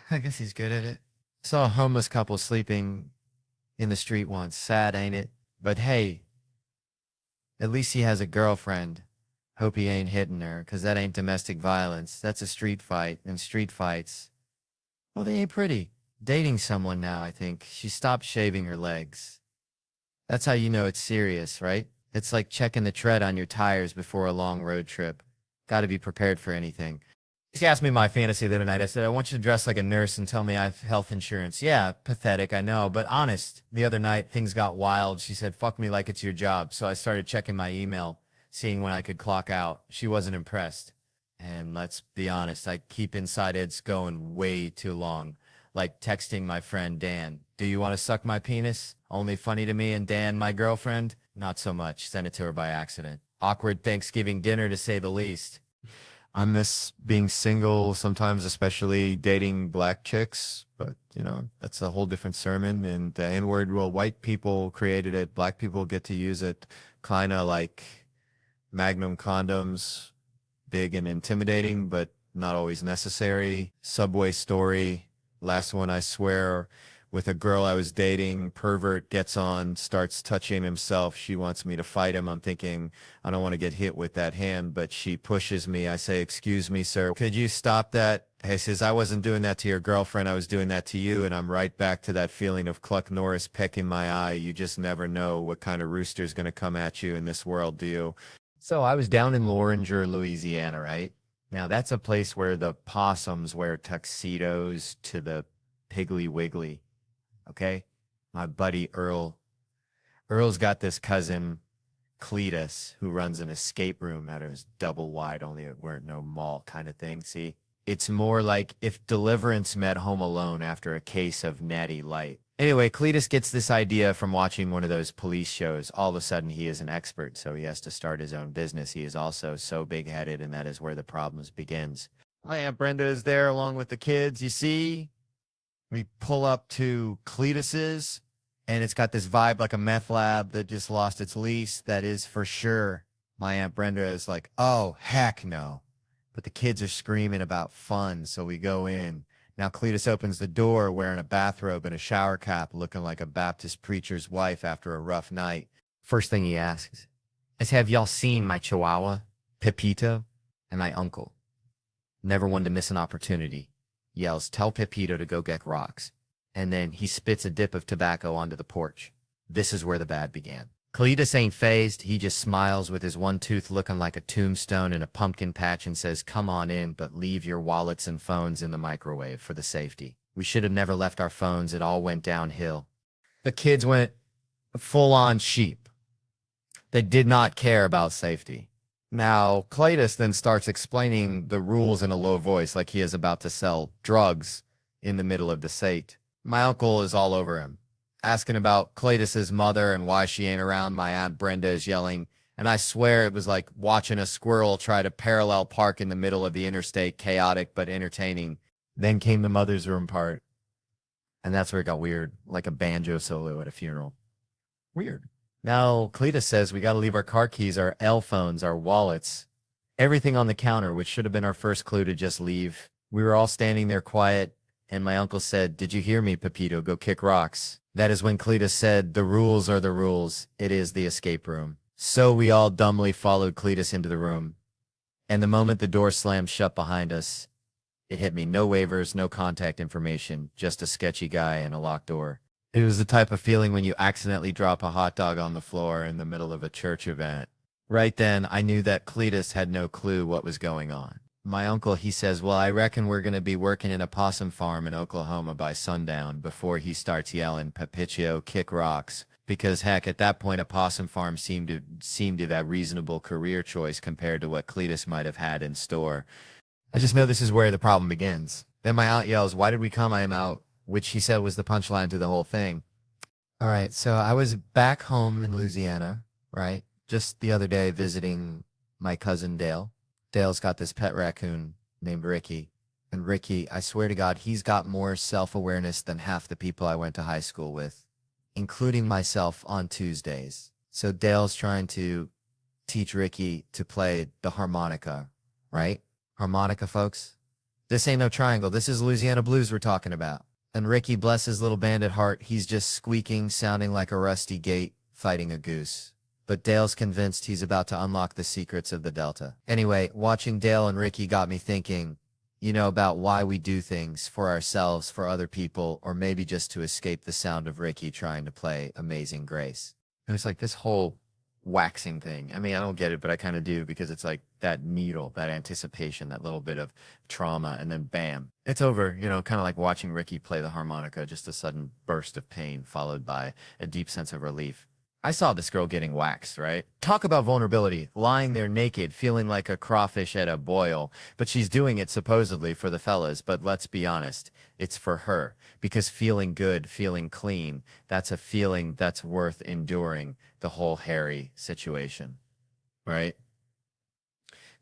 I guess he's good at it. Saw a homeless couple sleeping in the street once. Sad, ain't it? But hey, at least he has a girlfriend. Hope he ain't hitting her, 'cause that ain't domestic violence. That's a street fight, and street fights, well, they ain't pretty. Dating someone now, I think. She stopped shaving her legs. That's how you know it's serious, right? It's like checking the tread on your tires before a long road trip. Gotta be prepared for anything. She asked me my fantasy the other night. I said, I want you to dress like a nurse and tell me I have health insurance. Yeah, pathetic, I know, but honest. The other night, things got wild. She said, fuck me like it's your job. So I started checking my email, seeing when I could clock out. She wasn't impressed. And let's be honest, I keep inside it's going way too long. Like texting my friend Dan, do you want to suck my penis? Only funny to me, and Dan, my girlfriend, not so much. Sent it to her by accident. Awkward Thanksgiving dinner, to say the least. I miss being single, sometimes especially dating black chicks, but, you know, that's a whole different sermon. And the N-word, well, white people created it. Black people get to use it, kind of like Magnum condoms, big and intimidating, but not always necessary. Subway story, last one, I swear, with a girl I was dating, pervert gets on, starts touching himself. She wants me to fight him. I'm thinking, I don't want to get hit with that hand, but she pushes me. I say, excuse me, sir, could you stop that? He says, I wasn't doing that to your girlfriend. I was doing that to you. And I'm right back to that feeling of Cluck Norris pecking my eye. You just never know what kind of rooster's going to come at you in this world, do you? So I was down in Loringer, Louisiana, right? Now that's a place where the possums wear tuxedos to the Piggly Wiggly. Okay, my buddy Earl's got this cousin, Cletus, who runs an escape room at his double wide, only it weren't no mall kind of thing. See, it's more like if Deliverance met Home Alone after a case of Natty Light. Anyway, Cletus gets this idea from watching one of those police shows. All of a sudden, he is an expert, so he has to start his own business. He is also so big-headed, and that is where the problems begins. My Aunt Brenda is there along with the kids, you see? We pull up to Cletus's, And it's got this vibe like a meth lab that just lost its lease. That is for sure. My Aunt Brenda is like, oh, heck no. But the kids are screaming about fun, so we go in. Now Cletus opens the door wearing a bathrobe and a shower cap, looking like a Baptist preacher's wife after a rough night. First thing he asks is, have y'all seen my chihuahua, Pepito, and my uncle? Never one to miss an opportunity. Yells, tell Pepito to go get rocks. And then he spits a dip of tobacco onto the porch. This is where the bad began. Cletus ain't phased. He just smiles with his one tooth looking like a tombstone in a pumpkin patch and says, come on in, but leave your wallets and phones in the microwave for the safety. We should have never left our phones. It all went downhill. The kids went full-on sheep. They did not care about safety. Now, Cletus then starts explaining the rules in a low voice like he is about to sell drugs in the middle of the sate. My uncle is all over him, asking about Cletus's mother and why she ain't around. My Aunt Brenda is yelling, and I swear it was like watching a squirrel try to parallel park in the middle of the interstate, chaotic but entertaining. Then came the mother's room part, and that's where it got weird, like a banjo solo at a funeral. Weird. Now, Cletus says we got to leave our car keys, our L phones, our wallets, everything on the counter, which should have been our first clue to just leave. We were all standing there quiet, and my uncle said, did you hear me, Pepito? Go kick rocks. That is when Cletus said, the rules are the rules. It is the escape room. So we all dumbly followed Cletus into the room. And the moment the door slammed shut behind us, it hit me. No waivers, no contact information, just a sketchy guy and a locked door. It was the type of feeling when you accidentally drop a hot dog on the floor in the middle of a church event. Right then, I knew that Cletus had no clue what was going on. My uncle, he says, well, I reckon we're going to be working in a possum farm in Oklahoma by sundown before he starts yelling, Pepito, kick rocks. Because, heck, at that point, a possum farm seemed to that reasonable career choice compared to what Cletus might have had in store. I just know this is where the problem begins. Then my aunt yells, why did we come? I am out, which she said was the punchline to the whole thing. All right, so I was back home in Louisiana, right? Just the other day visiting my cousin Dale. Dale's got this pet raccoon named Ricky. And Ricky, I swear to God, he's got more self-awareness than half the people I went to high school with, including myself on Tuesdays. So Dale's trying to teach Ricky to play the harmonica, right? Harmonica, folks. This ain't no triangle. This is Louisiana blues we're talking about. And Ricky, bless his little bandit heart, he's just squeaking, sounding like a rusty gate, fighting a goose. But Dale's convinced he's about to unlock the secrets of the Delta. Anyway, watching Dale and Ricky got me thinking, you know, about why we do things for ourselves, for other people, or maybe just to escape the sound of Ricky trying to play Amazing Grace. And it's like this whole waxing thing. I mean, I don't get it, but I kind of do, because it's like that needle, that anticipation, that little bit of trauma, and then bam, it's over. You know, kind of like watching Ricky play the harmonica, just a sudden burst of pain followed by a deep sense of relief. I saw this girl getting waxed, right? Talk about vulnerability, lying there naked, feeling like a crawfish at a boil, but she's doing it supposedly for the fellas, but let's be honest, it's for her, because feeling good, feeling clean, that's a feeling that's worth enduring the whole hairy situation, right?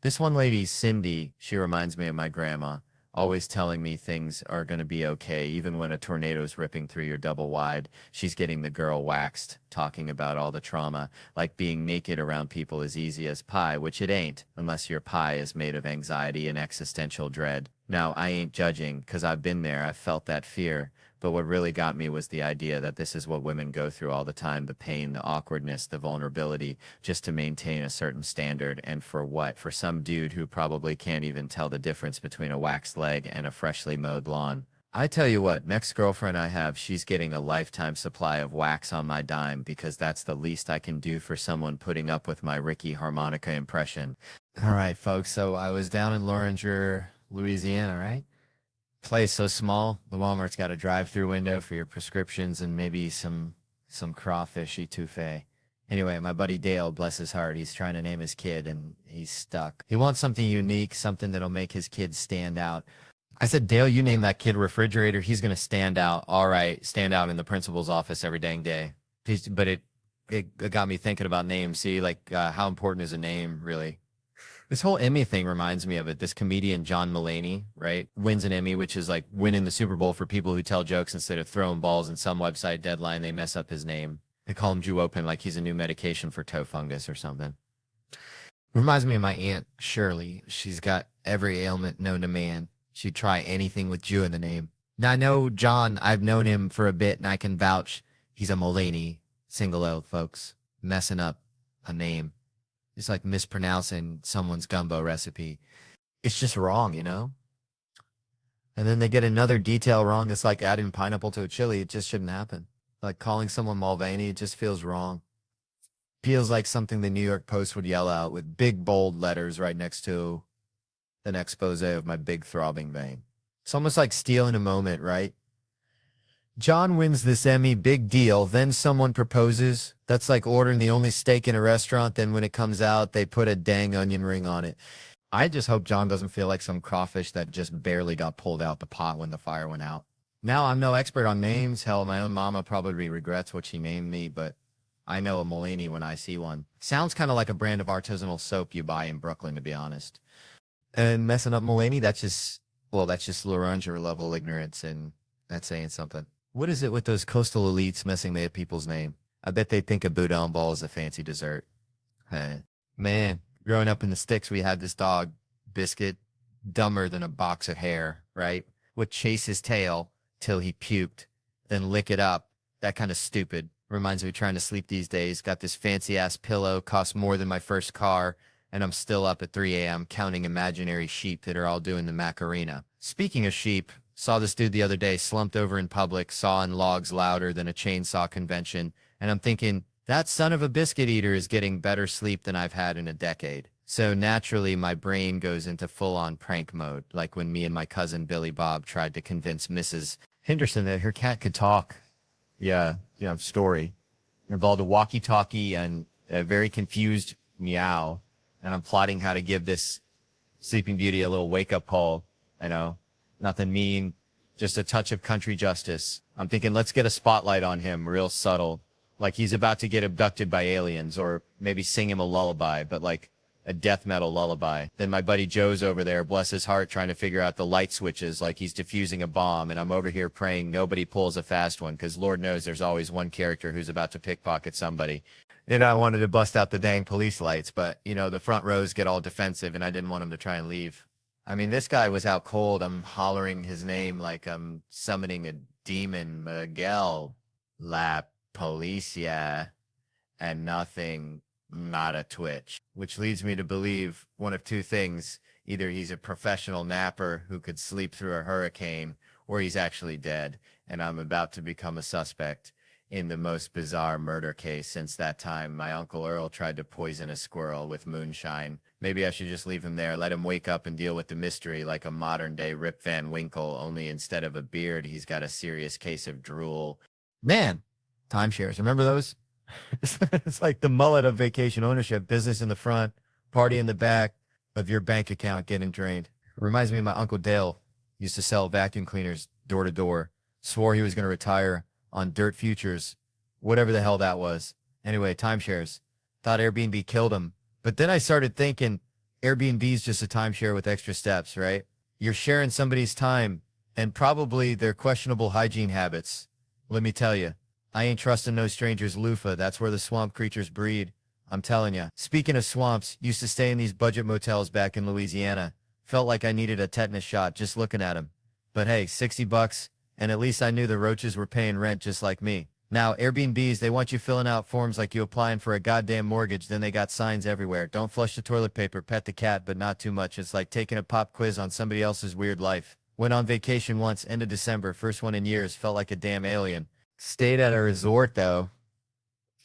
This one lady, Cindy, she reminds me of my grandma, always telling me things are going to be okay. Even when a tornado's ripping through your double wide, she's getting the girl waxed, talking about all the trauma, like being naked around people is easy as pie, which it ain't, unless your pie is made of anxiety and existential dread. Now, I ain't judging, 'cause I've been there, I've felt that fear. But what really got me was the idea that this is what women go through all the time, the pain, the awkwardness, the vulnerability, just to maintain a certain standard. And for what? For some dude who probably can't even tell the difference between a waxed leg and a freshly mowed lawn. I tell you what, next girlfriend I have, she's getting a lifetime supply of wax on my dime, because that's the least I can do for someone putting up with my Ricky harmonica impression. All right, folks, so I was down in Loringer, Louisiana, right? Place so small, the Walmart's got a drive-through window for your prescriptions and maybe some crawfish etouffee. Anyway, my buddy Dale, bless his heart, he's trying to name his kid and he's stuck. He wants something unique, something that'll make his kid stand out. I said, Dale, you name that kid Refrigerator, he's going to stand out. All right, stand out in the principal's office every dang day. But it got me thinking about names. See, like, how important is a name, really? This whole Emmy thing reminds me of it. This comedian, John Mulaney, right, wins an Emmy, which is like winning the Super Bowl for people who tell jokes instead of throwing balls, in some website deadline. They mess up his name. They call him Jew Open like he's a new medication for toe fungus or something. Reminds me of my aunt, Shirley. She's got every ailment known to man. She'd try anything with Jew in the name. Now, I know John, I've known him for a bit, and I can vouch he's a Mulaney, single L, folks, messing up a name. It's like mispronouncing someone's gumbo recipe. It's just wrong, you know? And then they get another detail wrong. It's like adding pineapple to a chili. It just shouldn't happen. Like calling someone Mulvaney, it just feels wrong. Feels like something the New York Post would yell out with big, bold letters right next to an expose of my big throbbing vein. It's almost like stealing a moment, right? John wins this Emmy, big deal. Then someone proposes. That's like ordering the only steak in a restaurant. Then when it comes out, they put a dang onion ring on it. I just hope John doesn't feel like some crawfish that just barely got pulled out the pot when the fire went out. Now, I'm no expert on names. Hell, my own mama probably regrets what she named me, but I know a Mulaney when I see one. Sounds kind of like a brand of artisanal soap you buy in Brooklyn, to be honest. And messing up Mulaney, that's just Loranger level ignorance, and that's saying something. What is it with those coastal elites messing their people's name? I bet they think a boudin ball is a fancy dessert. Man, growing up in the sticks, we had this dog, Biscuit, dumber than a box of hair, right? Would chase his tail till he puked, then lick it up. That kind of stupid. Reminds me of trying to sleep these days. Got this fancy-ass pillow, cost more than my first car, and I'm still up at 3 a.m. counting imaginary sheep that are all doing the Macarena. Speaking of sheep, saw this dude the other day slumped over in public, sawing logs louder than a chainsaw convention, and I'm thinking, that son of a biscuit eater is getting better sleep than I've had in a decade. So naturally, my brain goes into full-on prank mode, like when me and my cousin Billy Bob tried to convince Mrs. Henderson that her cat could talk. Yeah, story. It involved a walkie-talkie and a very confused meow, and I'm plotting how to give this Sleeping Beauty a little wake-up call, nothing mean, just a touch of country justice. I'm thinking, let's get a spotlight on him, real subtle, like he's about to get abducted by aliens, or maybe sing him a lullaby, but like a death metal lullaby. Then my buddy Joe's over there, bless his heart, trying to figure out the light switches like he's defusing a bomb, and I'm over here praying nobody pulls a fast one, because Lord knows there's always one character who's about to pickpocket somebody. And I wanted to bust out the dang police lights, but, the front rows get all defensive, and I didn't want him to try and leave. I mean, this guy was out cold. I'm hollering his name like I'm summoning a demon, Miguel, La Policia, and nothing, not a twitch. Which leads me to believe one of two things. Either he's a professional napper who could sleep through a hurricane, or he's actually dead, and I'm about to become a suspect in the most bizarre murder case since that time my Uncle Earl tried to poison a squirrel with moonshine. Maybe I should just leave him there, let him wake up and deal with the mystery like a modern-day Rip Van Winkle, only instead of a beard, he's got a serious case of drool. Man, timeshares, remember those? It's like the mullet of vacation ownership, business in the front, party in the back of your bank account getting drained. Reminds me of my Uncle Dale. Used to sell vacuum cleaners door to door. Swore he was going to retire on dirt futures, whatever the hell that was. Anyway, timeshares. Thought Airbnb killed him. But then I started thinking Airbnb's just a timeshare with extra steps, right? You're sharing somebody's time and probably their questionable hygiene habits. Let me tell you, I ain't trusting no stranger's loofah. That's where the swamp creatures breed. I'm telling you. Speaking of swamps, used to stay in these budget motels back in Louisiana. Felt like I needed a tetanus shot just looking at them. But hey, $60, and at least I knew the roaches were paying rent just like me. Now, Airbnbs, they want you filling out forms like you applying for a goddamn mortgage, then they got signs everywhere. Don't flush the toilet paper, pet the cat, but not too much. It's like taking a pop quiz on somebody else's weird life. Went on vacation once, end of December, first one in years, felt like a damn alien. Stayed at a resort, though.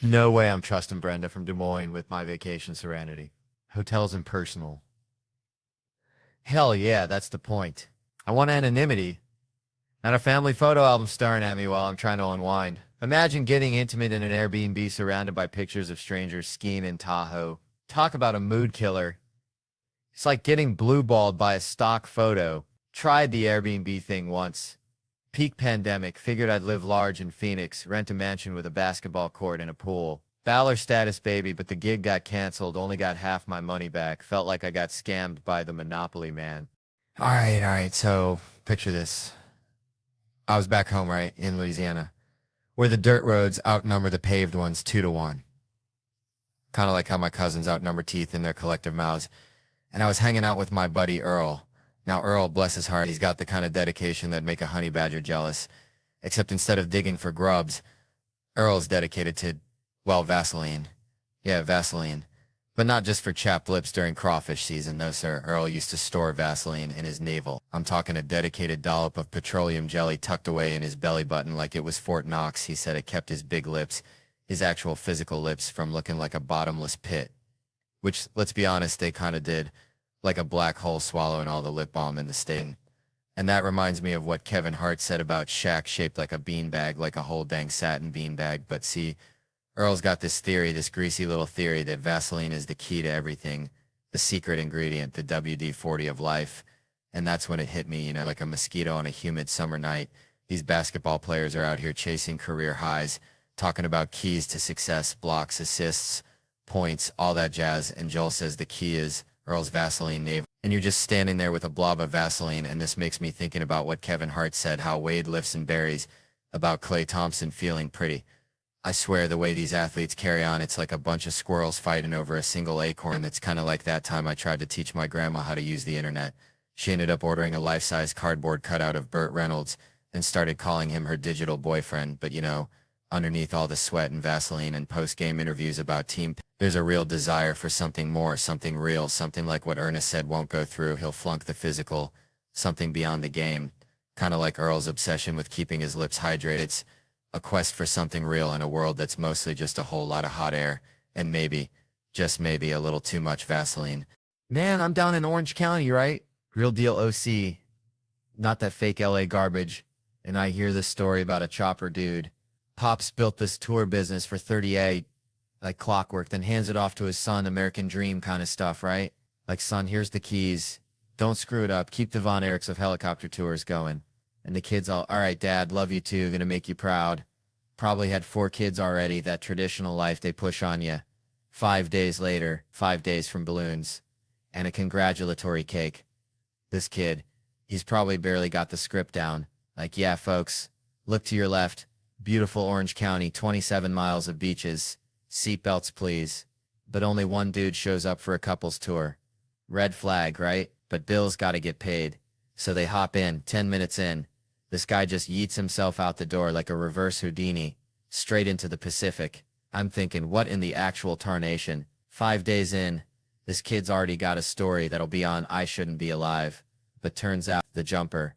No way I'm trusting Brenda from Des Moines with my vacation serenity. Hotels impersonal. Hell yeah, that's the point. I want anonymity. Not a family photo album staring at me while I'm trying to unwind. Imagine getting intimate in an Airbnb surrounded by pictures of strangers skiing in Tahoe. Talk about a mood killer. It's like getting blue-balled by a stock photo. Tried the Airbnb thing once. Peak pandemic, figured I'd live large in Phoenix, rent a mansion with a basketball court and a pool. Valor status, baby, but the gig got canceled. Only got half my money back. Felt like I got scammed by the Monopoly man. All right. So picture this. I was back home, right, in Louisiana, where the dirt roads outnumber the paved ones 2-1. Kind of like how my cousins outnumber teeth in their collective mouths. And I was hanging out with my buddy Earl. Now, Earl, bless his heart, he's got the kind of dedication that'd make a honey badger jealous. Except instead of digging for grubs, Earl's dedicated to, well, Vaseline. Yeah, Vaseline. But not just for chapped lips during crawfish season, no, sir. Earl used to store Vaseline in his navel. I'm talking a dedicated dollop of petroleum jelly tucked away in his belly button like it was Fort Knox. He said it kept his big lips, his actual physical lips, from looking like a bottomless pit. Which, let's be honest, they kind of did. Like a black hole swallowing all the lip balm in the state. And that reminds me of what Kevin Hart said about Shaq shaped like a beanbag, like a whole dang satin beanbag. But see, Earl's got this theory, this greasy little theory that Vaseline is the key to everything, the secret ingredient, the WD-40 of life. And that's when it hit me, you know, like a mosquito on a humid summer night. These basketball players are out here chasing career highs, talking about keys to success, blocks, assists, points, all that jazz. And Joel says the key is Earl's Vaseline navel. And you're just standing there with a blob of Vaseline, and this makes me thinking about what Kevin Hart said, how Wade lifts and buries, about Klay Thompson feeling pretty. I swear the way these athletes carry on, it's like a bunch of squirrels fighting over a single acorn. That's kind of like that time I tried to teach my grandma how to use the internet. She ended up ordering a life-size cardboard cutout of Burt Reynolds and started calling him her digital boyfriend. But you know, underneath all the sweat and Vaseline and post-game interviews about team, there's a real desire for something more, something real, something like what Ernest said won't go through. He'll flunk the physical, something beyond the game. Kind of like Earl's obsession with keeping his lips hydrated. It's a quest for something real in a world that's mostly just a whole lot of hot air and maybe, just maybe, a little too much Vaseline. Man, I'm down in Orange County, right? Real deal OC. Not that fake LA garbage. And I hear this story about a chopper dude. Pops built this tour business for 38, like clockwork, then hands it off to his son, American dream kind of stuff, right? Like, son, here's the keys. Don't screw it up. Keep the Von Erichs of helicopter tours going. And the kid's all right, Dad, love you too, gonna make you proud. Probably had 4 kids already, that traditional life they push on you. 5 days later, 5 days from balloons, and a congratulatory cake. This kid, he's probably barely got the script down. Like, yeah, folks, look to your left. Beautiful Orange County, 27 miles of beaches. Seatbelts, please. But only one dude shows up for a couple's tour. Red flag, right? But Bill's gotta get paid. So they hop in, 10 minutes in. This guy just yeets himself out the door like a reverse Houdini, straight into the Pacific. I'm thinking, what in the actual tarnation? 5 days in, this kid's already got a story that'll be on I Shouldn't Be Alive. But turns out, the jumper,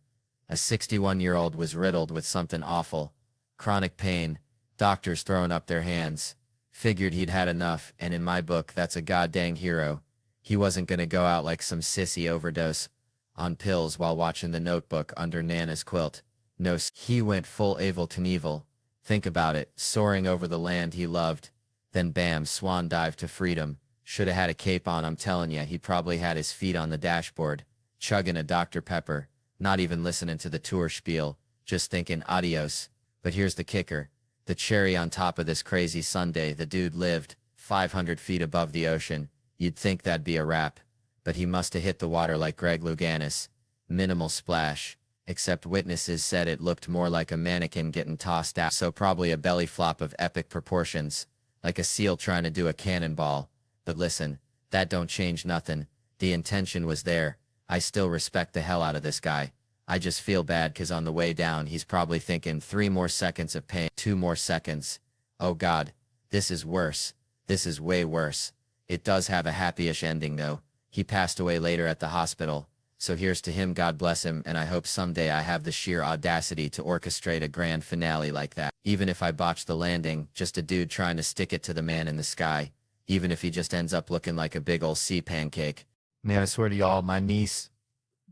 a 61-year-old, was riddled with something awful. Chronic pain, doctors throwing up their hands. Figured he'd had enough, and in my book, that's a goddamn hero. He wasn't gonna go out like some sissy overdose on pills while watching The Notebook under Nana's quilt. No, he went full Evel Knievel. Think about it, soaring over the land he loved. Then bam, swan dive to freedom. Shoulda had a cape on, I'm telling ya. He probably had his feet on the dashboard, chugging a Dr. Pepper, not even listening to the tour spiel, just thinking adios. But here's the kicker. The cherry on top of this crazy sundae, the dude lived 500 feet above the ocean. You'd think that'd be a wrap. But he must have hit the water like Greg Louganis. Minimal splash. Except witnesses said it looked more like a mannequin getting tossed out, so probably a belly flop of epic proportions. Like a seal trying to do a cannonball. But listen, that don't change nothing. The intention was there. I still respect the hell out of this guy. I just feel bad cause on the way down he's probably thinking 3 more seconds of pain, 2 more seconds. Oh God, this is worse. This is way worse. It does have a happy-ish ending though. He passed away later at the hospital. So here's to him, God bless him, and I hope someday I have the sheer audacity to orchestrate a grand finale like that. Even if I botch the landing, just a dude trying to stick it to the man in the sky. Even if he just ends up looking like a big ol' sea pancake. Man, I swear to y'all, my niece,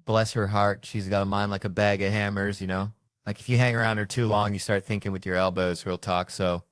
bless her heart, she's got a mind like a bag of hammers, you know? Like, if you hang around her too long, you start thinking with your elbows, real talk. So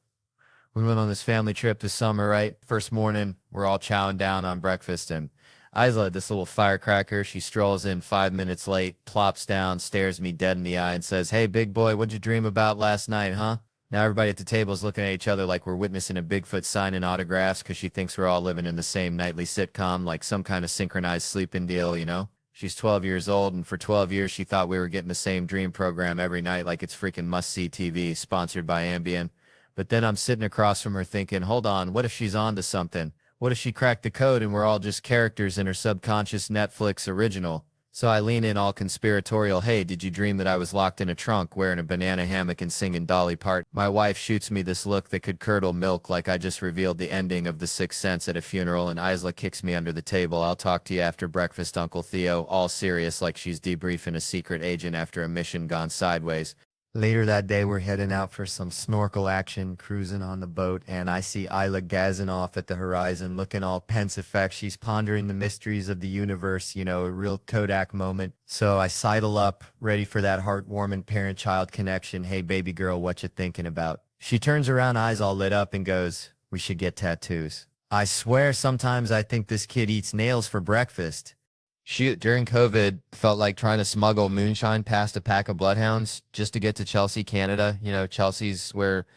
we went on this family trip this summer, right? First morning, we're all chowing down on breakfast, and Isla, this little firecracker, she strolls in 5 minutes late, plops down, stares me dead in the eye, and says, "Hey, big boy, what'd you dream about last night, huh?" Now everybody at the table is looking at each other like we're witnessing a Bigfoot signing autographs because she thinks we're all living in the same nightly sitcom, like some kind of synchronized sleeping deal, you know? She's 12 years old, and for 12 years she thought we were getting the same dream program every night like it's freaking must-see TV, sponsored by Ambien. But then I'm sitting across from her thinking, hold on, what if she's on to something? What if she cracked the code and we're all just characters in her subconscious Netflix original? So I lean in all conspiratorial, hey, did you dream that I was locked in a trunk wearing a banana hammock and singing Dolly Parton? My wife shoots me this look that could curdle milk like I just revealed the ending of The Sixth Sense at a funeral, and Isla kicks me under the table. I'll talk to you after breakfast, Uncle Theo, all serious like she's debriefing a secret agent after a mission gone sideways. Later that day, we're heading out for some snorkel action, cruising on the boat, and I see Isla gazing off at the horizon, looking all pensive. She's pondering the mysteries of the universe, you know, a real Kodak moment. So I sidle up, ready for that heartwarming parent-child connection. Hey, baby girl, what you thinking about? She turns around, eyes all lit up, and goes, we should get tattoos. I swear sometimes I think this kid eats nails for breakfast. Shoot, during COVID, felt like trying to smuggle moonshine past a pack of bloodhounds just to get to Chelsea, Canada. You know, Chelsea's where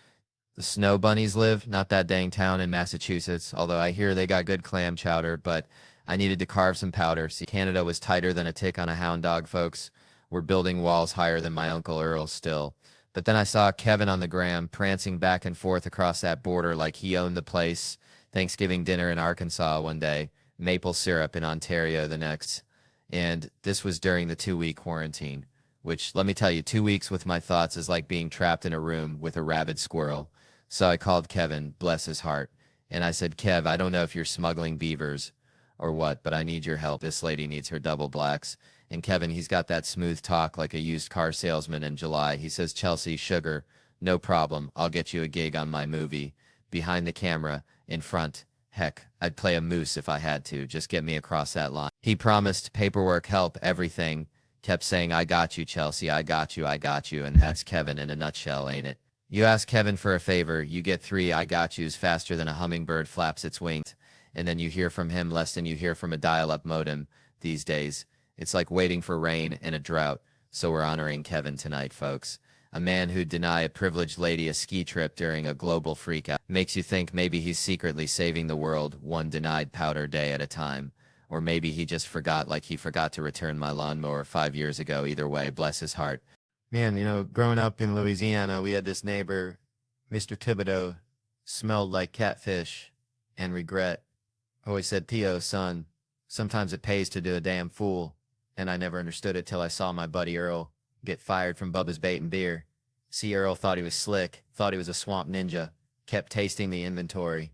the snow bunnies live, not that dang town in Massachusetts, although I hear they got good clam chowder, but I needed to carve some powder. See, Canada was tighter than a tick on a hound dog, folks. We're building walls higher than my Uncle Earl still. But then I saw Kevin on the gram prancing back and forth across that border like he owned the place. Thanksgiving dinner in Arkansas one day, maple syrup in Ontario the next. And this was during the 2-week quarantine, which, let me tell you, 2 weeks with my thoughts is like being trapped in a room with a rabid squirrel. So I called Kevin, bless his heart, and I said, Kev, I don't know if you're smuggling beavers or what, but I need your help. This lady needs her double blacks. And Kevin, he's got that smooth talk like a used car salesman in July. He says, Chelsea, sugar, no problem. I'll get you a gig on my movie. Behind the camera, in front. Heck, I'd play a moose if I had to. Just get me across that line. He promised paperwork, help, everything. Kept saying, I got you, Chelsea, I got you, I got you. And that's Kevin in a nutshell, ain't it? You ask Kevin for a favor, you get 3 I got yous faster than a hummingbird flaps its wings. And then you hear from him less than you hear from a dial-up modem these days. It's like waiting for rain in a drought. So we're honoring Kevin tonight, folks. A man who'd deny a privileged lady a ski trip during a global freakout makes you think maybe he's secretly saving the world one denied powder day at a time. Or maybe he just forgot like he forgot to return my lawnmower 5 years ago. Either way, bless his heart. Man, you know, growing up in Louisiana, we had this neighbor, Mr. Thibodeau, smelled like catfish and regret. Always said, Theo, son, sometimes it pays to do a damn fool. And I never understood it till I saw my buddy Earl get fired from Bubba's Bait and Beer. See, Earl thought he was slick, thought he was a swamp ninja, kept tasting the inventory,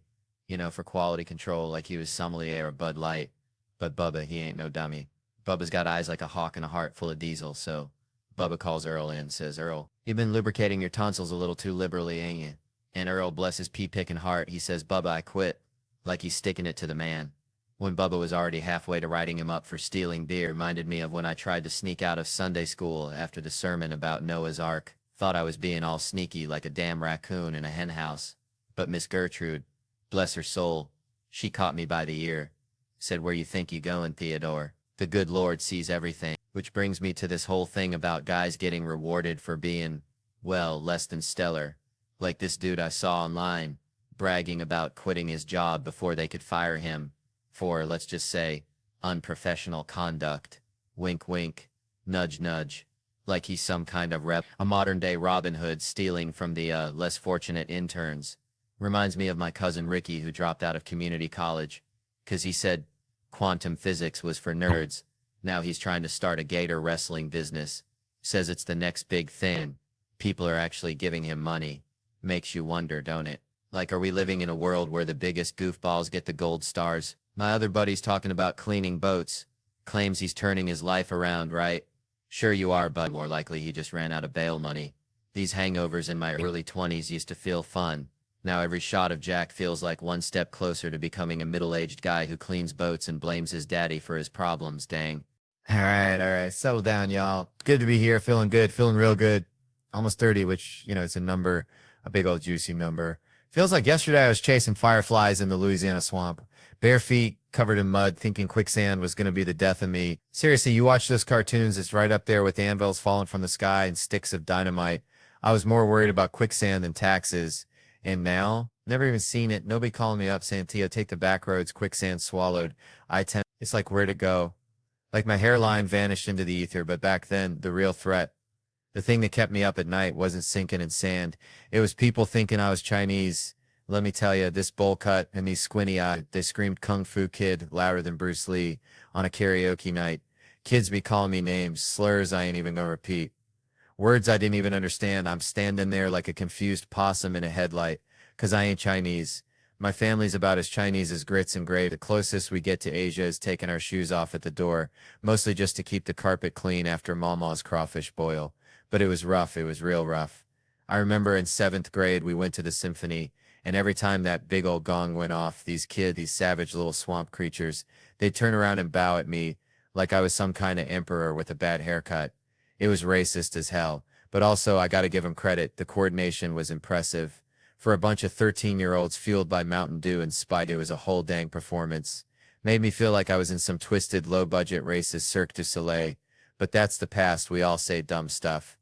you know, for quality control like he was sommelier or Bud Light. But Bubba, he ain't no dummy. Bubba's got eyes like a hawk and a heart full of diesel, so Bubba calls Earl in, says, Earl, you've been lubricating your tonsils a little too liberally, ain't you? And Earl, bless his pea-picking heart, he says, Bubba, I quit, like he's sticking it to the man. When Bubba was already halfway to writing him up for stealing beer, reminded me of when I tried to sneak out of Sunday school after the sermon about Noah's Ark. Thought I was being all sneaky like a damn raccoon in a hen house. But Miss Gertrude, bless her soul, she caught me by the ear. Said, where you think you going, Theodore? The good Lord sees everything. Which brings me to this whole thing about guys getting rewarded for being, well, less than stellar. Like this dude I saw online, bragging about quitting his job before they could fire him. For, let's just say, unprofessional conduct. Wink, wink. Nudge, nudge. Like he's some kind of rep. A modern-day Robin Hood stealing from the, less fortunate interns. Reminds me of my cousin Ricky who dropped out of community college. 'Cause he said quantum physics was for nerds. Now he's trying to start a gator wrestling business. Says it's the next big thing. People are actually giving him money. Makes you wonder, don't it? Like, are we living in a world where the biggest goofballs get the gold stars? My other buddy's talking about cleaning boats. Claims he's turning his life around, right? Sure you are, bud. More likely he just ran out of bail money. These hangovers in my early 20s used to feel fun. Now every shot of Jack feels like one step closer to becoming a middle-aged guy who cleans boats and blames his daddy for his problems, dang. All right. Settle down, y'all. Good to be here. Feeling good. Feeling real good. Almost 30, which, you know, it's a number, a big old juicy number. Feels like yesterday I was chasing fireflies in the Louisiana swamp. Bare feet, covered in mud, thinking quicksand was going to be the death of me. Seriously, you watch those cartoons, it's right up there with anvils falling from the sky and sticks of dynamite. I was more worried about quicksand than taxes. And now, never even seen it. Nobody calling me up saying, Theo, take the back roads, quicksand swallowed. It's like, where'd it go? Like my hairline vanished into the ether, but back then, the real threat, the thing that kept me up at night wasn't sinking in sand. It was people thinking I was Chinese. Let me tell you, this bowl cut and these squinty eyes, they screamed Kung Fu Kid louder than Bruce Lee on a karaoke night. Kids be calling me names, slurs I ain't even gonna repeat. Words I didn't even understand. I'm standing there like a confused possum in a headlight, 'cause I ain't Chinese. My family's about as Chinese as grits and gravy. The closest we get to Asia is taking our shoes off at the door, mostly just to keep the carpet clean after Mama's crawfish boil. But it was rough. It was real rough. I remember in 7th grade, we went to the symphony, and every time that big old gong went off, these savage little swamp creatures, they'd turn around and bow at me like I was some kind of emperor with a bad haircut. It was racist as hell, but also I gotta give them credit. The coordination was impressive. For a bunch of 13-year-olds fueled by Mountain Dew and Spite, it was a whole dang performance. Made me feel like I was in some twisted, low-budget racist Cirque du Soleil. But that's the past. We all say dumb stuff.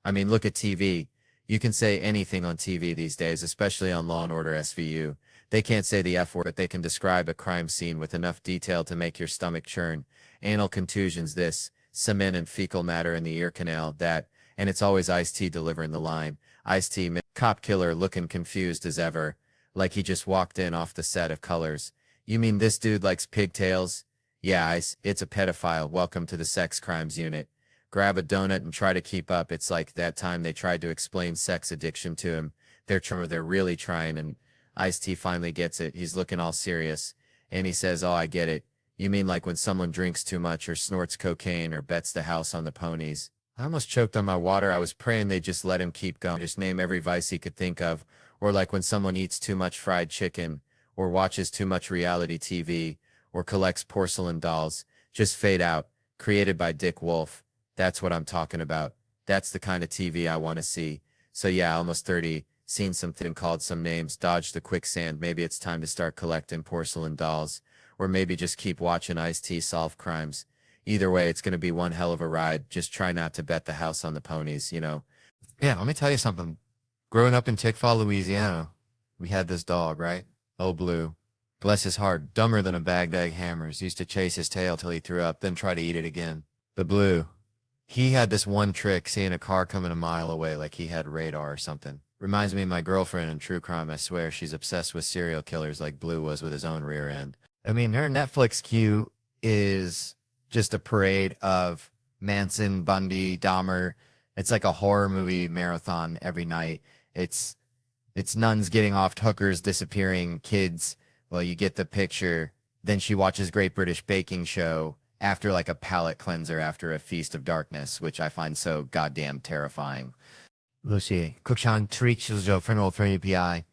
I mean, look at TV. You can say anything on TV these days, especially on Law & Order SVU. They can't say the F word, but they can describe a crime scene with enough detail to make your stomach churn. Anal contusions this, cement and fecal matter in the ear canal that, and it's always Ice-T delivering the line. Ice-T, cop killer looking confused as ever, like he just walked in off the set of Colors. You mean this dude likes pigtails? Yeah, Ice, it's a pedophile. Welcome to the sex crimes unit. Grab a donut and try to keep up. It's like that time they tried to explain sex addiction to him. They're really trying, and Ice-T finally gets it. He's looking all serious, and he says, oh, I get it. You mean like when someone drinks too much or snorts cocaine or bets the house on the ponies? I almost choked on my water. I was praying they'd just let him keep going. Just name every vice he could think of. Or like when someone eats too much fried chicken, or watches too much reality TV, or collects porcelain dolls. Just fade out. Created by Dick Wolf. That's what I'm talking about. That's the kind of TV I want to see. So yeah, almost 30. Seen something, called some names, dodged the quicksand. Maybe it's time to start collecting porcelain dolls. Or maybe just keep watching Ice-T solve crimes. Either way, it's going to be one hell of a ride. Just try not to bet the house on the ponies, you know. Yeah, let me tell you something. Growing up in Tickfaw, Louisiana, we had this dog, right? Oh, Blue. Bless his heart, dumber than a bagged egg hammers. Used to chase his tail till he threw up, then try to eat it again. But Blue, he had this one trick, seeing a car coming a mile away like he had radar or something. Reminds me of my girlfriend in true crime, I swear. She's obsessed with serial killers like Blue was with his own rear end. I mean, her Netflix queue is just a parade of Manson, Bundy, Dahmer. It's like a horror movie marathon every night. It's nuns getting off, hookers disappearing, kids. Well, you get the picture. Then she watches Great British Baking Show after like a palate cleanser after a feast of darkness, which I find so goddamn terrifying. Lucy, cook chan trick for no API.